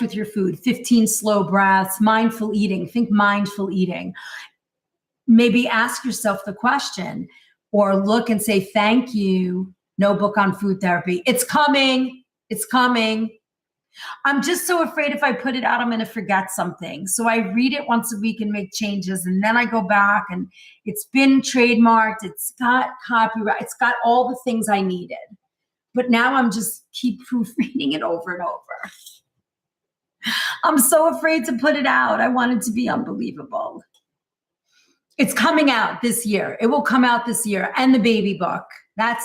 with your food. 15 slow breaths, mindful eating. Think mindful eating. Maybe ask yourself the question, or look and say, thank you. No book on food therapy. It's coming. It's coming. I'm just so afraid if I put it out, I'm going to forget something. So I read it once a week and make changes. And then I go back and it's been trademarked. It's got copyright. It's got all the things I needed. But now I'm just keep proofreading it over and over. I'm so afraid to put it out. I want it to be unbelievable. It's coming out this year. It will come out this year. And the baby book. That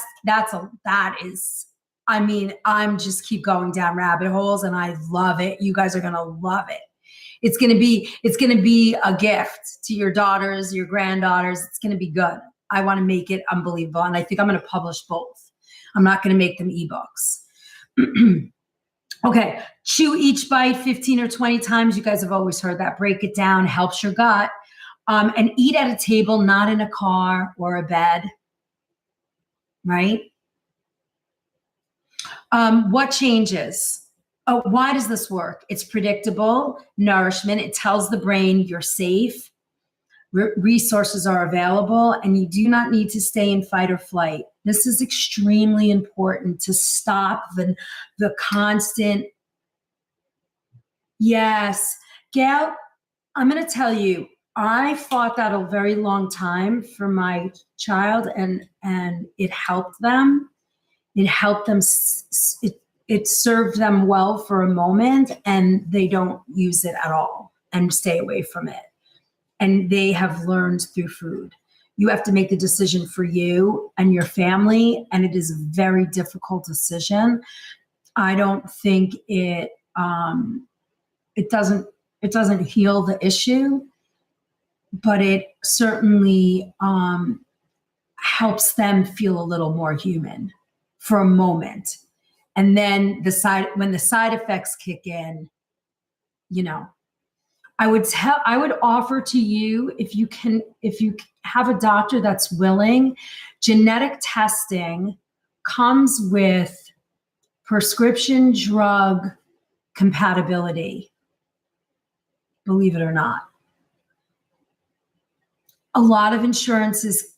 is, I mean, I'm just keep going down rabbit holes and I love it. You guys are going to love it. It's going to be a gift to your daughters, your granddaughters. It's going to be good. I want to make it unbelievable. And I think I'm going to publish both. I'm not going to make them ebooks. Okay. Chew each bite 15 or 20 times. You guys have always heard that. Break it down, helps your gut. And eat at a table, not in a car or a bed. Right? What changes? Oh, why does this work? It's predictable nourishment. It tells the brain you're safe. Resources are available, and you do not need to stay in fight or flight. This is extremely important to stop the constant. Yes, Gail, I'm going to tell you, I fought that a very long time for my child, and it helped them. It helped them. It served them well for a moment, and they don't use it at all and stay away from it. And they have learned through food. You have to make the decision for you and your family, and it is a very difficult decision. I don't think it doesn't heal the issue, but it certainly helps them feel a little more human for a moment. And then when the side effects kick in, I would offer to you, if you have a doctor that's willing, genetic testing comes with prescription drug compatibility, believe it or not. A lot of insurances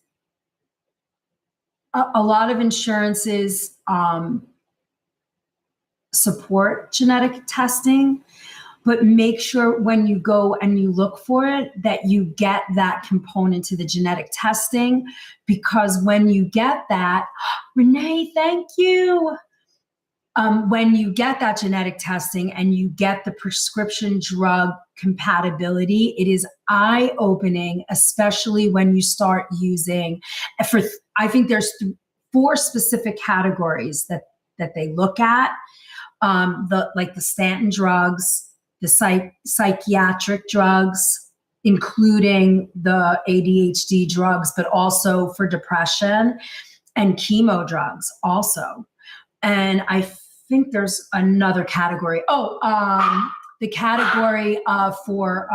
support genetic testing, but make sure when you go and you look for it that you get that component to the genetic testing, because when you get that, Renee, thank you. When you get that genetic testing and you get the prescription drug compatibility, it is eye-opening, especially when you start using, I think there's 4 specific categories that they look at, the statin drugs, the psychiatric drugs, including the ADHD drugs, but also for depression, and chemo drugs also. And I think there's another category. The category for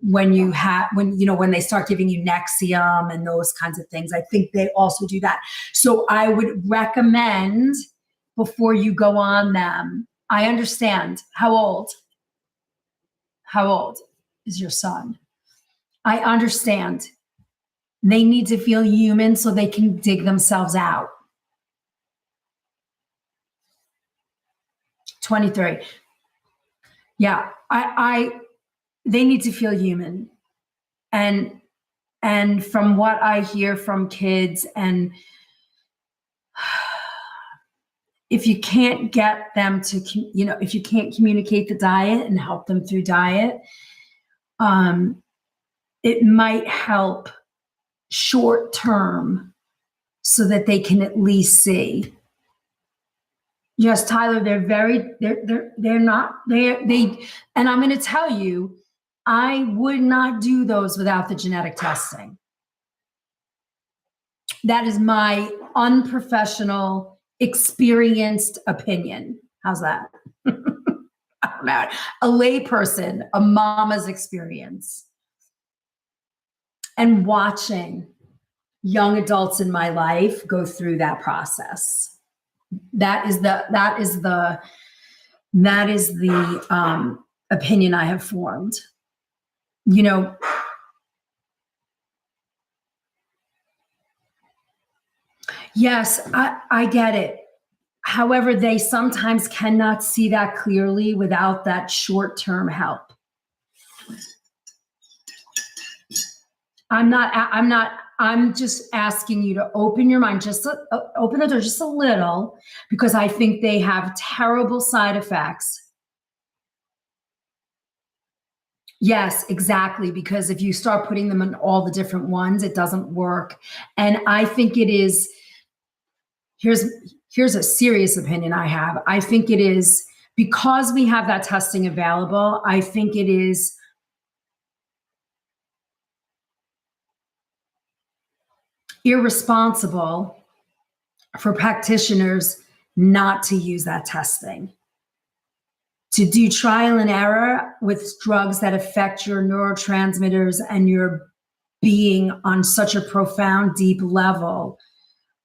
when they start giving you Nexium and those kinds of things. I think they also do that. So I would recommend, before you go on them, I understand. How old is your son? I understand. They need to feel human so they can dig themselves out. 23. Yeah, they need to feel human. And from what I hear from kids, and if you can't get them to, if you can't communicate the diet and help them through diet, it might help short term so that they can at least see. Yes, Tyler, they're not, and I'm going to tell you, I would not do those without the genetic testing. That is my unprofessional, experienced opinion. How's that? I don't know. A layperson, a mama's experience. And watching young adults in my life go through that process. That is the opinion I have formed. Yes, I get it. However, they sometimes cannot see that clearly without that short-term help. I'm just asking you to open your mind, just open the door just a little, because I think they have terrible side effects. Yes, exactly. Because if you start putting them in all the different ones, it doesn't work. And I think it is, here's here's a serious opinion I have. I think it is because we have that testing available, I think it is irresponsible for practitioners not to use that testing. To do trial and error with drugs that affect your neurotransmitters and your being on such a profound, deep level,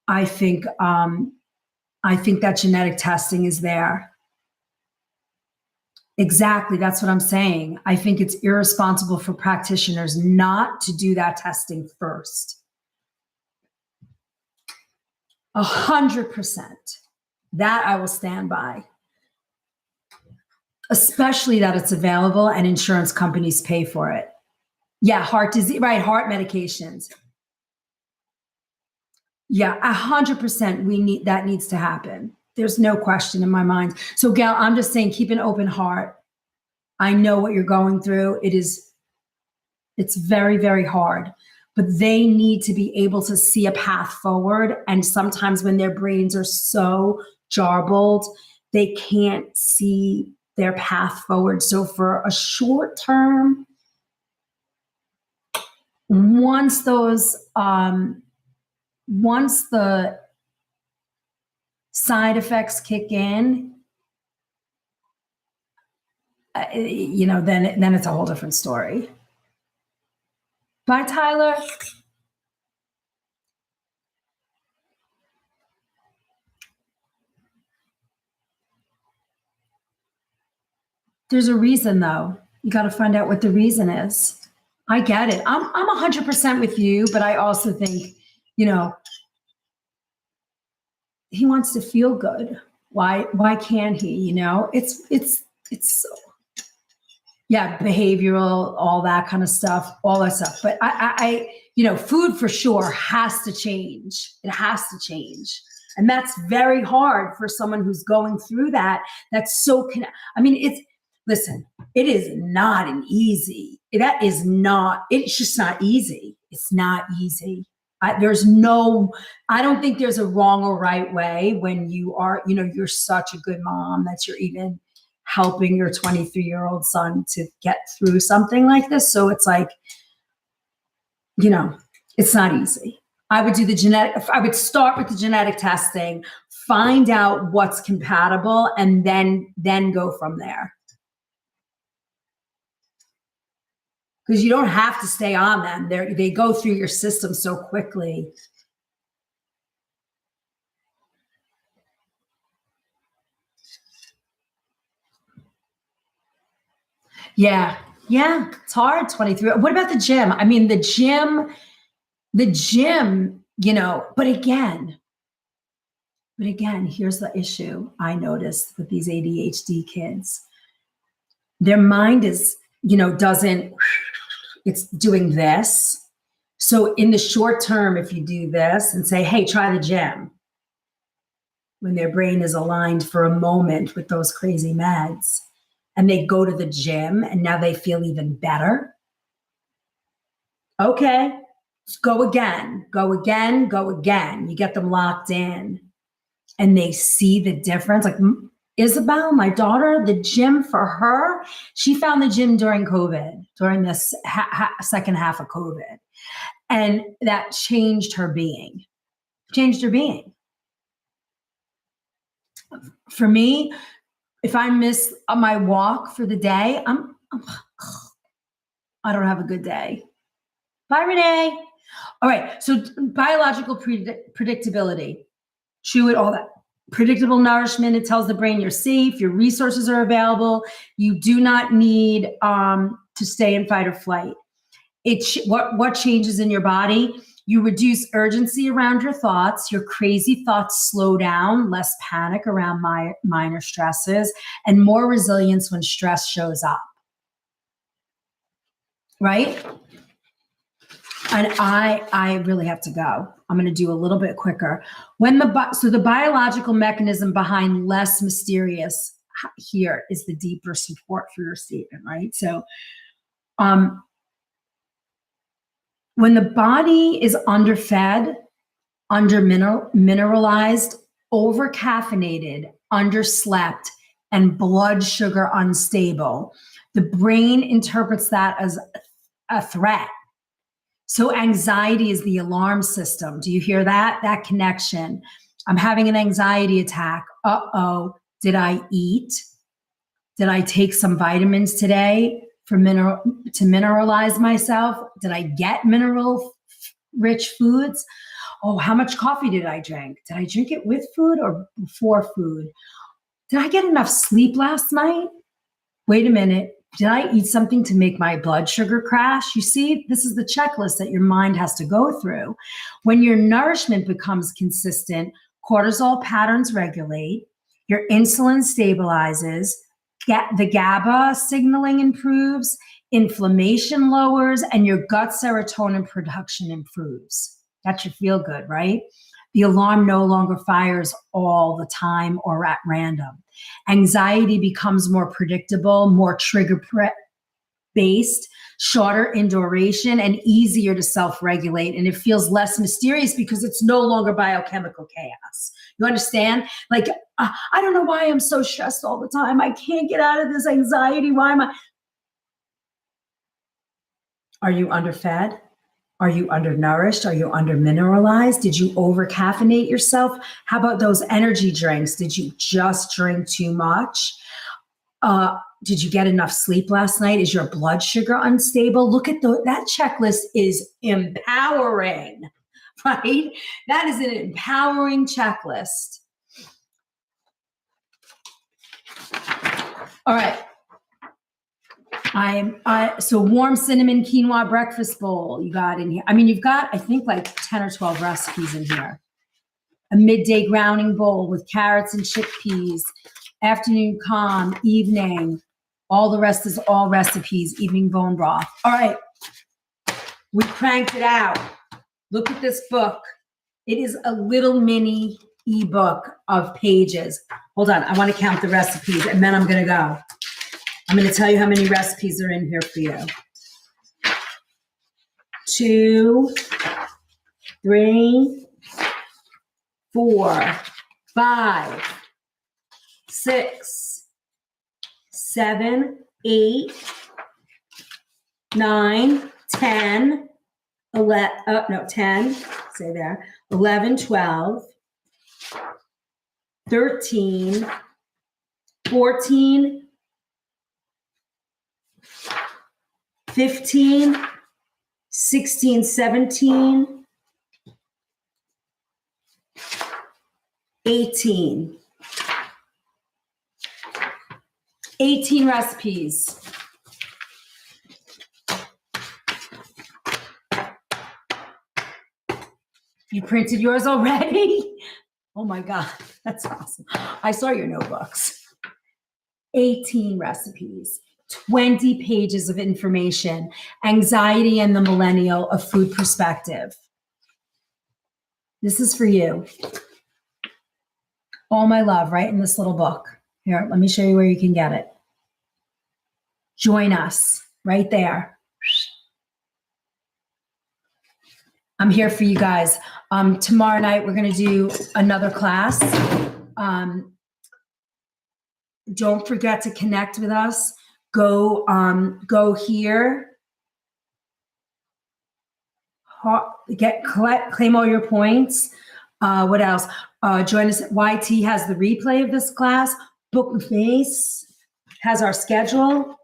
I think that genetic testing is there. Exactly, that's what I'm saying. I think it's irresponsible for practitioners not to do that testing first. 100%. That I will stand by. Especially that it's available and insurance companies pay for it. Yeah, heart disease, right? Heart medications. Yeah, 100%. That needs to happen. There's no question in my mind. So, Gail, I'm just saying, keep an open heart. I know what you're going through. It's very, very hard, but they need to be able to see a path forward. And sometimes when their brains are so jarbled, they can't see their path forward. So for a short term, once the side effects kick in, then it's a whole different story. Bye, Tyler. There's a reason, though. You got to find out what the reason is. I get it. I'm 100% with you, but I also think, he wants to feel good. Why can't he? It's yeah, behavioral, all that kind of stuff, all that stuff. But I food for sure has to change. It has to change. And that's very hard for someone who's going through that. That's so, listen, it is not an easy, it's just not easy. It's not easy. I don't think there's a wrong or right way when you are, you're such a good mom that you're even helping your 23-year-old son to get through something like this. So it's like, it's not easy. I would start with the genetic testing, find out what's compatible, and then go from there. Because you don't have to stay on them. They go through your system so quickly. Yeah, it's hard, 23. What about the gym? The gym, but again, here's the issue I noticed with these ADHD kids. Their mind is, it's doing this. So in the short term, if you do this and say, hey, try the gym, when their brain is aligned for a moment with those crazy meds, and they go to the gym and now they feel even better. Okay, go again. You get them locked in and they see the difference. Like Isabel, my daughter, the gym for her, she found the gym during COVID, during this second half of COVID. And that changed her being. For me, if I miss my walk for the day, I don't have a good day. Bye, Renee. All right. So biological predictability. Chew it, all that. Predictable nourishment. It tells the brain you're safe. Your resources are available. You do not need to stay in fight or flight. What changes in your body? You reduce urgency around your thoughts. Your crazy thoughts slow down, less panic around minor stresses, and more resilience when stress shows up. Right? And I really have to go. I'm going to do a little bit quicker. So the biological mechanism behind less mysterious here is the deeper support for your statement, right? So When the body is underfed, mineralized, over caffeinated, underslept, and blood sugar unstable, the brain interprets that as a threat. So anxiety is the alarm system. Do you hear that? That connection. I'm having an anxiety attack. Uh-oh, did I eat? Did I take some vitamins today to mineralize myself? Did I get mineral-rich foods? Oh, how much coffee did I drink? Did I drink it with food or before food? Did I get enough sleep last night? Wait a minute. Did I eat something to make my blood sugar crash? You see, this is the checklist that your mind has to go through. When your nourishment becomes consistent, cortisol patterns regulate, your insulin stabilizes, the GABA signaling improves, inflammation lowers, and your gut serotonin production improves. That should feel good, right? The alarm no longer fires all the time or at random. Anxiety becomes more predictable, more trigger-based, shorter in duration, and easier to self-regulate. And it feels less mysterious because it's no longer biochemical chaos. You understand? Like, I don't know why I'm so stressed all the time. I can't get out of this anxiety. Why am I? Are you underfed? Are you undernourished? Are you undermineralized? Did you over-caffeinate yourself? How about those energy drinks? Did you just drink too much? Did you get enough sleep last night? Is your blood sugar unstable? Look at that checklist is empowering, right? That is an empowering checklist. All right. So warm cinnamon quinoa breakfast bowl you got in here. I mean, you've got, I think, like 10 or 12 recipes in here. A midday grounding bowl with carrots and chickpeas, afternoon calm, evening. All the rest is all recipes, evening bone broth. All right. We cranked it out. Look at this book. It is a little mini ebook of pages. Hold on. I want to count the recipes and then I'm going to go. I'm going to tell you how many recipes are in here for you. 2, 3, 4, 5, 6, 7, 8, 9, 10, 10, say there, 11, 12, 13, 14, 15, 16, 17, 18. 18 recipes. You printed yours already? Oh my God, that's awesome. I saw your notebooks. 18 recipes. 20 pages of information, Anxiety and the Millennial, a food perspective. This is for you. All my love, right in this little book. Here, let me show you where you can get it. Join us right there. I'm here for you guys. Tomorrow night, we're going to do another class. Don't forget to connect with us. Go here. Claim all your points. What else? Join us. YT has the replay of this class. Book Face has our schedule,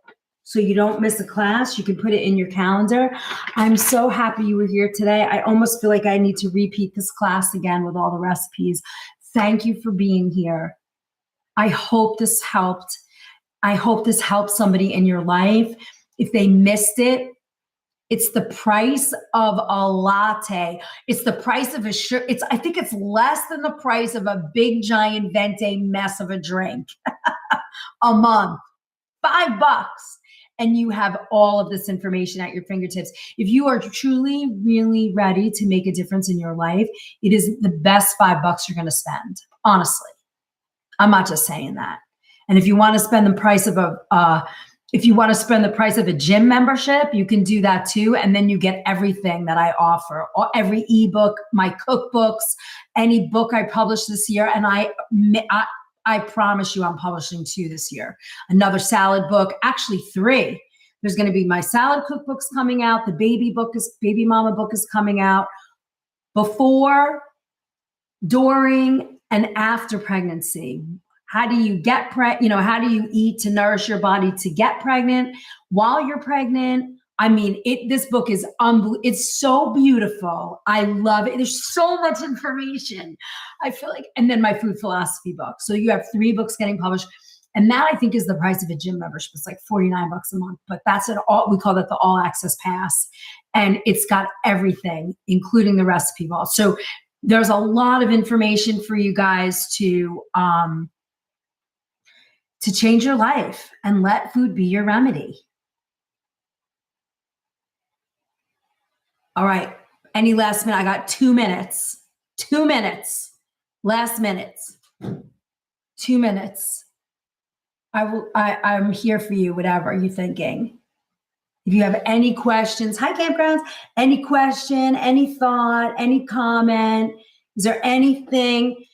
so you don't miss a class. You can put it in your calendar. I'm so happy you were here today. I almost feel like I need to repeat this class again with all the recipes. Thank you for being here. I hope this helped. I hope this helps somebody in your life. If they missed it, it's the price of a latte. It's the price of a shirt. I think it's less than the price of a big giant venti mess of a drink a month. $5. And you have all of this information at your fingertips. If you are truly, really ready to make a difference in your life, it is the best $5 you're going to spend. Honestly, I'm not just saying that. And if you want to spend the price of If you want to spend the price of a gym membership, you can do that too. And then you get everything that I offer, every ebook, my cookbooks, any book I published this year. And I promise you I'm publishing 2 this year. Another salad book, actually 3. There's going to be my salad cookbooks coming out. The baby mama book is coming out before, during, and after pregnancy. How do you get how do you eat to nourish your body to get pregnant while you're pregnant? I mean, this book is it's so beautiful. I love it. There's so much information. I feel like, and then my food philosophy book. So you have 3 books getting published. And that I think is the price of a gym membership. It's like $49 a month, but that's we call that the all access pass. And it's got everything, including the recipe ball. So there's a lot of information for you guys to change your life and let food be your remedy. All right. Any last minute? I got 2 minutes. 2 minutes. Last minutes. 2 minutes. I'm here for you, whatever you're thinking. If you have any questions, hi Campgrounds, any question, any thought, any comment, is there anything?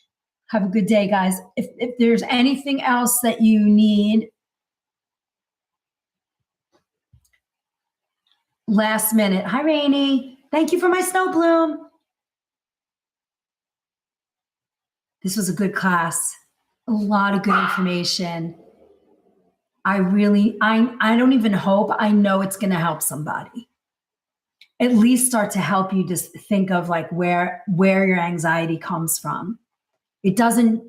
Have a good day, guys. If there's anything else that you need, last minute. Hi, Rainey. Thank you for my snow bloom. This was a good class. A lot of good information. I don't even hope, I know it's going to help somebody. At least start to help you just think of like where your anxiety comes from. It doesn't,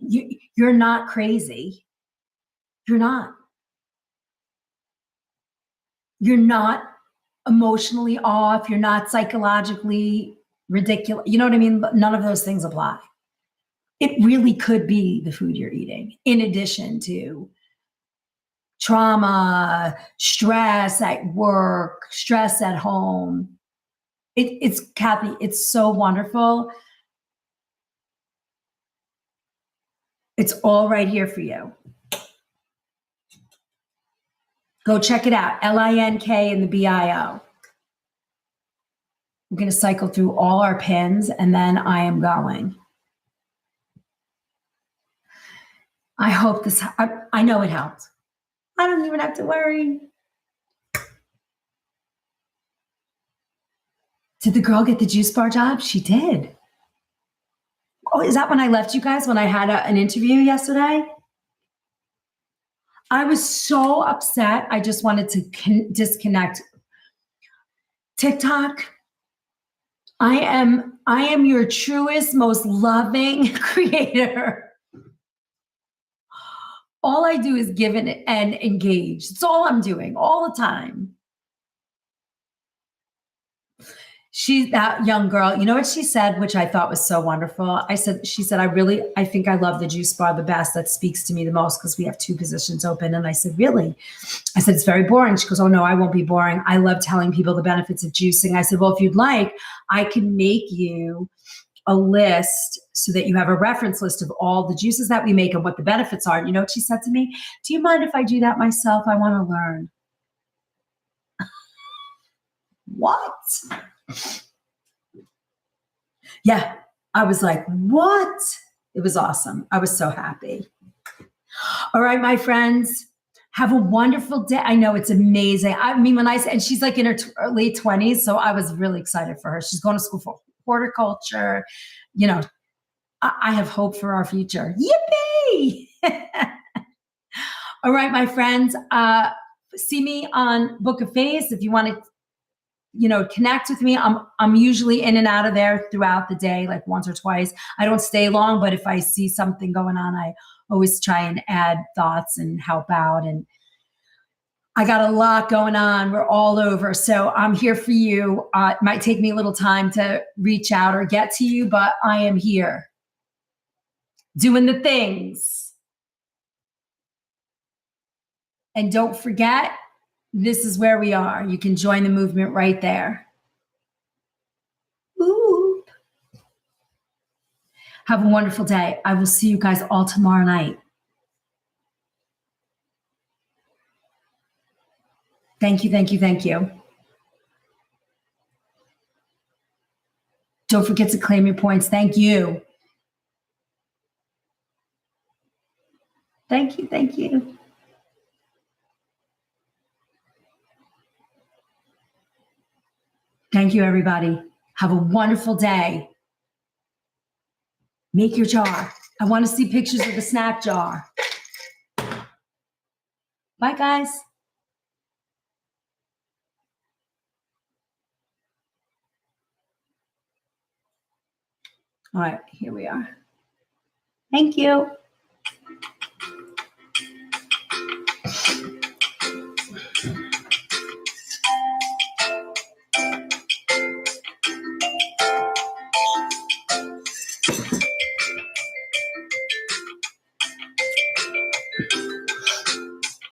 you're not crazy. You're not. You're not emotionally off. You're not psychologically ridiculous. You know what I mean? None of those things apply. It really could be the food you're eating, in addition to trauma, stress at work, stress at home. It's Kathy, it's so wonderful. It's all right here for you. Go check it out. LINK and the BIO. We're going to cycle through all our pins and then I am going. I hope this, I know it helped. I don't even have to worry. Did the girl get the juice bar job? She did. Oh, is that when I left you guys, when I had an interview yesterday? I was so upset. I just wanted to disconnect. TikTok, I am your truest, most loving creator. All I do is give and engage. It's all I'm doing all the time. She's that young girl. You know what she said, which I thought was so wonderful? She said, I think I love the juice bar the best. That speaks to me the most because we have 2 positions open. And I said, really? I said, it's very boring. She goes, oh no, I won't be boring. I love telling people the benefits of juicing. I said, well, if you'd like, I can make you a list so that you have a reference list of all the juices that we make and what the benefits are. You know what she said to me? Do you mind if I do that myself? I want to learn. What? Yeah, I was like, what? It was awesome. I was so happy. All right, my friends, have a wonderful day. I know it's amazing. I mean, when I said, and she's like in her late 20s, so I was really excited for her. She's going to school for horticulture. You know, I have hope for our future. Yippee! All right, my friends, see me on Book of Face if you want to, connect with me. I'm usually in and out of there throughout the day, like once or twice. I don't stay long, but if I see something going on, I always try and add thoughts and help out. And I got a lot going on. We're all over. So I'm here for you. It might take me a little time to reach out or get to you, but I am here doing the things. And don't forget, this is where we are. You can join the movement right there. Ooh. Have a wonderful day. I will see you guys all tomorrow night. Thank you, thank you, thank you. Don't forget to claim your points. Thank you. Thank you, thank you. Thank you, everybody. Have a wonderful day. Make your jar. I want to see pictures of the snack jar. Bye, guys. All right, here we are. Thank you.